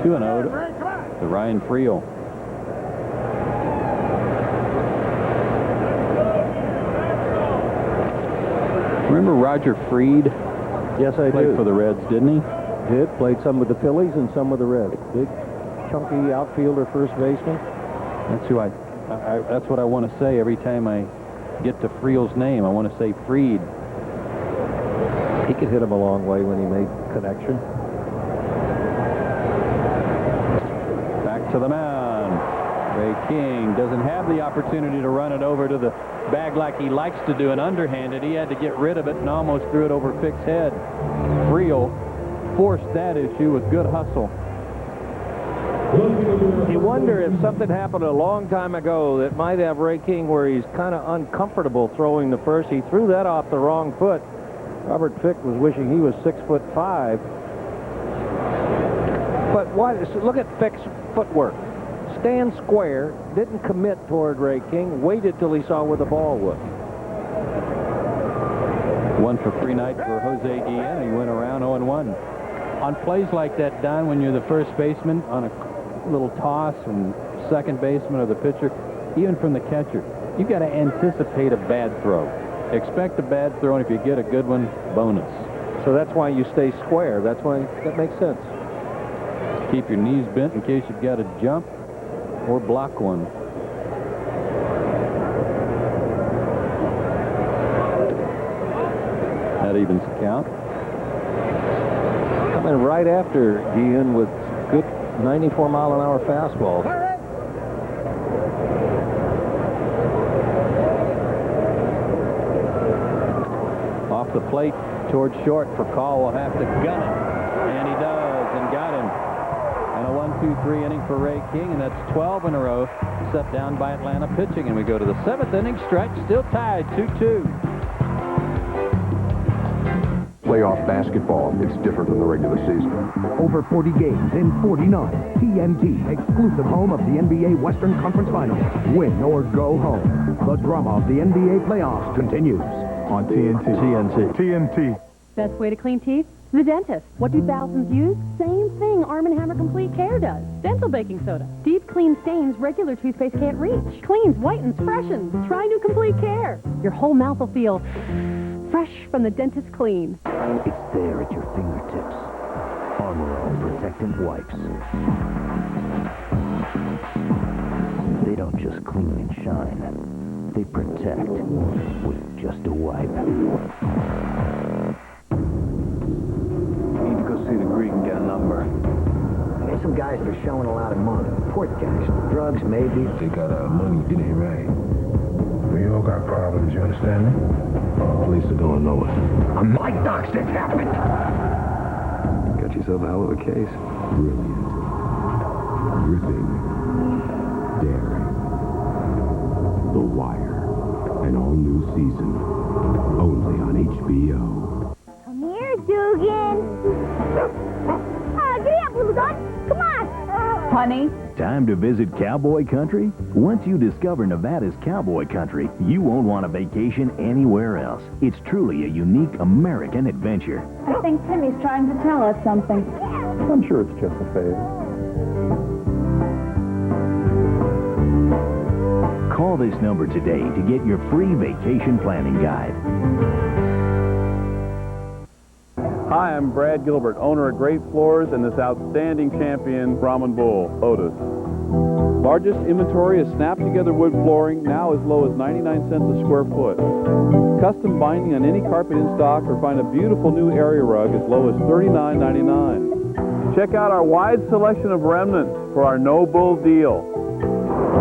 2-0 to Ryan Friel. Remember Roger Freed? Yes, I do. Played for the Reds, didn't he? Did. Played some with the Phillies and some with the Reds. Big, chunky outfielder, first baseman. That's who that's what I want to say every time I get to Friel's name. I want to say Freed. He could hit him a long way when he made connection. Back to the mound. Ray King doesn't have the opportunity to run it over to the bag like he likes to do, an underhanded. He had to get rid of it and almost threw it over Fick's head. Friel forced that issue with good hustle. You wonder if something happened a long time ago that might have Ray King where he's kind of uncomfortable throwing the first. He threw that off the wrong foot. Robert Fick was wishing he was 6'5". But why? Look at Fick's footwork. Stand square, didn't commit toward Ray King, waited till he saw where the ball was. 1-for-3 night for Jose Guillen. He went around 0-1. On plays like that, Don, when you're the first baseman on a little toss from second baseman or the pitcher, even from the catcher, you've got to anticipate a bad throw. Expect a bad throw, and if you get a good one, bonus. So that's why you stay square. That's why that makes sense. Keep your knees bent in case you've got to jump or block one. That evens the count. Coming right after Guillen with good 94-mile-an-hour fastball. Off the plate towards short for Call. Will have to gun it. And he does, and got him. And a 1-2-3 inning for Ray King, and that's 12 in a row set down by Atlanta pitching. And we go to the 7th inning stretch, still tied 2-2. Playoff basketball, it's different than the regular season. Over 40 games in 49. TNT, exclusive home of the NBA Western Conference Finals. Win or go home. The drama of the NBA playoffs continues on TNT. TNT. Best way to clean teeth? The dentist. What do thousands use? Same thing Arm & Hammer Complete Care does. Dental baking soda. Deep clean stains regular toothpaste can't reach. Cleans, whitens, freshens. Try new Complete Care. Your whole mouth will feel fresh from the dentist clean. It's there at your fingertips. Armor All Protectant Wipes. They don't just clean and shine. They protect with just a wipe. Need to go see the Greek and get a number. There's some guys that are showing a lot of money. Port guys. Drugs, maybe. They got money, it ain't right. We all got problems, you understand me? Police are gonna know it. On my docks, this happened. Got yourself a hell of a case. Brilliant. Gripping. Daring. The Wire. An all-new season. Only on HBO. Come here, Dugan. Get up, little dog. Come on. Honey. Time to visit cowboy country? Once you discover Nevada's cowboy country, you won't want a vacation anywhere else. It's truly a unique American adventure. I think Timmy's trying to tell us something. I'm sure it's just a phase. Call this number today to get your free vacation planning guide. Hi, I'm Brad Gilbert, owner of Great Floors and this outstanding champion, Brahman Bull, Otis. Largest inventory of snap-together wood flooring, now as low as 99 cents a square foot. Custom binding on any carpet in stock, or find a beautiful new area rug as low as $39.99. Check out our wide selection of remnants for our no bull deal.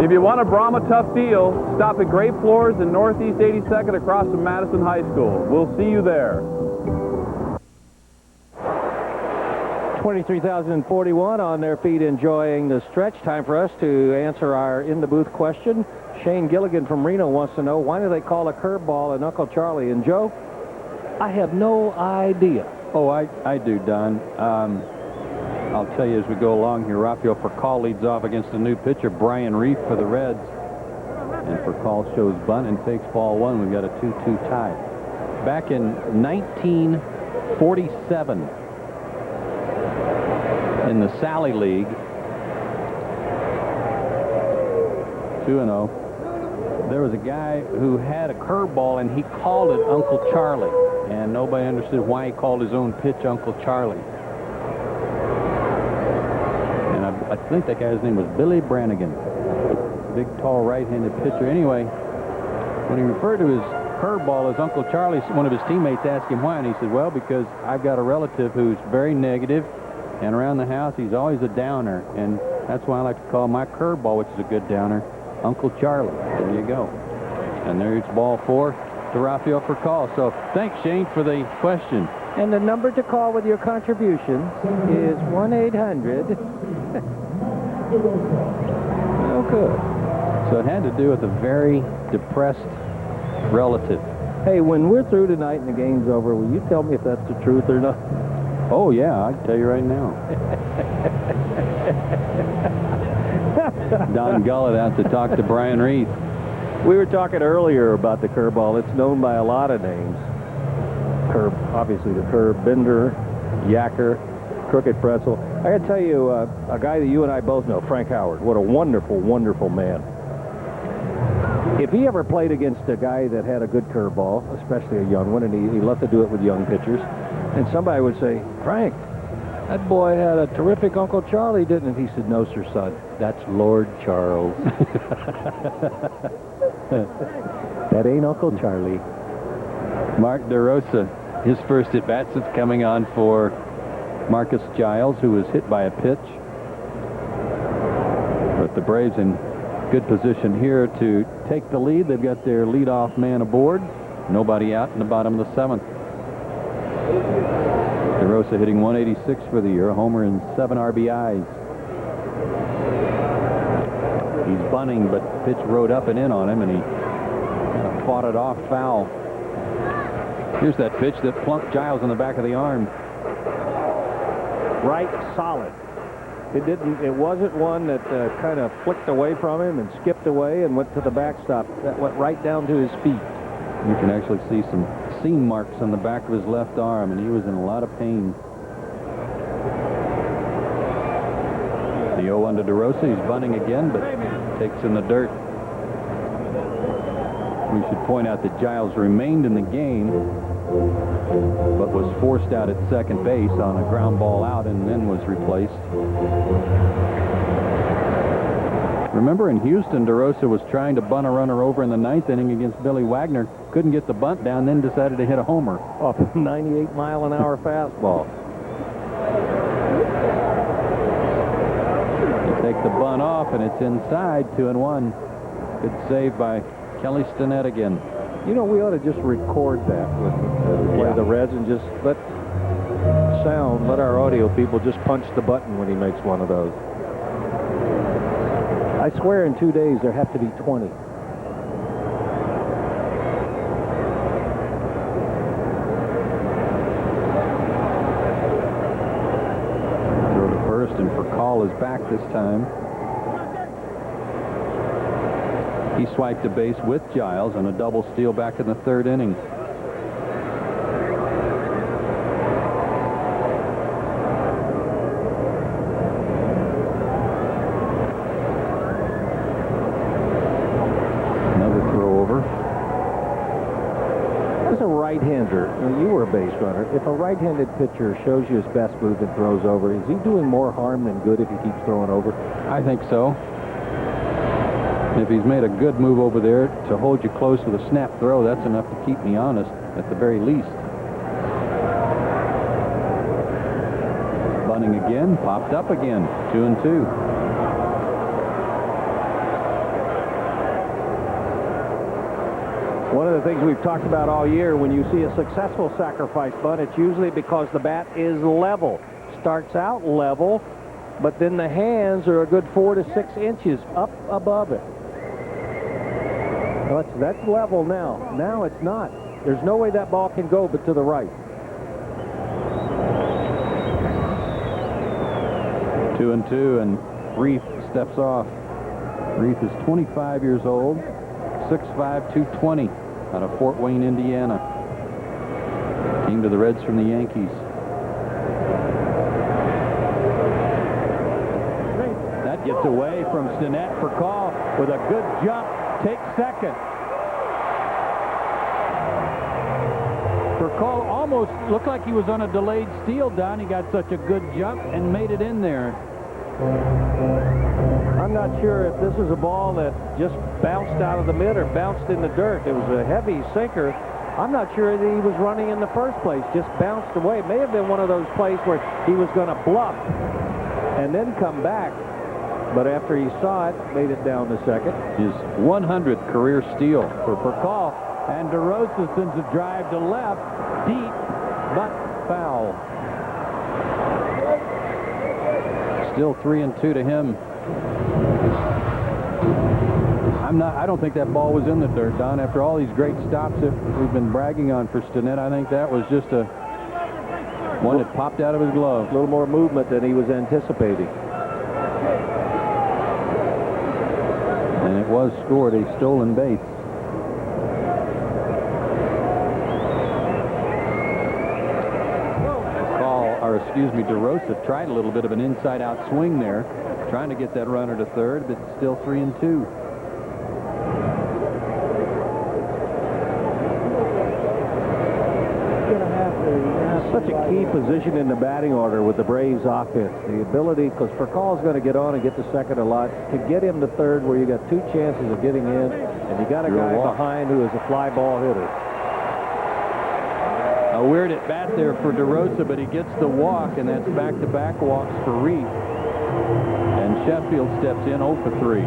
If you want a Brahma tough deal, stop at Great Floors in Northeast 82nd across from Madison High School. We'll see you there. 23,041 on their feet enjoying the stretch. Time for us to answer our in-the-booth question. Shane Gilligan from Reno wants to know, why do they call a curveball an Uncle Charlie? And Joe, I have no idea. Oh, I do, Don. I'll tell you as we go along here. Rafael Furcal leads off against the new pitcher, Brian Reef, for the Reds. And Furcal shows bunt and takes ball one. We've got a 2-2 tie. Back in 1947, in the Sally League, 2-0, there was a guy who had a curveball, and he called it Uncle Charlie. And nobody understood why he called his own pitch Uncle Charlie. And I think that guy's name was Billy Brannigan. Big, tall, right-handed pitcher. Anyway, when he referred to his curveball as Uncle Charlie, one of his teammates asked him why, and he said, well, because I've got a relative who's very negative, and around the house, he's always a downer, and that's why I like to call my curveball, which is a good downer, Uncle Charlie. There you go. And there's ball four to Rafael Furcal. So thanks, Shane, for the question. And the number to call with your contributions is 1-800. Oh, good. So it had to do with a very depressed relative. Hey, when we're through tonight and the game's over, will you tell me if that's the truth or not? Oh, yeah, I can tell you right now. Don Gullett out to talk to Brian Reith. We were talking earlier about the curveball. It's known by a lot of names. Curve, obviously the curve, bender, yacker, crooked pretzel. I got to tell you, a guy that you and I both know, Frank Howard. What a wonderful, wonderful man. If he ever played against a guy that had a good curveball, especially a young one, and he loved to do it with young pitchers, and somebody would say, Frank, that boy had a terrific Uncle Charlie, didn't he? He said, no, sir, son. That's Lord Charles. That ain't Uncle Charlie. Mark DeRosa, his first at-bats is coming on for Marcus Giles, who was hit by a pitch. But the Braves in good position here to take the lead. They've got their leadoff man aboard. Nobody out in the bottom of the 7th. DeRosa hitting 186 for the year, a homer and 7 RBIs. He's bunting, but the pitch rode up and in on him, and he fought it off foul. Here's that pitch that plunked Giles in the back of the arm. Right, solid. It wasn't one that kind of flicked away from him and skipped away and went to the backstop. That went right down to his feet. You can actually see some seam marks on the back of his left arm, and he was in a lot of pain. The 0-1 to DeRosa. He's bunting again, but takes in the dirt. We should point out that Giles remained in the game, but was forced out at second base on a ground ball out and then was replaced. Remember, in Houston, DeRosa was trying to bunt a runner over in the 9th inning against Billy Wagner. Couldn't get the bunt down, then decided to hit a homer. Off a 98-mile-an-hour fastball. You take the bunt off, and it's inside, 2-1. Good save by Kelly Stinnett again. You know, we ought to just record that when we play the Reds and just let our audio people just punch the button when he makes one of those. I swear in 2 days there have to be 20. Throw to first, and Furcal is back this time. He swiped a base with Giles on a double steal back in the 3rd inning. Another throw over. As a right-hander, you were a base runner. If a right-handed pitcher shows you his best move and throws over, is he doing more harm than good if he keeps throwing over? I think so. If he's made a good move over there to hold you close with a snap throw, that's enough to keep me honest, at the very least. Bunting again, popped up again, 2-2. One of the things we've talked about all year, when you see a successful sacrifice bunt, it's usually because the bat is level. Starts out level, but then the hands are a good 4 to 6 inches up above it. That's level now. Now it's not. There's no way that ball can go but to the right. 2-2, and Reith steps off. Reith is 25 years old, 6'5", 220, out of Fort Wayne, Indiana. Came to the Reds from the Yankees. That gets away from Stinnett. Furcal with a good jump. Takes second. Furcal almost looked like he was on a delayed steal, Don. He got such a good jump and made it in there. I'm not sure if this is a ball that just bounced out of the mid or bounced in the dirt. It was a heavy sinker. I'm not sure that he was running in the first place. Just bounced away. It may have been one of those plays where he was going to bluff and then come back. But after he saw it, made it down to second. His 100th career steal for Furcal. And DeRosa sends a drive to left, deep, but foul. Still 3-2 to him. I don't think that ball was in the dirt, Don. After all these great stops that we've been bragging on for Stinnett, I think that was just one that popped out of his glove. A little more movement than he was anticipating. And it was scored a stolen base. DeRosa tried a little bit of an inside-out swing there, trying to get that runner to third, but still 3-2. Such a key position in the batting order with the Braves offense. The ability, because Furcall's going to get on and get to second a lot, to get him to third where you got 2 chances of getting in, and you got a guy behind who is a fly ball hitter. A weird at bat there for DeRosa, but he gets the walk, and that's back-to-back walks for Reith. And Sheffield steps in 0 for 3.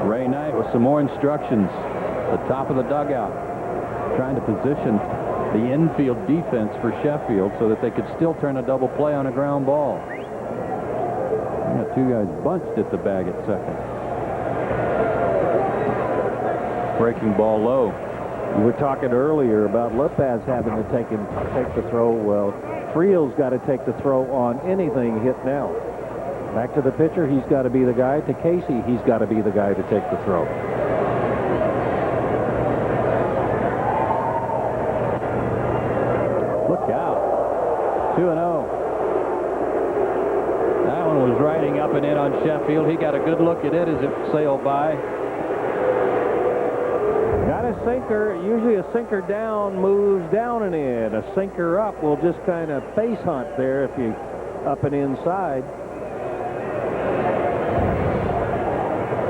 Ray Knight with some more instructions. The top of the dugout, trying to position the infield defense for Sheffield so that they could still turn a double play on a ground ball. Two guys bunched at the bag at second. Breaking ball low. You were talking earlier about Lopez having to take the throw. Well, Friel's got to take the throw on anything hit now. Back to the pitcher, he's got to be the guy. To Casey, he's got to be the guy to take the throw. Look out. 2-0. Was riding up and in on Sheffield. He got a good look at it as it sailed by. Got a sinker. Usually a sinker down moves down and in. A sinker up will just kind of face hunt there if you up and inside.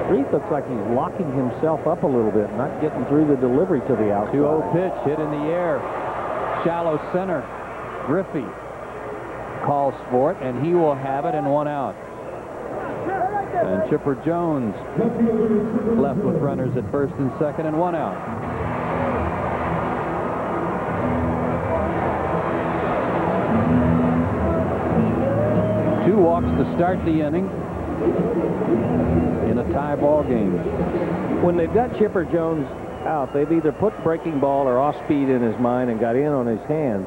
Reith looks like he's locking himself up a little bit, not getting through the delivery to the outside. 2-0 pitch hit in the air. Shallow center. Griffey calls for it, and he will have it, and 1 out. And Chipper Jones left with runners at first and second, and 1 out. Two walks to start the inning in a tie ball game. When they've got Chipper Jones out, they've either put breaking ball or off speed in his mind and got in on his hands.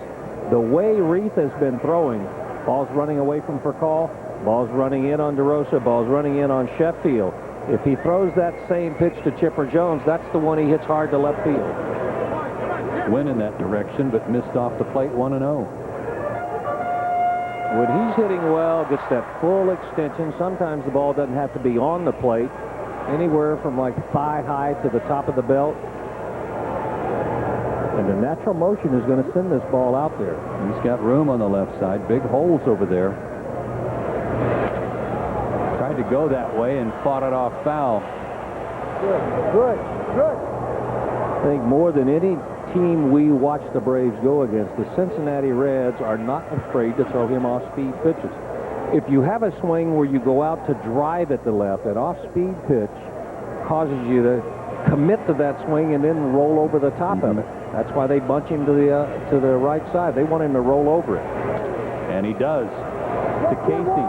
The way Reith has been throwing, ball's running away from Furcall, ball's running in on DeRosa, ball's running in on Sheffield. If he throws that same pitch to Chipper Jones, that's the one he hits hard to left field. Went in that direction, but missed off the plate 1-0. When he's hitting well, gets that full extension, sometimes the ball doesn't have to be on the plate. Anywhere from like thigh high to the top of the belt. And the natural motion is going to send this ball out there. He's got room on the left side. Big holes over there. Tried to go that way and fought it off foul. Good. I think more than any team we watch the Braves go against, the Cincinnati Reds are not afraid to throw him off-speed pitches. If you have a swing where you go out to drive at the left, an off-speed pitch causes you to commit to that swing and then roll over the top of it. That's why they bunch him to the right side. They want him to roll over it. And he does. To Casey.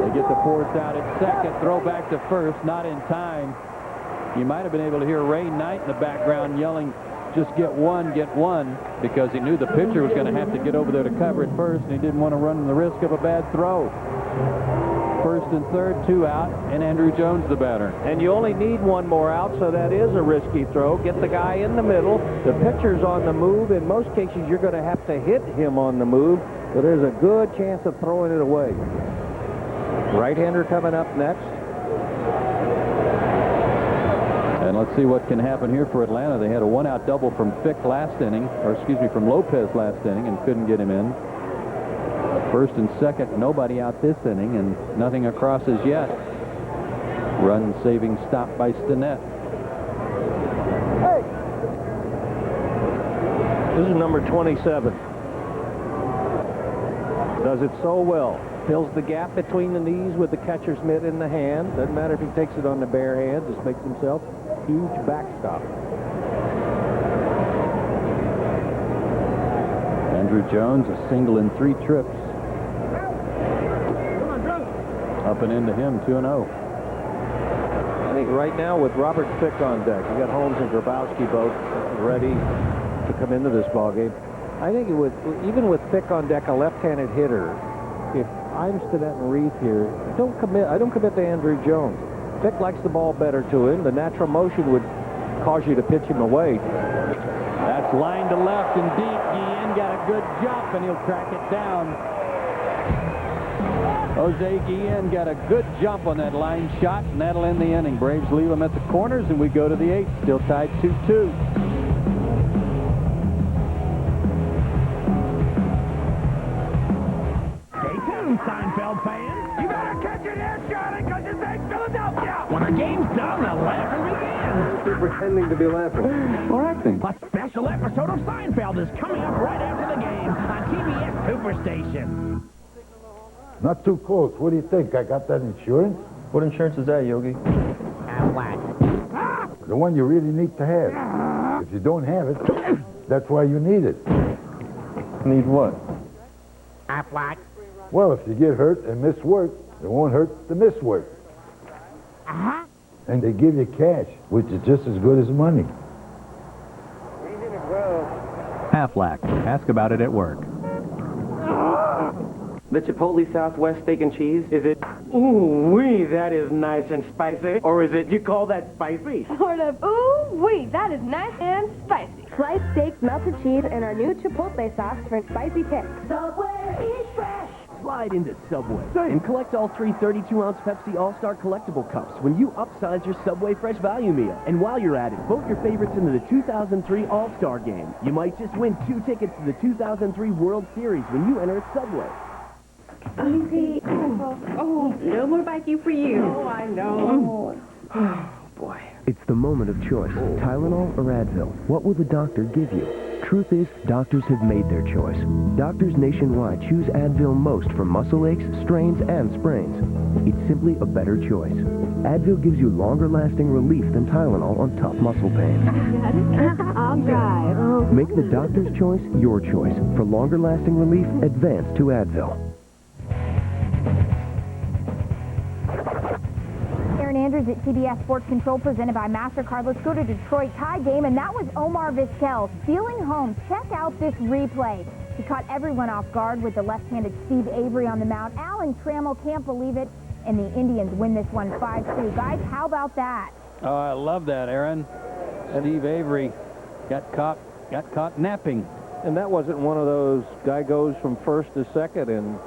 They get the force out at second. Throw back to first. Not in time. You might have been able to hear Ray Knight in the background yelling, "Just get one," because he knew the pitcher was going to have to get over there to cover it first, and he didn't want to run the risk of a bad throw. First and third, 2 out, and Andrew Jones the batter. And you only need 1 more out, so that is a risky throw. Get the guy in the middle. The pitcher's on the move. In most cases, you're going to have to hit him on the move, but there's a good chance of throwing it away. Right-hander coming up next. And let's see what can happen here for Atlanta. They had a 1-out double from Fick last inning, from Lopez last inning, and couldn't get him in. First and second, nobody out this inning, and nothing across as yet. Run-saving stop by Stinnett. This is number 27. Does it so well. Fills the gap between the knees with the catcher's mitt in the hand. Doesn't matter if he takes it on the bare hand. Just makes himself huge backstop. Andrew Jones, a single in 3 trips. Up and into him, 2-0. I think right now with Robert Fick on deck, you got Holmes and Grabowski both ready to come into this ballgame. I think even with Fick on deck, a left-handed hitter, if I'm Stinnett and Reith here, I don't commit to Andrew Jones. Fick likes the ball better to him. The natural motion would cause you to pitch him away. That's line to left and deep. Guillen got a good jump, and he'll track it down. Jose Guillen got a good jump on that line shot, and that'll end the inning. Braves leave him at the corners, and we go to the 8th. Still tied 2-2. Stay tuned, Seinfeld fans. You better catch it here, Charlie, because this ain't Philadelphia. When the game's done, the laughing begins. You're pretending to be laughing. Or acting. A special episode of Seinfeld is coming up right after the game on TBS Superstation. Not too close. What do you think? I got that insurance? What insurance is that, Yogi? The one you really need to have. If you don't have it, that's why you need it. Need what? Well, if you get hurt and miss work, it won't hurt to miss work. And they give you cash, which is just as good as money. Aflac. Ask about it at work. The Chipotle Southwest steak and cheese, is it, ooh-wee, that is nice and spicy? Or is it, you call that spicy? Sort of, ooh-wee, that is nice and spicy. Sliced steaks, melted cheese, and our new Chipotle sauce for spicy tips. Subway, eat fresh! Slide into Subway and collect all 3 32-ounce Pepsi All-Star collectible cups when you upsize your Subway Fresh Value Meal. And while you're at it, vote your favorites into the 2003 All-Star Game. You might just win 2 tickets to the 2003 World Series when you enter at Subway. Easy. Oh, no more biking for you. Oh, I know. Oh, boy. It's the moment of choice. Tylenol or Advil? What will the doctor give you? Truth is, doctors have made their choice. Doctors nationwide choose Advil most for muscle aches, strains, and sprains. It's simply a better choice. Advil gives you longer-lasting relief than Tylenol on tough muscle pain. I'll drive. Make the doctor's choice your choice. For longer-lasting relief, advance to Advil. Aaron Andrews at TBS Sports Control, presented by MasterCard. Let's go to Detroit. Tie game, and that was Omar Vizquel stealing home. Check out this replay. He caught everyone off guard with the left-handed Steve Avery on the mound. Alan Trammell can't believe it, and the Indians win this one 5-2. Guys, how about that? Oh, I love that, Aaron. Steve Avery got caught napping. And that wasn't one of those guy goes from first to second and,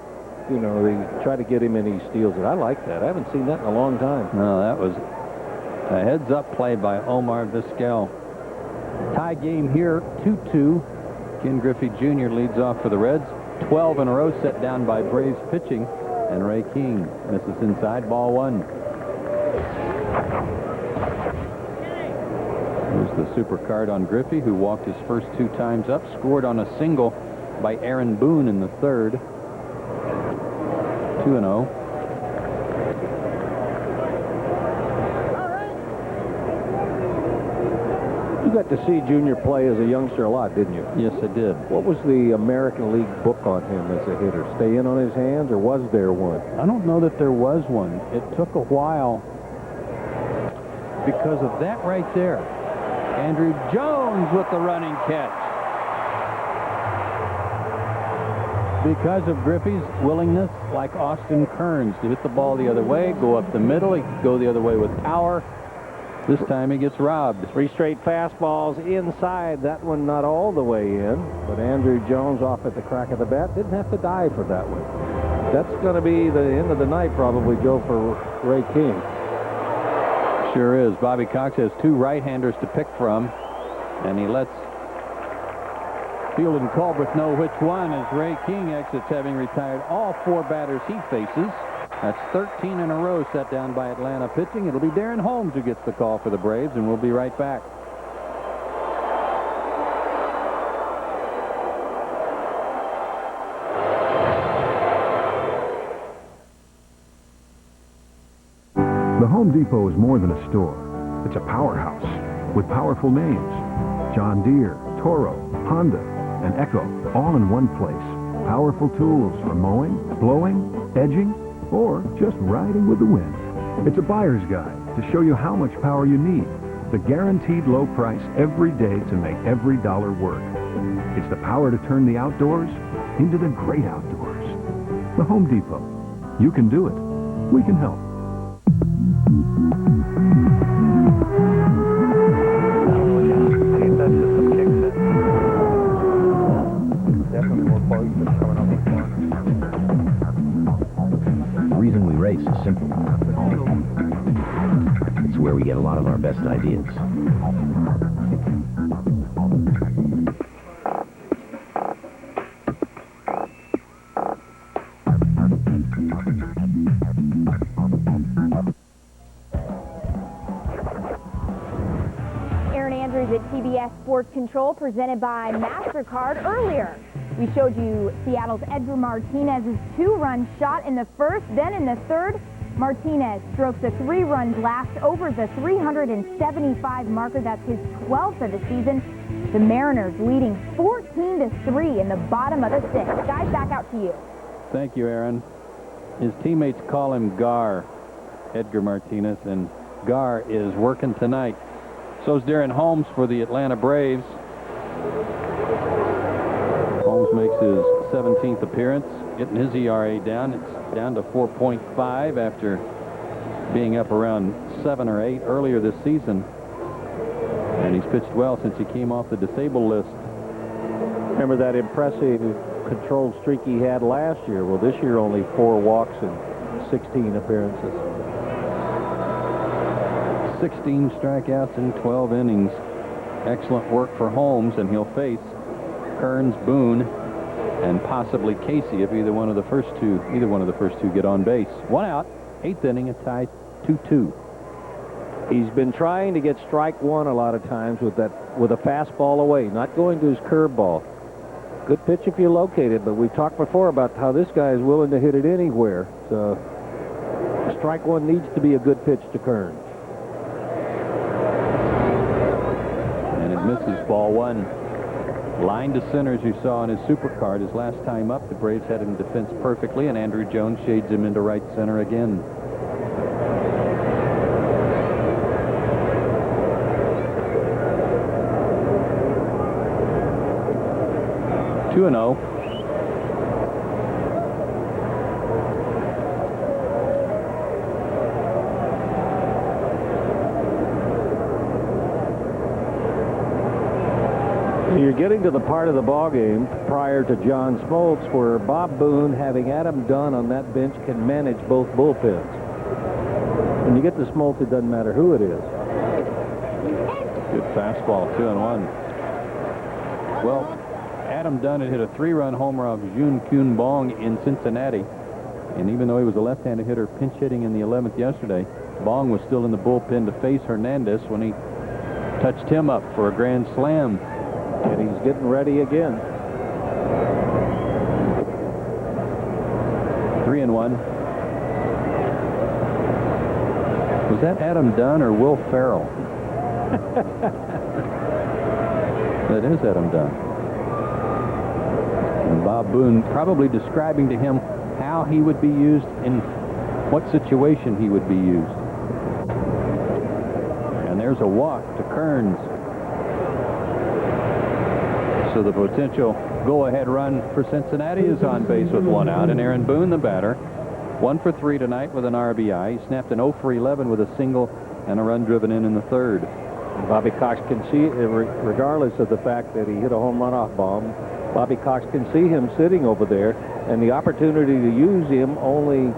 you know, they try to get him and he steals it. I like that. I haven't seen that in a long time. No, that was a heads-up play by Omar Vizquel. Tie game here, 2-2. Ken Griffey Jr. leads off for the Reds. 12 in a row set down by Braves pitching. And Ray King misses inside, ball 1. Here's the super card on Griffey, who walked his first 2 times up, scored on a single by Aaron Boone in the 3rd. 2-0. You got to see Junior play as a youngster a lot, didn't you? Yes, I did. What was the American League book on him as a hitter? Stay in on his hands, or was there one? I don't know that there was one. It took a while because of that right there. Andrew Jones with the running catch. Because of Griffey's willingness, like Austin Kearns, to hit the ball the other way, go up the middle. He could go the other way with power. This time he gets robbed. 3 straight fastballs inside. That one not all the way in, but Andrew Jones off at the crack of the bat. Didn't have to die for that one. That's going to be the end of the night probably, Joe, for Ray King. Sure is. Bobby Cox has 2 right-handers to pick from, and he lets Field and Culbreth know which one as Ray King exits, having retired all 4 batters he faces. That's 13 in a row set down by Atlanta pitching. It'll be Darren Holmes who gets the call for the Braves, and we'll be right back. The Home Depot is more than a store. It's a powerhouse with powerful names. John Deere, Toro, Honda, and Echo, all in one place. Powerful tools for mowing, blowing, edging, or just riding with the wind. It's a buyer's guide to show you how much power you need. The guaranteed low price every day to make every dollar work. It's the power to turn the outdoors into the great outdoors. The Home Depot. You can do it. We can help. The reason we race is simple. It's where we get a lot of our best ideas. At TBS Sports Control, presented by MasterCard. Earlier, we showed you Seattle's Edgar Martinez's 2-run shot in the first. Then in the third, Martinez strokes a 3-run blast over the 375 marker. That's his 12th of the season. The Mariners leading 14-3 in the bottom of the 6th. Guys, back out to you. Thank you, Aaron. His teammates call him Gar, Edgar Martinez, and Gar is working tonight. So's Darren Holmes for the Atlanta Braves. Holmes makes his 17th appearance, getting his ERA down. It's down to 4.5 after being up around 7 or 8 earlier this season. And he's pitched well since he came off the disabled list. Remember that impressive controlled streak he had last year? Well, this year only 4 walks and 16 appearances. 16 strikeouts in 12 innings. Excellent work for Holmes, and he'll face Kearns, Boone, and possibly Casey if either one of the first two get on base. 1 out, 8th inning, a tie 2-2. He's been trying to get strike one a lot of times with a fastball away, not going to his curveball. Good pitch if you locate it, but we've talked before about how this guy is willing to hit it anywhere. So strike one needs to be a good pitch to Kearns. Misses, ball 1. Line to center, as you saw in his supercard. His last time up, the Braves had him defense perfectly, and Andrew Jones shades him into right center again. Two and 0. You're getting to the part of the ball game prior to John Smoltz where Bob Boone, having Adam Dunn on that bench, can manage both bullpens. When you get to Smoltz, it doesn't matter who it is. Good fastball, 2-1. Well, Adam Dunn had hit a 3-run homer off Jun Kyun Bong in Cincinnati, and even though he was a left-handed hitter pinch hitting in the 11th yesterday, Bong was still in the bullpen to face Hernandez when he touched him up for a grand slam. And he's getting ready again. 3-1. Was that Adam Dunn or Will Ferrell? That is Adam Dunn. And Bob Boone probably describing to him how he would be used, in what situation he would be used. And there's a walk to Kearns. So the potential go-ahead run for Cincinnati is on base with 1 out, and Aaron Boone, the batter, 1 for 3 tonight with an RBI. He snapped an 0 for 11 with a single and a run driven in the third. And Bobby Cox can see, regardless of the fact that he hit a home run off bomb, Bobby Cox can see him sitting over there, and the opportunity to use him only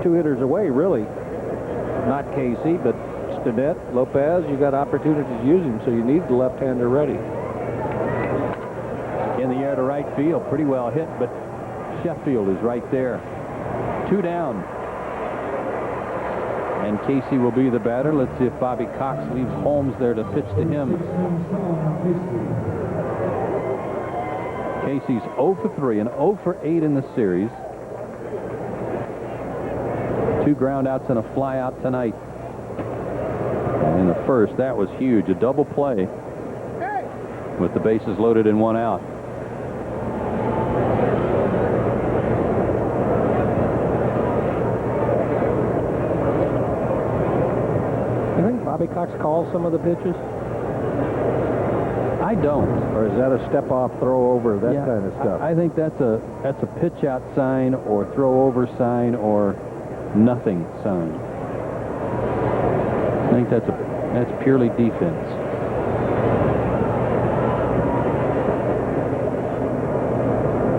2 hitters away, really. Not Casey, but Stinnett, Lopez, you got opportunities to use him, so you need the left-hander ready. In the air to right field, pretty well hit, but Sheffield is right there. 2 down. And Casey will be the batter. Let's see if Bobby Cox leaves Holmes there to pitch to him. Casey's 0 for 3 and 0 for 8 in the series. 2 ground outs and a fly out tonight. And in the first, that was huge. A double play. with the bases loaded and 1 out. You think Bobby Cox calls some of the pitches? I don't. Or is that a step-off, throw-over, that kind of stuff? I think that's a pitch-out sign or throw-over sign or nothing sign. I think that's purely defense.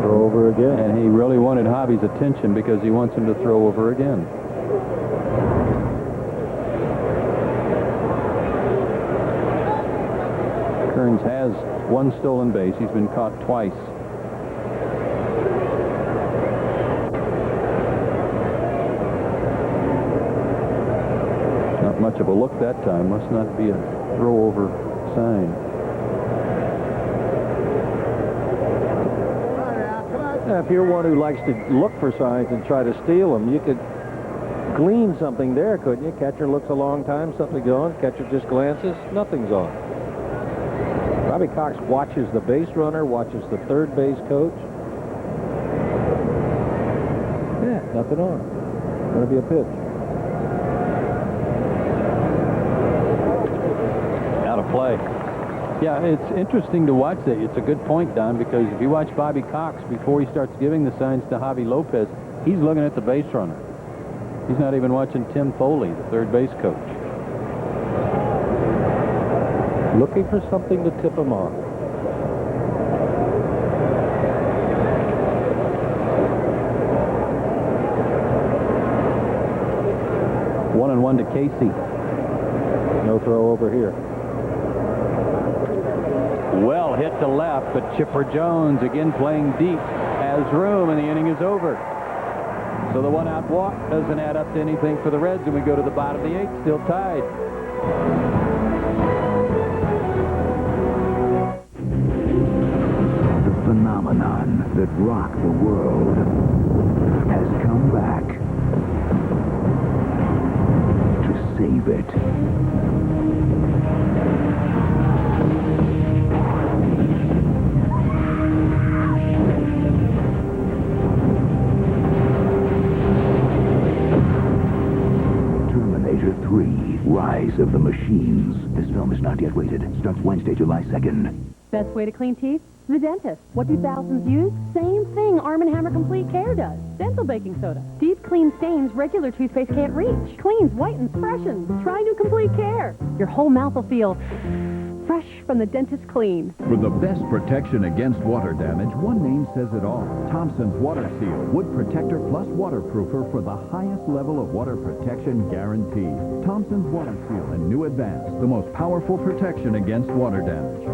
Throw over again. And he really wanted Hobby's attention because he wants him to throw over again. Kearns has 1 stolen base. He's been caught twice. Not much of a look that time. Must not be a throw-over sign. Now, if you're one who likes to look for signs and try to steal them, you could glean something there, couldn't you? Catcher looks a long time, something's on. Catcher just glances, nothing's on. Bobby Cox watches the base runner, watches the third base coach. Yeah, nothing on. Going to be a pitch. Out of play. Yeah, it's interesting to watch that. It's a good point, Don, because if you watch Bobby Cox before he starts giving the signs to Javi Lopez, he's looking at the base runner. He's not even watching Tim Foley, the third base coach. Looking for something to tip him off. One and one to Casey. No throw over here. Well hit to left, but Chipper Jones again playing deep, has room, and the inning is over. So the 1-out walk doesn't add up to anything for the Reds, and we go to the bottom of the 8th, still tied. The phenomenon that rocked the world has come back to save it. Terminator 3, Rise of the Machines. This film is not yet rated. Starts Wednesday, July 2nd. Best way to clean teeth? The dentist. What do thousands use? Same thing Arm & Hammer Complete Care does. Dental baking soda. Deep clean stains regular toothpaste can't reach. Cleans, whitens, freshens. Try new Complete Care. Your whole mouth will feel fresh from the dentist clean. For the best protection against water damage, one name says it all. Thompson's Water Seal. Wood protector plus waterproofer for the highest level of water protection guaranteed. Thompson's Water Seal and New Advance. The most powerful protection against water damage.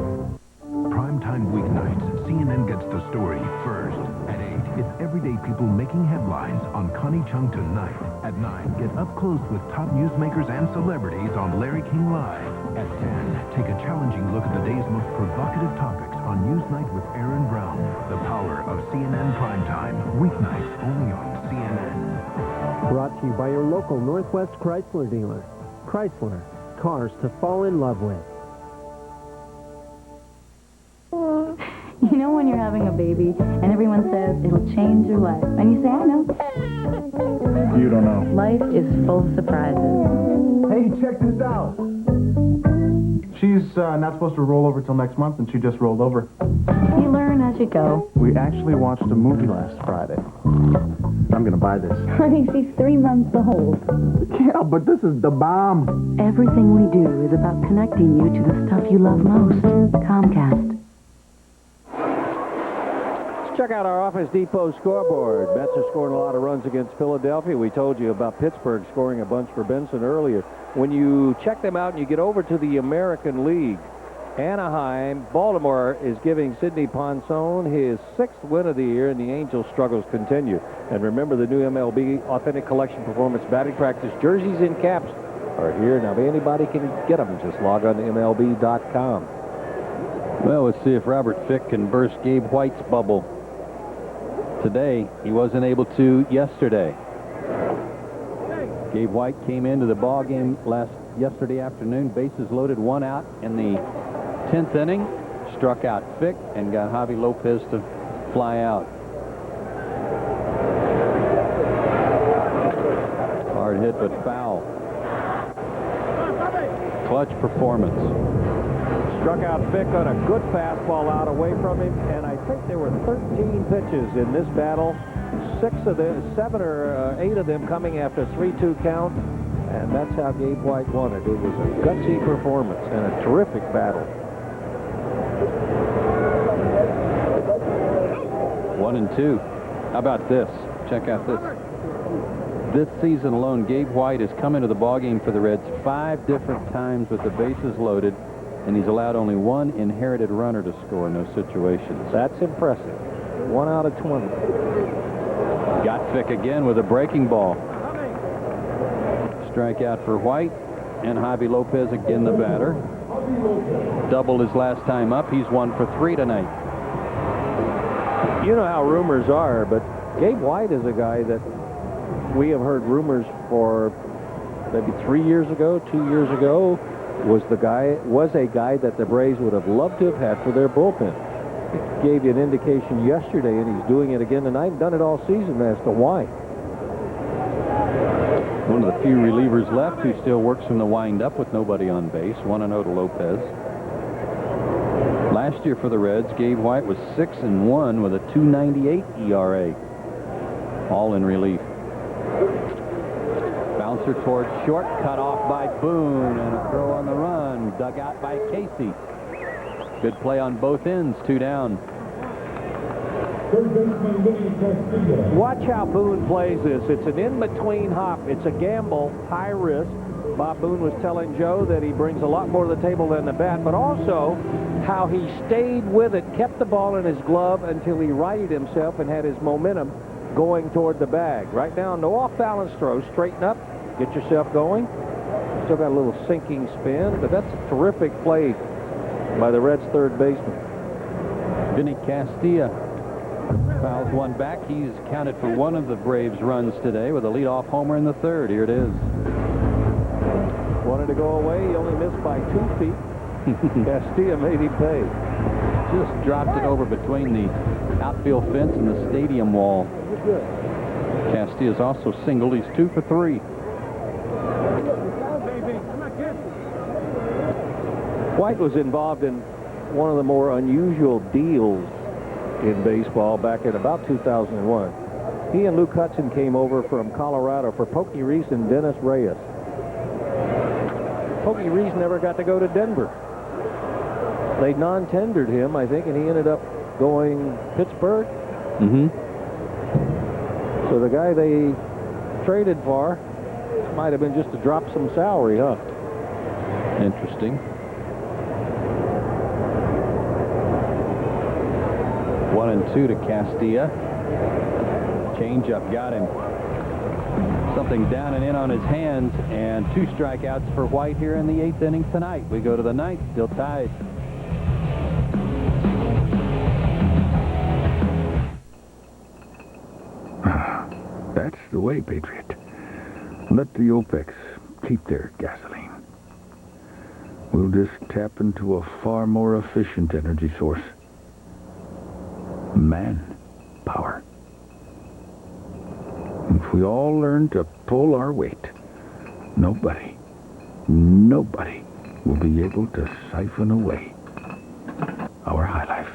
Primetime weeknights, CNN gets the story first. At 8, it's everyday people making headlines on Connie Chung Tonight. At 9, get up close with top newsmakers and celebrities on Larry King Live. At 10, take a challenging look at the day's most provocative topics on Newsnight with Aaron Brown. The power of CNN Primetime. Weeknights only on CNN. Brought to you by your local Northwest Chrysler dealer. Chrysler, cars to fall in love with. You know when you're having a baby and everyone says it'll change your life, and you say, I know. You don't know. Life is full of surprises. Hey, check this out. She's not supposed to roll over till next month, and she just rolled over. You learn as you go. We actually watched a movie last Friday. I'm gonna buy this. Honey, she's 3 months old. Yeah, but this is the bomb. Everything we do is about connecting you to the stuff you love most. Comcast. Check out our Office Depot scoreboard. Mets are scoring a lot of runs against Philadelphia. We told you about Pittsburgh scoring a bunch for Benson earlier. When you check them out and you get over to the American League, Anaheim, Baltimore is giving Sidney Ponson his 6th win of the year, and the Angels' struggles continue. And remember, the new MLB Authentic Collection Performance batting practice jerseys and caps are here. Now, if anybody can get them, just log on to MLB.com. Well, let's see if Robert Fick can burst Gabe White's bubble today. He wasn't able to yesterday. Gabe White came into the ball game yesterday afternoon, bases loaded, 1 out in the 10th inning. struck out Fick and got Javi Lopez to fly out. Hard hit, but foul. Clutch performance. Struck out Fick on a good fastball out away from him, and I think there were 13 pitches in this battle. 7 or 8 of them coming after 3-2 count, and that's how Gabe White won it. It was a gutsy performance and a terrific battle. 1-2. How about this? Check out this. This season alone, Gabe White has come into the ballgame for the Reds 5 different times with the bases loaded, and he's allowed only 1 inherited runner to score in those situations. That's impressive. 1 out of 20. Got Fick again with a breaking ball. Strikeout for White, and Javi Lopez again the batter. Doubled his last time up. He's 1 for 3 tonight. You know how rumors are, but Gabe White is a guy that we have heard rumors for maybe 3 years ago, 2 years ago, was a guy that the Braves would have loved to have had for their bullpen. It gave you an indication yesterday, and he's doing it again tonight, done it all season as to why. One of the few relievers left who still works from the wind-up with nobody on base. 1-0 to Lopez. Last year for the Reds, Gabe White was 6-1 with a 2.98 ERA. All in relief. Bouncer towards short, cut off by Boone, and a throw on the run. Dug out by Casey. Good play on both ends, 2 down. Watch how Boone plays this. It's an in-between hop. It's a gamble, high risk. Bob Boone was telling Joe that he brings a lot more to the table than the bat, but also how he stayed with it, kept the ball in his glove until he righted himself and had his momentum going toward the bag. Right now, no off-balance throws. Straighten up, get yourself going. Still got a little sinking spin, but that's a terrific play by the Reds' third baseman. Vinny Castilla fouls one back. He's counted for one of the Braves' runs today with a leadoff homer in the third. Here it is. Wanted to go away. He only missed by 2 feet. Castilla made him pay. Just dropped it over between the outfield fence and the stadium wall. Castilla's also singled. He's 2 for 3. White was involved in one of the more unusual deals in baseball back in about 2001. He and Luke Hudson came over from Colorado for Pokey Reese and Dennis Reyes. Pokey Reese never got to go to Denver. They non-tendered him, I think, and he ended up going Pittsburgh. So the guy they traded for might have been just to drop some salary, huh? Interesting. 1-2 to Castilla. Changeup got him. Something down and in on his hands, and 2 strikeouts for White here in the 8th inning tonight. We go to the 9th, still tied. That's the way, Patriot. Let the OPECs keep their gasoline. We'll just tap into a far more efficient energy source. Manpower. If we all learn to pull our weight, nobody will be able to siphon away our high life.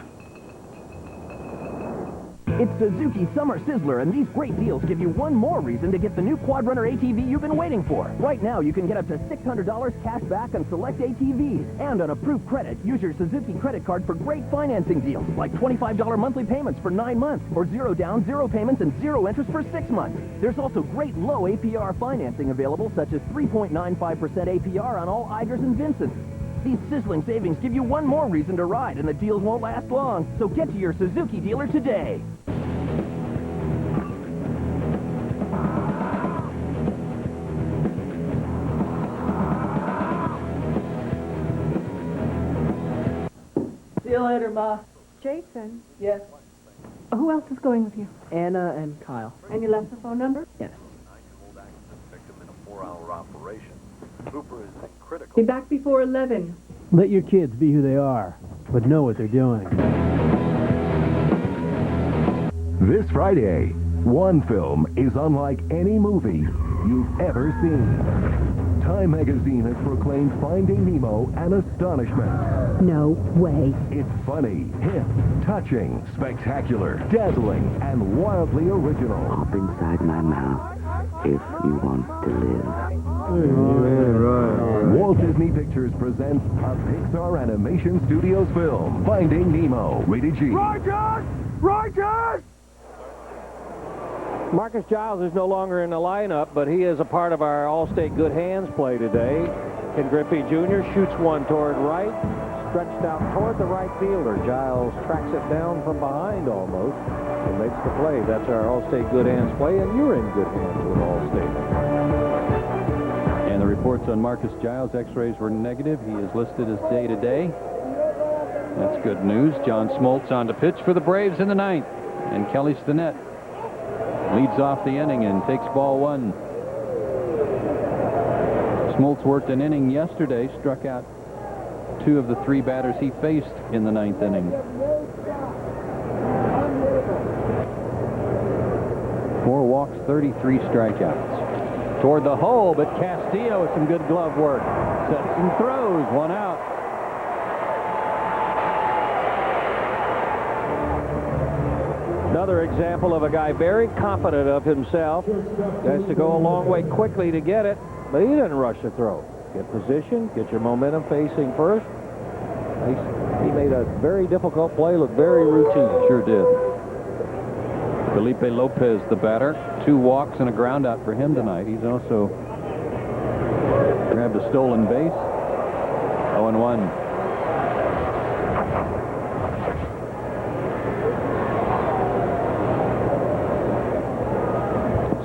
It's Suzuki Summer Sizzler, and these great deals give you one more reason to get the new Quad Runner ATV you've been waiting for. Right now, you can get up to $600 cash back on select ATVs. And on approved credit, use your Suzuki credit card for great financing deals, like $25 monthly payments for 9 months, or 0 down, 0 payments, and 0 interest for 6 months. There's also great low APR financing available, such as 3.95% APR on all Eigers and Vincents. These sizzling savings give you one more reason to ride, and the deals won't last long. So get to your Suzuki dealer today. See you later, Ma. Jason? Yes. Who else is going with you? Anna and Kyle. And you left the phone number? Yes. 9-year-old accident victim in a 4-hour operation. Cooper is in critical. Be back before 11. Let your kids be who they are. but know what they're doing. This Friday, one film is unlike any movie you've ever seen. Time magazine has proclaimed Finding Nemo an astonishment. No way. It's funny, hip, touching, spectacular, dazzling, and wildly original. Hop inside my mouth if you want to live. Walt Disney Pictures presents a Pixar Animation Studios film, Finding Nemo, rated G. Rogers! Rogers! Marcus Giles is no longer in the lineup, but he is a part of our All-State Good Hands play today. And Griffey Jr. shoots one toward right, stretched out toward the right fielder. Giles tracks it down from behind almost and makes the play. That's our All-State Good Hands play, and you're in good hands with All-State. And the reports on Marcus Giles' x-rays were negative. He is listed as day-to-day. That's good news. John Smoltz on to pitch for the Braves in the ninth. And Kelly Stinnett leads off the inning and takes ball one. Smoltz worked an inning yesterday, struck out 2 of the 3 batters he faced in the ninth inning. 4 walks, 33 strikeouts. Toward the hole, but Castilla with some good glove work. Sets and throws, 1 out. Another example of a guy very confident of himself. Has to go a long way quickly to get it, but he didn't rush the throw. Get position, get your momentum facing first. He made a very difficult play look very routine. Sure did. Felipe Lopez, the batter. 2 walks and a ground out for him tonight. He's also grabbed a stolen base. 0-1.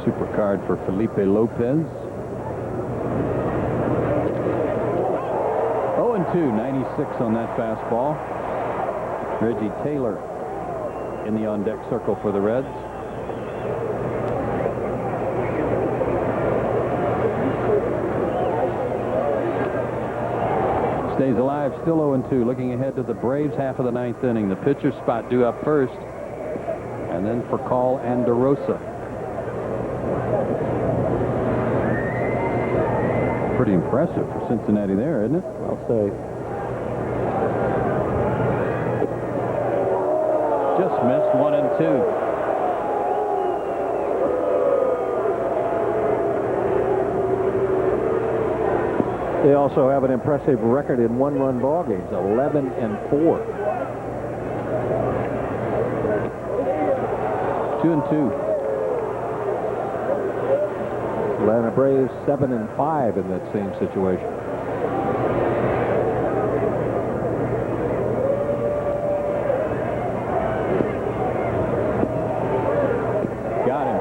Super card for Felipe Lopez. 0-2, 96 on that fastball. Reggie Taylor in the on-deck circle for the Reds. Stays alive, still 0-2. Looking ahead to the Braves half of the ninth inning. The pitcher's spot due up first. And then for call Anderosa. Pretty impressive for Cincinnati there, isn't it? I'll say. Just missed 1-2. They also have an impressive record in 1-run ball games, 11-4. 2-2. Atlanta Braves 7-5 in that same situation. Got him.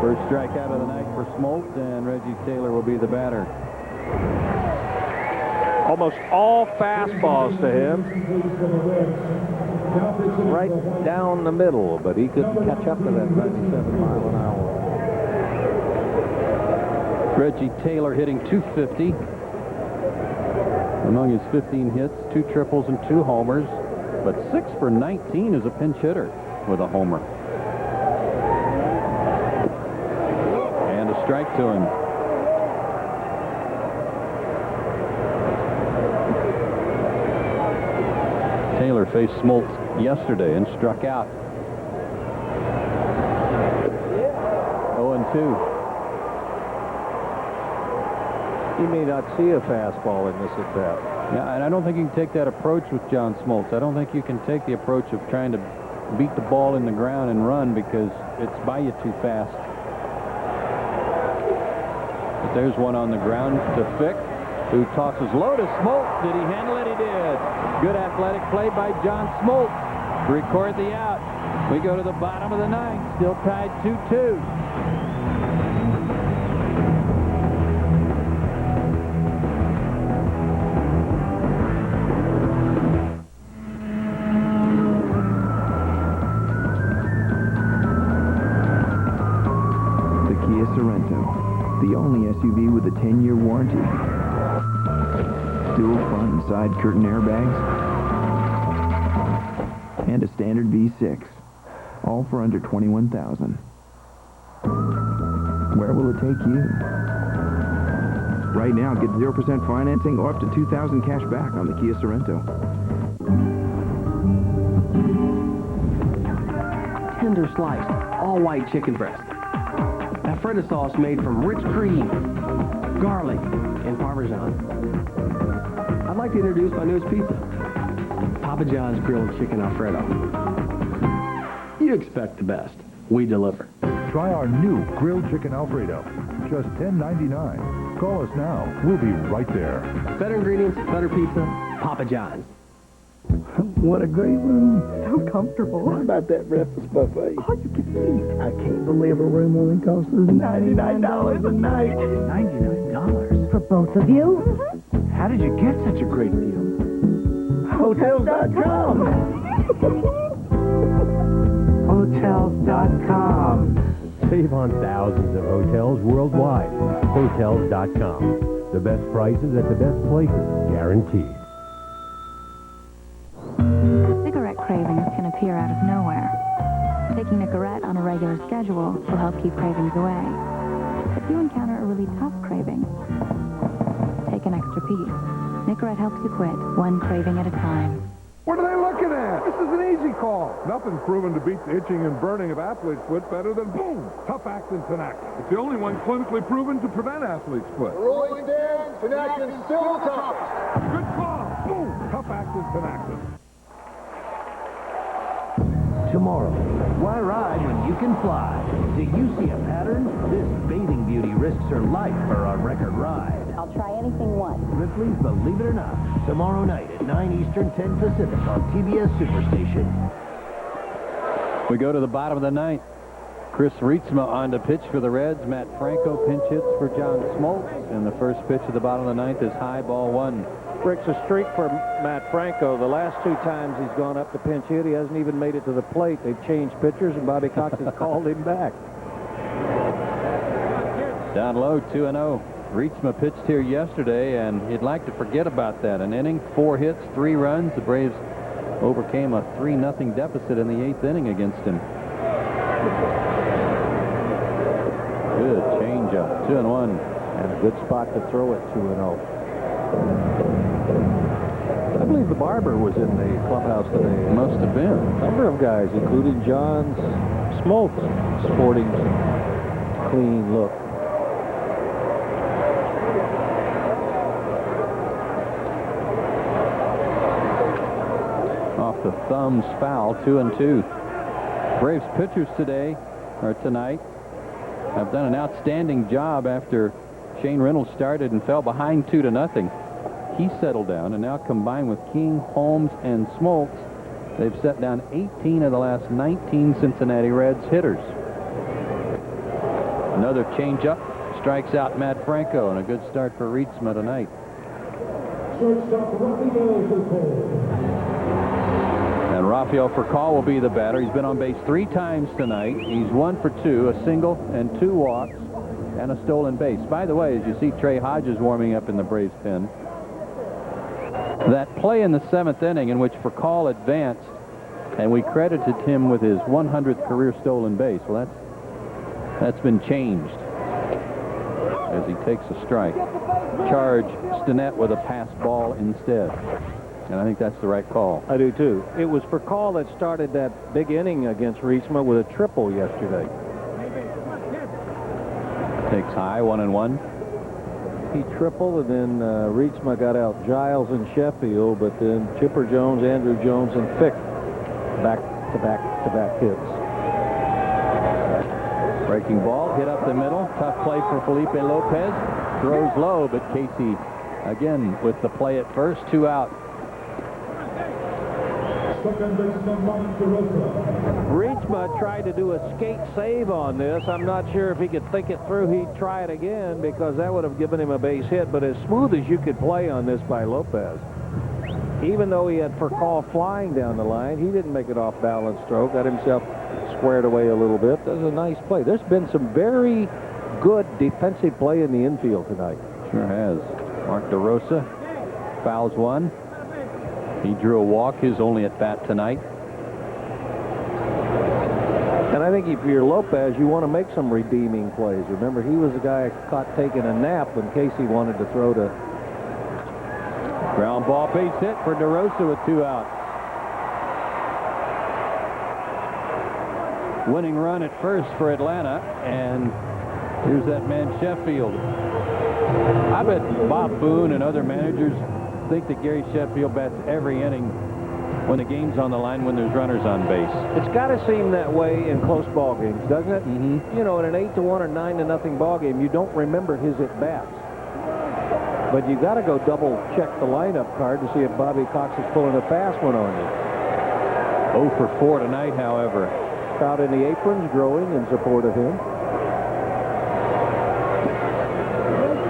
First strikeout of the night for Smoltz, and Reggie Taylor will be the batter. Almost all fastballs to him. Right down the middle, but he couldn't catch up to that 97-mile-an-hour. Reggie Taylor hitting .250. Among his 15 hits, 2 triples and 2 homers, but 6 for 19 as a pinch hitter with a homer. And a strike to him. Taylor faced Smoltz yesterday and struck out. 0-2. He may not see a fastball in this at-bat. Yeah, and I don't think you can take that approach with John Smoltz. I don't think you can take the approach of trying to beat the ball in the ground and run because it's by you too fast. But there's one on the ground to Fick, who tosses low to Smoltz. Did he handle it? He did. Good athletic play by John Smoltz to record the out. We go to the bottom of the ninth, still tied 2-2. The Kia Sorento, the only SUV with a 10-year warranty. dual front and side curtain airbags, and a standard V6, all for under $21,000. Where will it take you? Right now, get 0% financing or up to $2,000 cash back on the Kia Sorento. Tender sliced, all-white chicken breast. Alfredo sauce made from rich cream, garlic, and Parmesan. I'd like to introduce my newest pizza, Papa John's Grilled Chicken Alfredo. You expect the best. We deliver. Try our new grilled chicken Alfredo. Just $10.99. Call us now. We'll be right there. Better ingredients, better pizza, Papa John's. What a great room. So comfortable. How about that breakfast buffet? Oh, you can eat. I can't believe a room only costs us $99 a night. $99? For both of you? How did you get such a great deal? Hotels.com. Hotels.com. Save on thousands of hotels worldwide. Hotels.com. The best prices at the best places, guaranteed. Cigarette cravings can appear out of nowhere. Taking Nicorette on a regular schedule will help keep cravings away. If you encounter a really tough craving, take an extra piece. Nicorette helps you quit one craving at a time. What are they looking at? This is an easy call. Nothing's proven to beat the itching and burning of athlete's foot better than, boom, Tough Actin Tinactin. It's the only one clinically proven to prevent athlete's foot. Rolling down, Tinactin's still the toughest. Good call. Boom, Tough Actin Tinactin. Tomorrow, why ride when you can fly? Do you see a pattern? This bathing beauty risks her life for a record ride. I'll try anything once. Ripley's Believe It or Not, tomorrow night at 9 Eastern, 10 Pacific on TBS Superstation. We go to the bottom of the ninth. Chris Rietzma on to pitch for the Reds. Matt Franco pinch hits for John Smoltz. And the first pitch at the bottom of the ninth is high, ball one. Breaks a streak for Matt Franco. The last two times he's gone up to pinch hit, he hasn't even made it to the plate. They've changed pitchers, and Bobby Cox has called him back. Down low, 2-0. Rietzma pitched here yesterday, and he'd like to forget about that. An inning, 4 hits, 3 runs. The Braves overcame a 3-0 deficit in the 8th inning against him. Good changeup, 2-1. And a good spot to throw it, 2-0. I believe the barber was in the clubhouse today. Must have been. A number of guys, including John Smoltz, sporting clean look. Off the thumbs foul, 2-2. Braves pitchers tonight have done an outstanding job after Shane Reynolds started and fell behind 2-0. He settled down, and now combined with King, Holmes, and Smoltz, they've set down 18 of the last 19 Cincinnati Reds hitters. Another changeup strikes out Matt Franco, and a good start for Rietzma tonight. And Rafael Furcal will be the batter. He's been on base 3 times tonight. He's 1 for 2, a single and 2 walks, and a stolen base. By the way, as you see Trey Hodges warming up in the Braves pen, that play in the 7th inning in which Furcal advanced, and we credited him with his 100th career stolen base. Well, that's been changed as he takes a strike. Charge Stinnett with a pass ball instead. And I think that's the right call. I do, too. It was Furcal that started that big inning against Rietzma with a triple yesterday. Takes high, 1-1. He tripled, and then Rietzma got out Giles and Sheffield, but then Chipper Jones, Andrew Jones, and Fick back-to-back hits. Breaking ball, hit up the middle. Tough play for Felipe Lopez. Throws low, but Casey again with the play at first. 2 out. Rietzma tried to do a skate save on this. I'm not sure if he could think it through. He'd try it again because that would have given him a base hit. But as smooth as you could play on this by Lopez, even though he had Furcal flying down the line, he didn't make it off balance stroke. Got himself squared away a little bit. That was a nice play. There's been some very good defensive play in the infield tonight. Sure has. Mark DeRosa fouls one. He drew a walk, his only at bat tonight. And I think if you're Lopez, you want to make some redeeming plays. Remember, he was the guy caught taking a nap when Casey wanted to throw to. Ground ball, base hit for DeRosa with 2 out. Winning run at first for Atlanta, and here's that man Sheffield. I bet Bob Boone and other managers think that Gary Sheffield bats every inning when the game's on the line, when there's runners on base. It's got to seem that way in close ball games, doesn't it? Mm-hmm. You know, in an 8-1 or 9-0 ball game, you don't remember his at-bats. But you got to go double check the lineup card to see if Bobby Cox is pulling a fast one on you. 0 for 4 tonight, however. Out in the aprons, growing in support of him.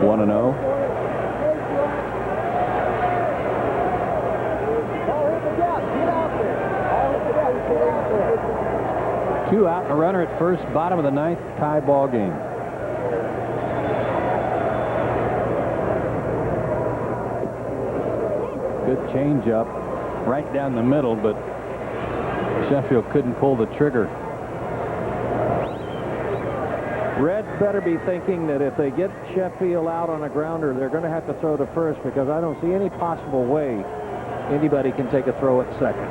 1-0. Two out and a runner at first, bottom of the 9th, tie ball game. Good changeup right down the middle, but Sheffield couldn't pull the trigger. Reds better be thinking that if they get Sheffield out on a grounder, they're going to have to throw to first, because I don't see any possible way anybody can take a throw at second.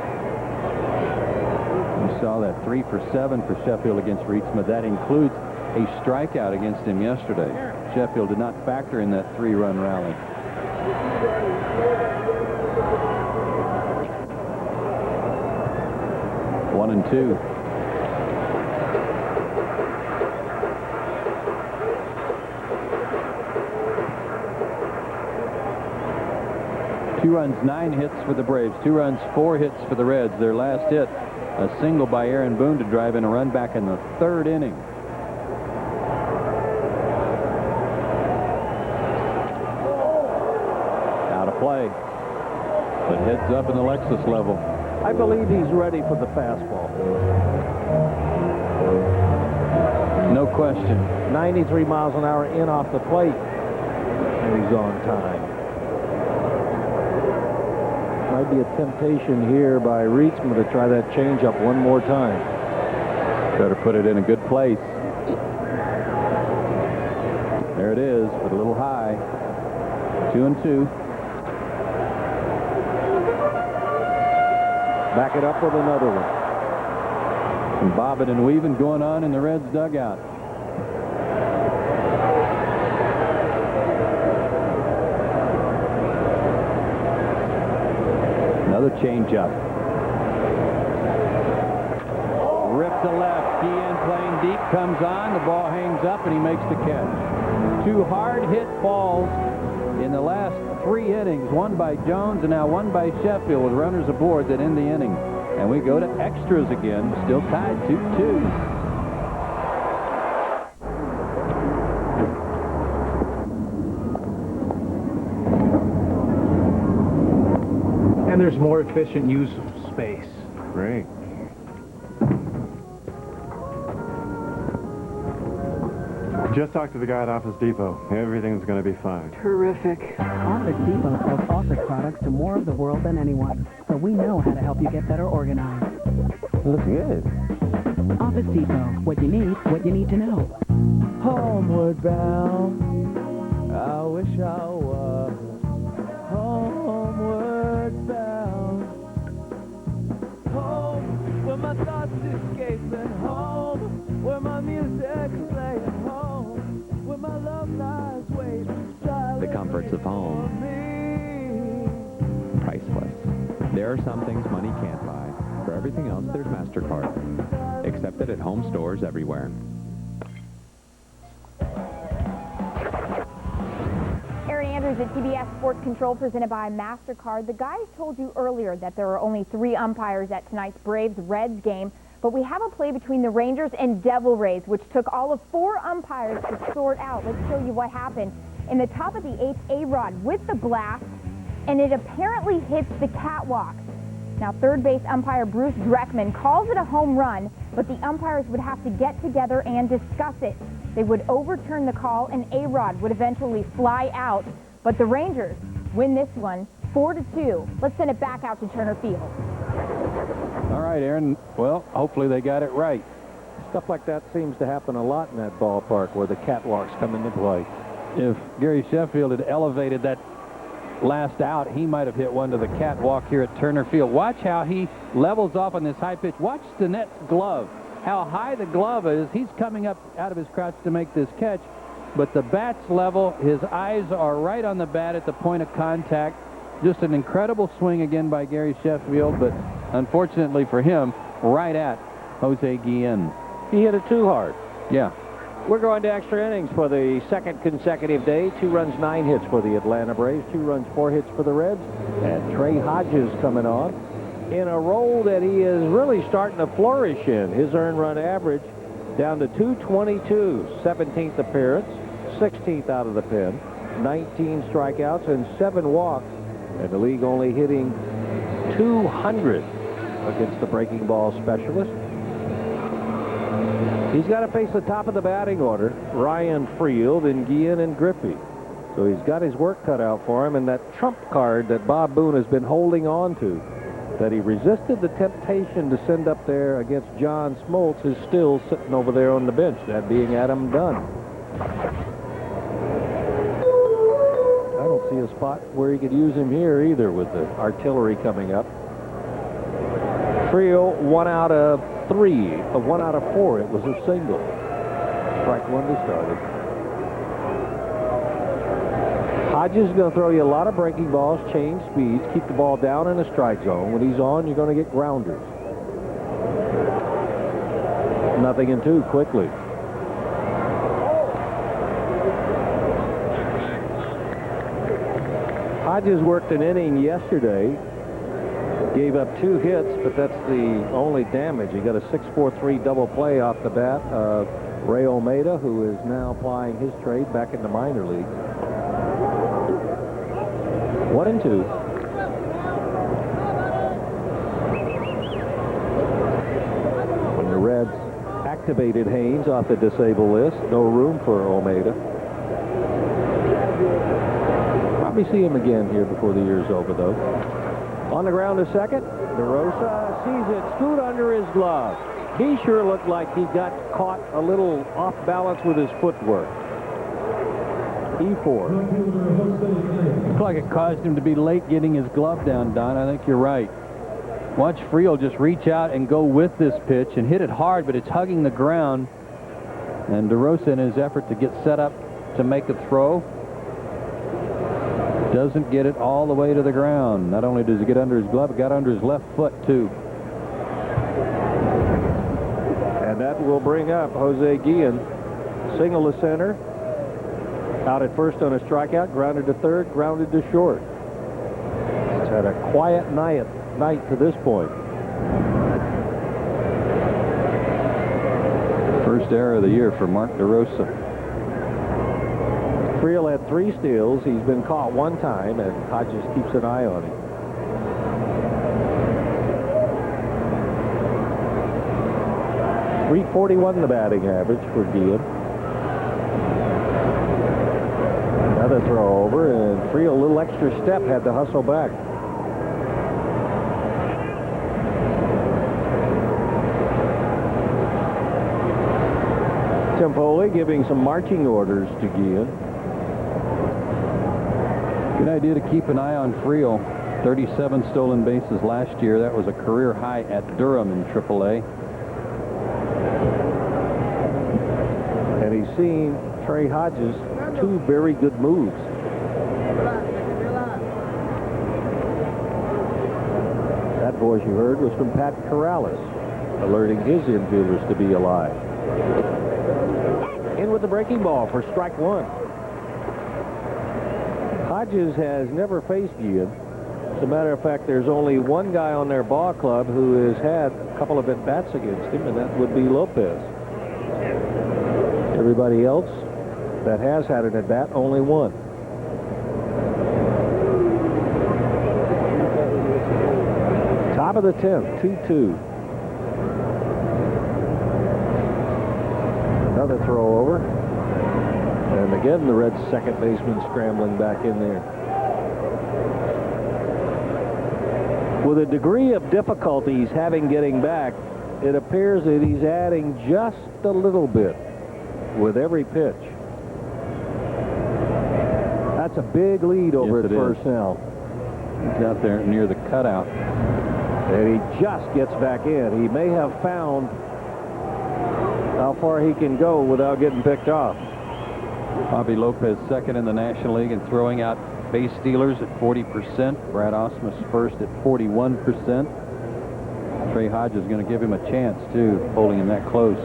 You saw that 3 for 7 for Sheffield against Rietsma. That includes a strikeout against him yesterday. Sheffield did not factor in that 3-run rally. One and 2. Two runs, 9 hits for the Braves. 2 runs, 4 hits for the Reds. Their last hit, a single by Aaron Boone to drive in a run back in the 3rd inning. Out of play, but heads up in the Lexus level. I believe he's ready for the fastball. No question. 93 miles an hour in off the plate, and he's on time. Might be a temptation here by Rietsma to try that changeup one more time. Better put it in a good place. There it is, but a little high. 2 and 2. Back it up with another one. Some bobbing and weaving going on in the Reds dugout. Another changeup. Ripped to left. Guillen playing deep, comes on. The ball hangs up, and he makes the catch. 2 hard hit balls in the last 3 innings. One by Jones, and now one by Sheffield with runners aboard that end the inning. And we go to extras again. Still tied 2-2. And there's more efficient use of space. Great. Just talked to the guy at Office Depot. Everything's going to be fine. Terrific. Office Depot sells office products to more of the world than anyone, so we know how to help you get better organized. Looks good. Office Depot. What you need to know. Homeward bound, I wish I was homeward bound. Home, where my thoughts escaping. Home, where my music's playing. Home, where my love lies waiting. The comforts of home. Priceless. There are some things money can't buy. For everything else, there's MasterCard. Accepted at home stores everywhere. Aaron Andrews at TBS Sports Control, presented by MasterCard. The guys told you earlier that there are only 3 umpires at tonight's Braves-Reds game, but we have a play between the Rangers and Devil Rays, which took all of 4 umpires to sort out. Let's show you what happened. In the top of the 8th, A-Rod with the blast, and it apparently hits the catwalk. Now, third base umpire Bruce Dreckman calls it a home run, but the umpires would have to get together and discuss it. They would overturn the call, and A-Rod would eventually fly out. But the Rangers win this one 4-2. Let's send it back out to Turner Field. All right, Aaron. Well, hopefully they got it right. Stuff like that seems to happen a lot in that ballpark where the catwalks come into play. If Gary Sheffield had elevated that last out, he might have hit one to the catwalk here at Turner Field. Watch how he levels off on this high pitch. Watch Stinnette's glove, how high the glove is. He's coming up out of his crouch to make this catch, but the bat's level. His eyes are right on the bat at the point of contact. Just an incredible swing again by Gary Sheffield, but unfortunately for him, right at Jose Guillen. He hit it too hard. Yeah. We're going to extra innings for the second consecutive day. 2 runs, 9 hits for the Atlanta Braves. 2 runs, 4 hits for the Reds. And Trey Hodges coming on in a role that he is really starting to flourish in. His earned run average down to 222. 17th appearance, 16th out of the pen. 19 strikeouts and 7 walks. And the league only hitting 200 against the breaking ball specialist. He's got to face the top of the batting order, Ryan Friel, and Guillen and Griffey. So he's got his work cut out for him, and that trump card that Bob Boone has been holding on to, that he resisted the temptation to send up there against John Smoltz, is still sitting over there on the bench, that being Adam Dunn. I don't see a spot where he could use him here either with the artillery coming up. Friel, 1 out of 3, 1 out of 4. It was a single. Strike 1 to start it. Hodges is going to throw you a lot of breaking balls, change speeds, keep the ball down in the strike zone. When he's on, you're going to get grounders. 0-2 quickly. Hodges worked an inning yesterday. Gave up 2 hits, but that's the only damage. He got a 6-4-3 double play off the bat of Ray Olmeda, who is now applying his trade back in the minor league. 1-2. When the Reds activated Haynes off the disabled list, no room for Olmeda. Probably see him again here before the year's over, though. On the ground to second, DeRosa sees it scoot under his glove. He sure looked like he got caught a little off balance with his footwork. E4. Looked like it caused him to be late getting his glove down, Don. I think you're right. Watch Friel just reach out and go with this pitch and hit it hard, but it's hugging the ground. And DeRosa, in his effort to get set up to make a throw, doesn't get it all the way to the ground. Not only does it get under his glove, it got under his left foot, too. And that will bring up Jose Guillen. Single to center. Out at first on a strikeout. Grounded to third. Grounded to short. It's had a quiet night to this point. First error of the year for Mark DeRosa. Friel had 3 steals. He's been caught 1 time, and Hodges keeps an eye on him. .341 the batting average for Guillen. Another throw over, and Friel, a little extra step, had to hustle back. Tempoli giving some marching orders to Guillen. Good idea to keep an eye on Friel. 37 stolen bases last year. That was a career high at Durham in AAA. And he's seen Trey Hodges 2 very good moves. That voice you heard was from Pat Corrales, alerting his infielders to be alive. In with the breaking ball for strike 1. Hodges has never faced Guillen. As a matter of fact, there's only one guy on their ball club who has had a couple of at-bats against him, and that would be Lopez. Everybody else that has had an at-bat, only one. Top of the 10th, 2-2. Another throw over. And again, the Reds' second baseman scrambling back in there. With a degree of difficulty he's having getting back, it appears that he's adding just a little bit with every pitch. That's a big lead over at first now. He's out there near the cutout. And he just gets back in. He may have found how far he can go without getting picked off. Bobby Lopez second in the National League in throwing out base stealers at 40%. Brad Osmus first at 41%. Trey Hodges is going to give him a chance, too, holding him that close.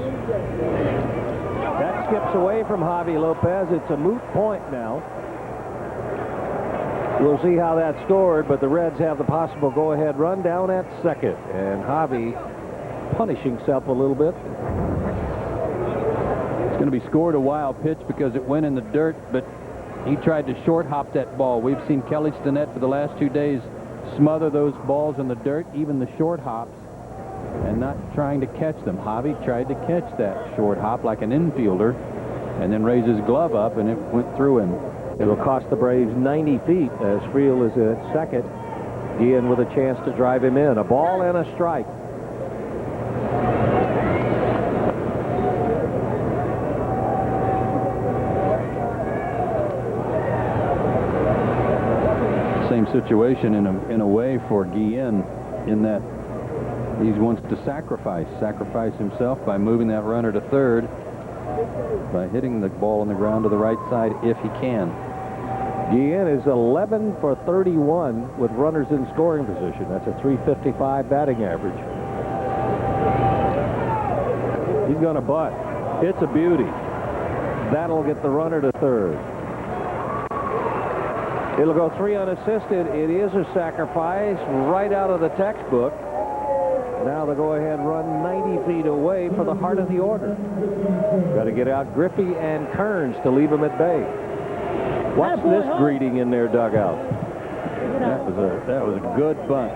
That skips away from Javi Lopez. It's a moot point now. We'll see how that's scored, but the Reds have the possible go-ahead run down at second. And Javi punishing himself a little bit. It's going to be scored a wild pitch because it went in the dirt, but he tried to short hop that ball. We've seen Kelly Stinnett for the last 2 days smother those balls in the dirt, even the short hops, and not trying to catch them. Javi tried to catch that short hop like an infielder and then raise his glove up, and it went through him. It'll cost the Braves 90 feet as Friel is at second. Guillen with a chance to drive him in. A ball and a strike. Same situation in a way for Guillen, in that he wants to sacrifice himself by moving that runner to third, by hitting the ball on the ground to the right side if he can. Guillen is 11 for 31 with runners in scoring position. That's a .355 batting average. He's going to butt. It's a beauty. That'll get the runner to third. It'll go 3 unassisted. It is a sacrifice right out of the textbook. Now the go-ahead run 90 feet away for the heart of the order. Got to get out Griffey and Kearns to leave him at bay. What's this greeting in their dugout? That was a good bunt.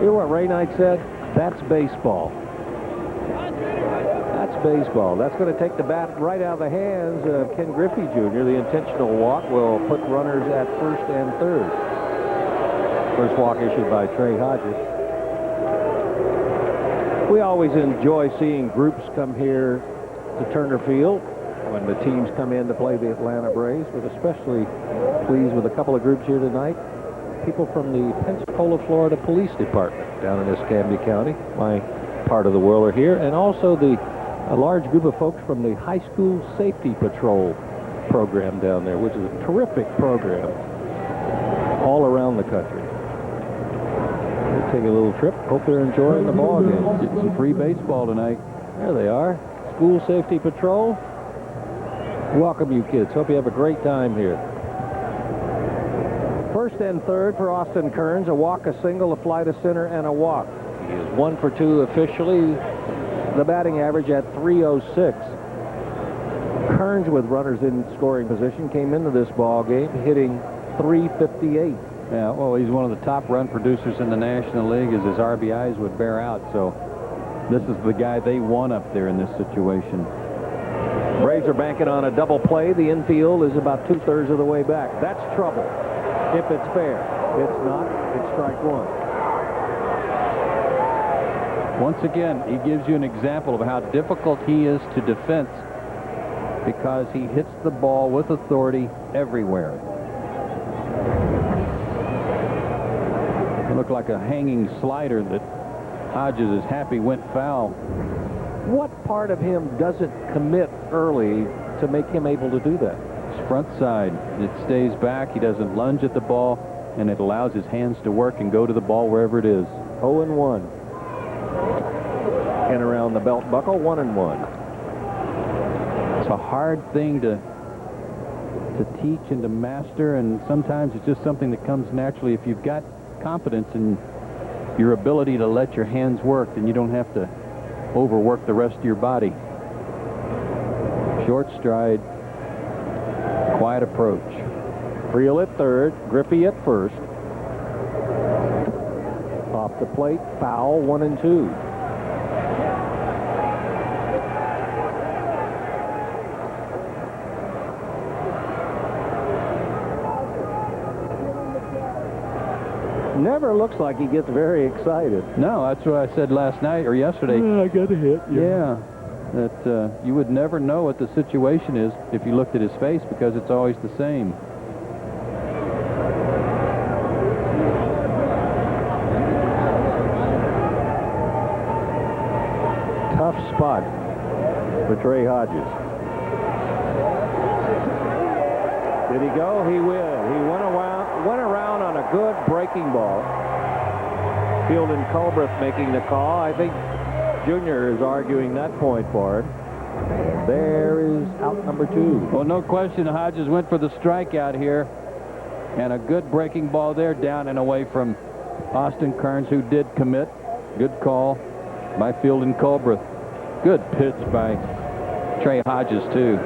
Hear what Ray Knight said? That's baseball. That's baseball. That's going to take the bat right out of the hands of Ken Griffey Jr. The intentional walk will put runners at first and third. First walk issued by Trey Hodges. We always enjoy seeing groups come here to Turner Field when the teams come in to play the Atlanta Braves, but especially pleased with a couple of groups here tonight. People from the Pensacola, Florida Police Department down in Escambia County, my part of the world, are here, and also a large group of folks from the High School Safety Patrol program down there, which is a terrific program all around the country. We'll take a little trip. Hope they're enjoying the ball game. Get some free baseball tonight. There they are. School Safety Patrol. Welcome, you kids. Hope you have a great time here. First and third for Austin Kearns. A walk, a single, a fly to center, and a walk. He is 1 for 2 officially. The batting average at .306. Kearns, with runners in scoring position, came into this ball game hitting .358. Yeah, well, he's one of the top run producers in the National League, as his RBIs would bear out. So this is the guy they want up there in this situation. Braves are banking on a double play. The infield is about 2/3 of the way back. That's trouble if it's fair. It's not. It's strike one. Once again, he gives you an example of how difficult he is to defense because he hits the ball with authority everywhere. It looked like a hanging slider that Hodges is happy went foul. What part of him doesn't commit early to make him able to do that? His front side. It stays back. He doesn't lunge at the ball, and it allows his hands to work and go to the ball wherever it is. 0-1. And around the belt buckle, 1-1. It's a hard thing to teach and to master, and sometimes it's just something that comes naturally. If you've got confidence in your ability to let your hands work, then you don't have to overwork the rest of your body. Short stride, quiet approach. Friel at third, Griffey at first. Off the plate, foul, 1-2. never looks like he gets very excited. No, that's what I said last night or yesterday. I got a hit. Yeah, that you would never know what the situation is if you looked at his face because it's always the same. Tough spot for Trey Hodges. Did he go? He will. He went around on a good breaking ball. Field and Culbreth making the call. I think Jr. is arguing that point for him. And there is out number 2. Well, no question, Hodges went for the strikeout here. And a good breaking ball there, down and away from Austin Kearns, who did commit. Good call by Field and Culbreth. Good pitch by Trey Hodges, too.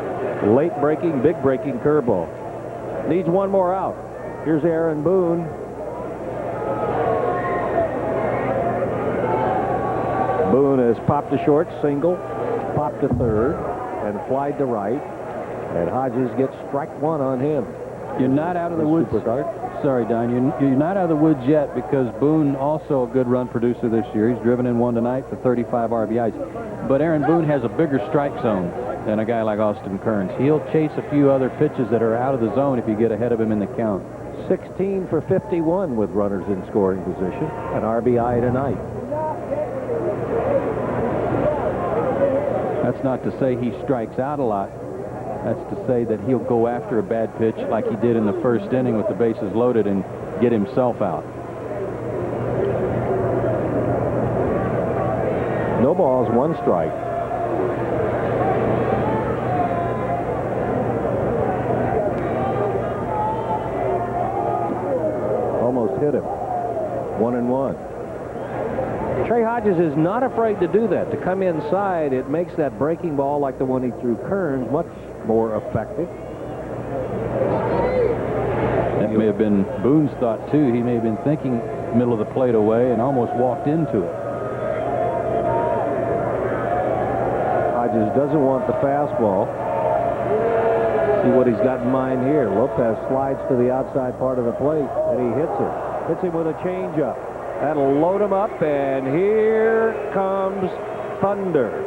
Late breaking, big breaking curveball. Needs one more out. Here's Aaron Boone. Boone has popped to short, single, popped to third, and flied to right. And Hodges gets strike 1 on him. You're not out of the woods. Sorry, Don. You're not out of the woods yet because Boone, also a good run producer this year. He's driven in one tonight for 35 RBIs. But Aaron Boone has a bigger strike zone than a guy like Austin Kearns. He'll chase a few other pitches that are out of the zone if you get ahead of him in the count. 16 for 51 with runners in scoring position. An RBI tonight. That's not to say he strikes out a lot. That's to say that he'll go after a bad pitch like he did in the first inning with the bases loaded and get himself out. No balls, 1 strike. Almost hit him. 1-1. Trey Hodges is not afraid to do that. To come inside, it makes that breaking ball like the one he threw Kearns much more effective. That may have been Boone's thought, too. He may have been thinking middle of the plate away and almost walked into it. Hodges doesn't want the fastball. See what he's got in mind here. Lopez slides to the outside part of the plate, and he hits it. Hits him with a changeup. That'll load him up, and here comes thunder.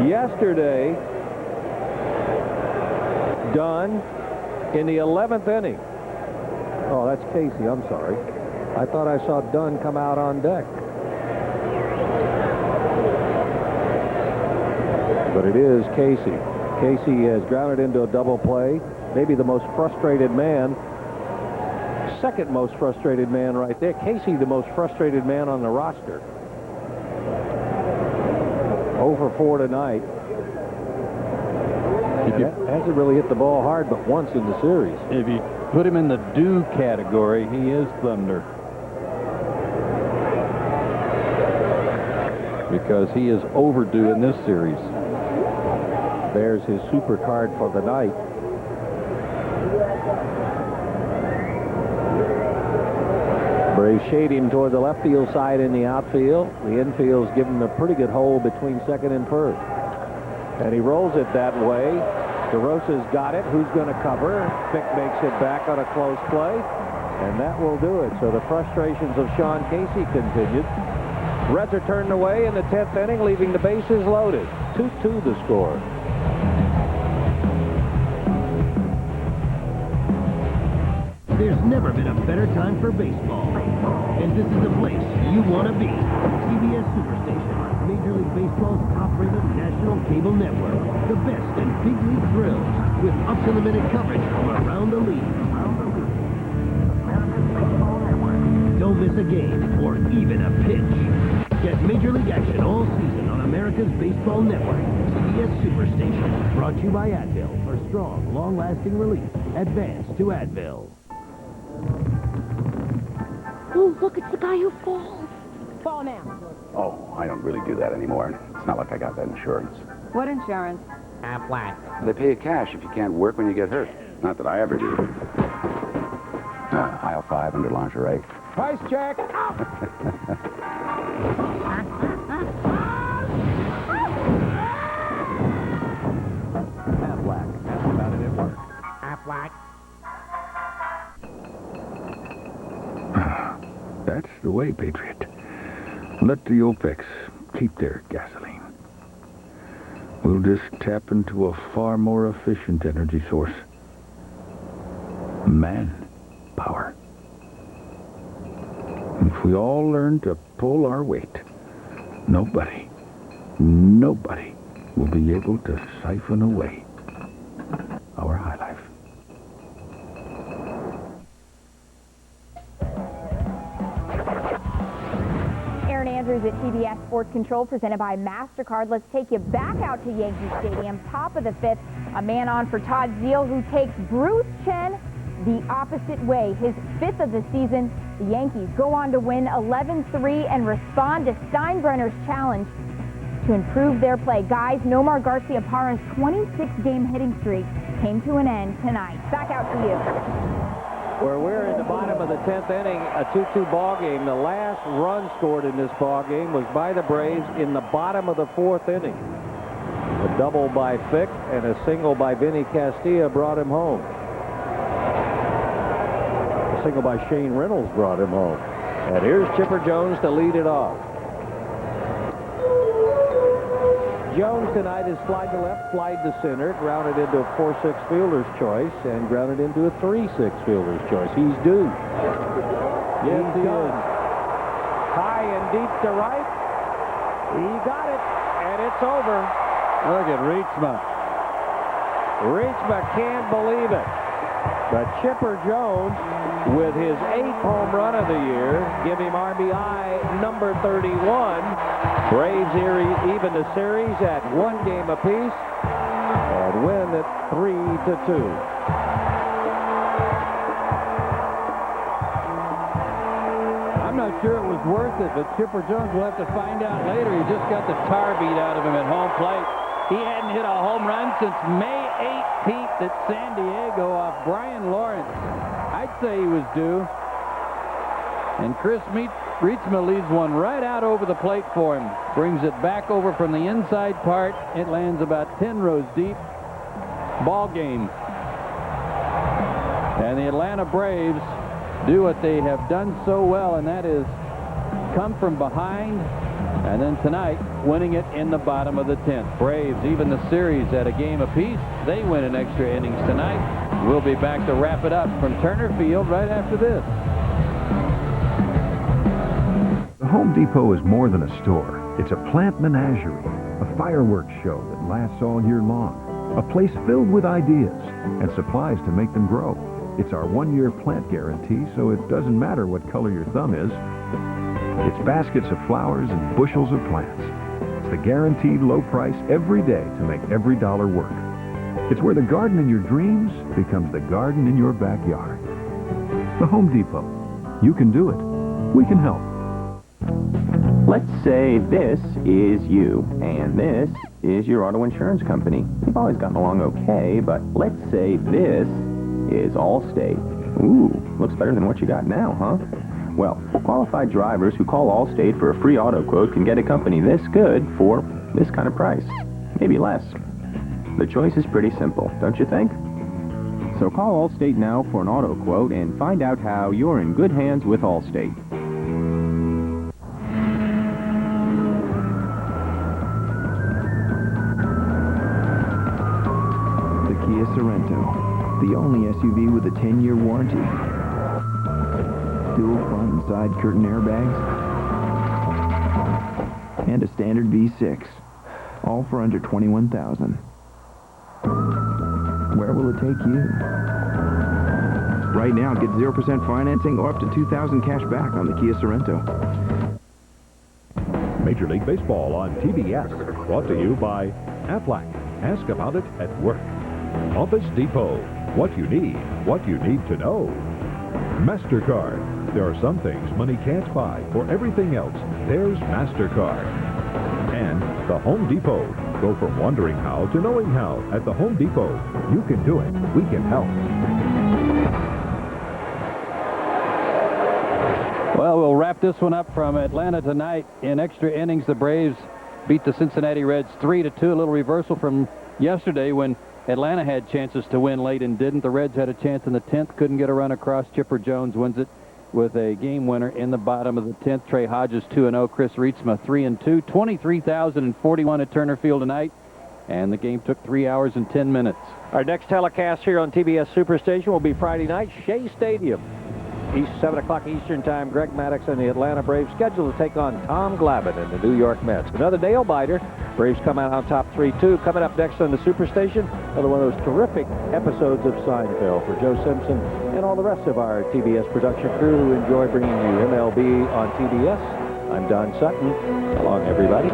Yesterday, Dunn in the 11th inning. Oh, that's Casey. I'm sorry. I thought I saw Dunn come out on deck. But it is Casey. Casey has grounded into a double play. Maybe the most frustrated man. Second most frustrated man right there. Casey, the most frustrated man on the roster. 0 for 4 tonight. Hasn't really hit the ball hard but once in the series. If you put him in the do category, he is thunder. Because he is overdue in this series. There's his super card for the night. Braves shade him toward the left field side in the outfield. The infield's given him a pretty good hole between second and first. And he rolls it that way. DeRosa's got it. Who's going to cover? Fick makes it back on a close play. And that will do it. So the frustrations of Sean Casey continued. Reds are turned away in the 10th inning, leaving the bases loaded. 2-2 the score. There's never been a better time for baseball. And this is the place you want to be. TBS Superstation, Major League Baseball's top-rated national cable network. The best in big league thrills with up-to-the-minute coverage from around the league. Don't miss a game or even a pitch. Get Major League action all season on America's Baseball Network. TBS Superstation, brought to you by Advil for strong, long-lasting relief. Advance to Advil. Oh, look, it's the guy who falls. Fall now. Oh, I don't really do that anymore. It's not like I got that insurance. What insurance? Flat. They pay you cash if you can't work when you get hurt. Not that I ever do. Aisle 5 under lingerie. Price check. Aflac. Ask about it at work. Aflac. the way, Patriot. Let the OPEX keep their gasoline. We'll just tap into a far more efficient energy source. Manpower. If we all learn to pull our weight, nobody will be able to siphon away our high life. Aaron Andrews at TBS Sports Control, presented by MasterCard. Let's take you back out to Yankee Stadium, top of the fifth. A man on for Todd Zeal, who takes Bruce Chen the opposite way. His fifth of the season. The Yankees go on to win 11-3 and respond to Steinbrenner's challenge to improve their play. Guys, Nomar Garciaparra's 26-game hitting streak came to an end tonight. Back out to you. Where we're in the bottom of the 10th inning, a 2-2 ball game. The last run scored in this ball game was by the Braves in the bottom of the 4th inning. A double by Fick and a single by Vinny Castilla brought him home. A single by Shane Reynolds brought him home. And here's Chipper Jones to lead it off. Jones tonight has flied to left, flied to center, grounded into a 4-6 fielder's choice, and grounded into a 3-6 fielder's choice. He's due. Yes, he is. High and deep to right. He got it, and it's over. Look at Reitsma. Reitsma can't believe it. But Chipper Jones, with his 8th home run of the year, give him RBI number 31. Braves here even the series at 1 game apiece and win at 3-2. I'm not sure it was worth it, but Chipper Jones will have to find out later. He just got the tar beat out of him at home plate. He hadn't hit a home run since May 18th at San Diego off Brian Lawrence. I'd say he was due. And Chris Reitsma leads one right out over the plate for him. Brings it back over from the inside part. It lands about 10 rows deep. Ball game. And the Atlanta Braves do what they have done so well, and that is come from behind, and then tonight winning it in the bottom of the 10th. Braves even the series at a game apiece. They win in extra innings tonight. We'll be back to wrap it up from Turner Field right after this. The Home Depot is more than a store. It's a plant menagerie, a fireworks show that lasts all year long, a place filled with ideas and supplies to make them grow. It's our 1-year plant guarantee, so it doesn't matter what color your thumb is. It's baskets of flowers and bushels of plants. It's the guaranteed low price every day to make every dollar work. It's where the garden in your dreams becomes the garden in your backyard. The Home Depot. You can do it. We can help. Let's say this is you, and this is your auto insurance company. You've always gotten along okay, but let's say this is Allstate. Ooh, looks better than what you got now, huh? Well, qualified drivers who call Allstate for a free auto quote can get a company this good for this kind of price. Maybe less. The choice is pretty simple, don't you think? So call Allstate now for an auto quote and find out how you're in good hands with Allstate. The Kia Sorento, the only SUV with a 10-year warranty. Dual front and side curtain airbags, and a standard V6, all for under $21,000. Where will it take you? Right now, get 0% financing or up to $2,000 cash back on the Kia Sorento. Major League Baseball on TBS, brought to you by Aflac. Ask about it at work. Office Depot. What you need to know. MasterCard. There are some things money can't buy. For everything else, there's MasterCard. And the Home Depot. Go from wondering how to knowing how. At the Home Depot, you can do it. We can help. Well, we'll wrap this one up from Atlanta tonight. In extra innings, the Braves beat the Cincinnati Reds 3-2. A little reversal from yesterday when Atlanta had chances to win late and didn't. The Reds had a chance in the 10th, couldn't get a run across. Chipper Jones wins it with a game winner in the bottom of the 10th. Trey Hodges 2-0. Chris Reitsma 3-2. 23,041 at Turner Field tonight, and the game took 3 hours and 10 minutes. Our next telecast here on TBS Superstation will be Friday night, Shea Stadium. 7 o'clock Eastern Time. Greg Maddux and the Atlanta Braves scheduled to take on Tom Glavine and the New York Mets. Another nail-biter. Braves come out on top 3-2. Coming up next on the Superstation, another one of those terrific episodes of Seinfeld for Joe Simpson and all the rest of our TBS production crew who enjoy bringing you MLB on TBS. I'm Don Sutton. So long, everybody.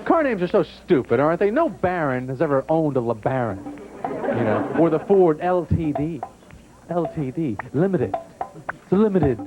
Car names are so stupid, aren't they? No Baron has ever owned a LeBaron, you know, or the Ford LTD. LTD, limited. It's limited.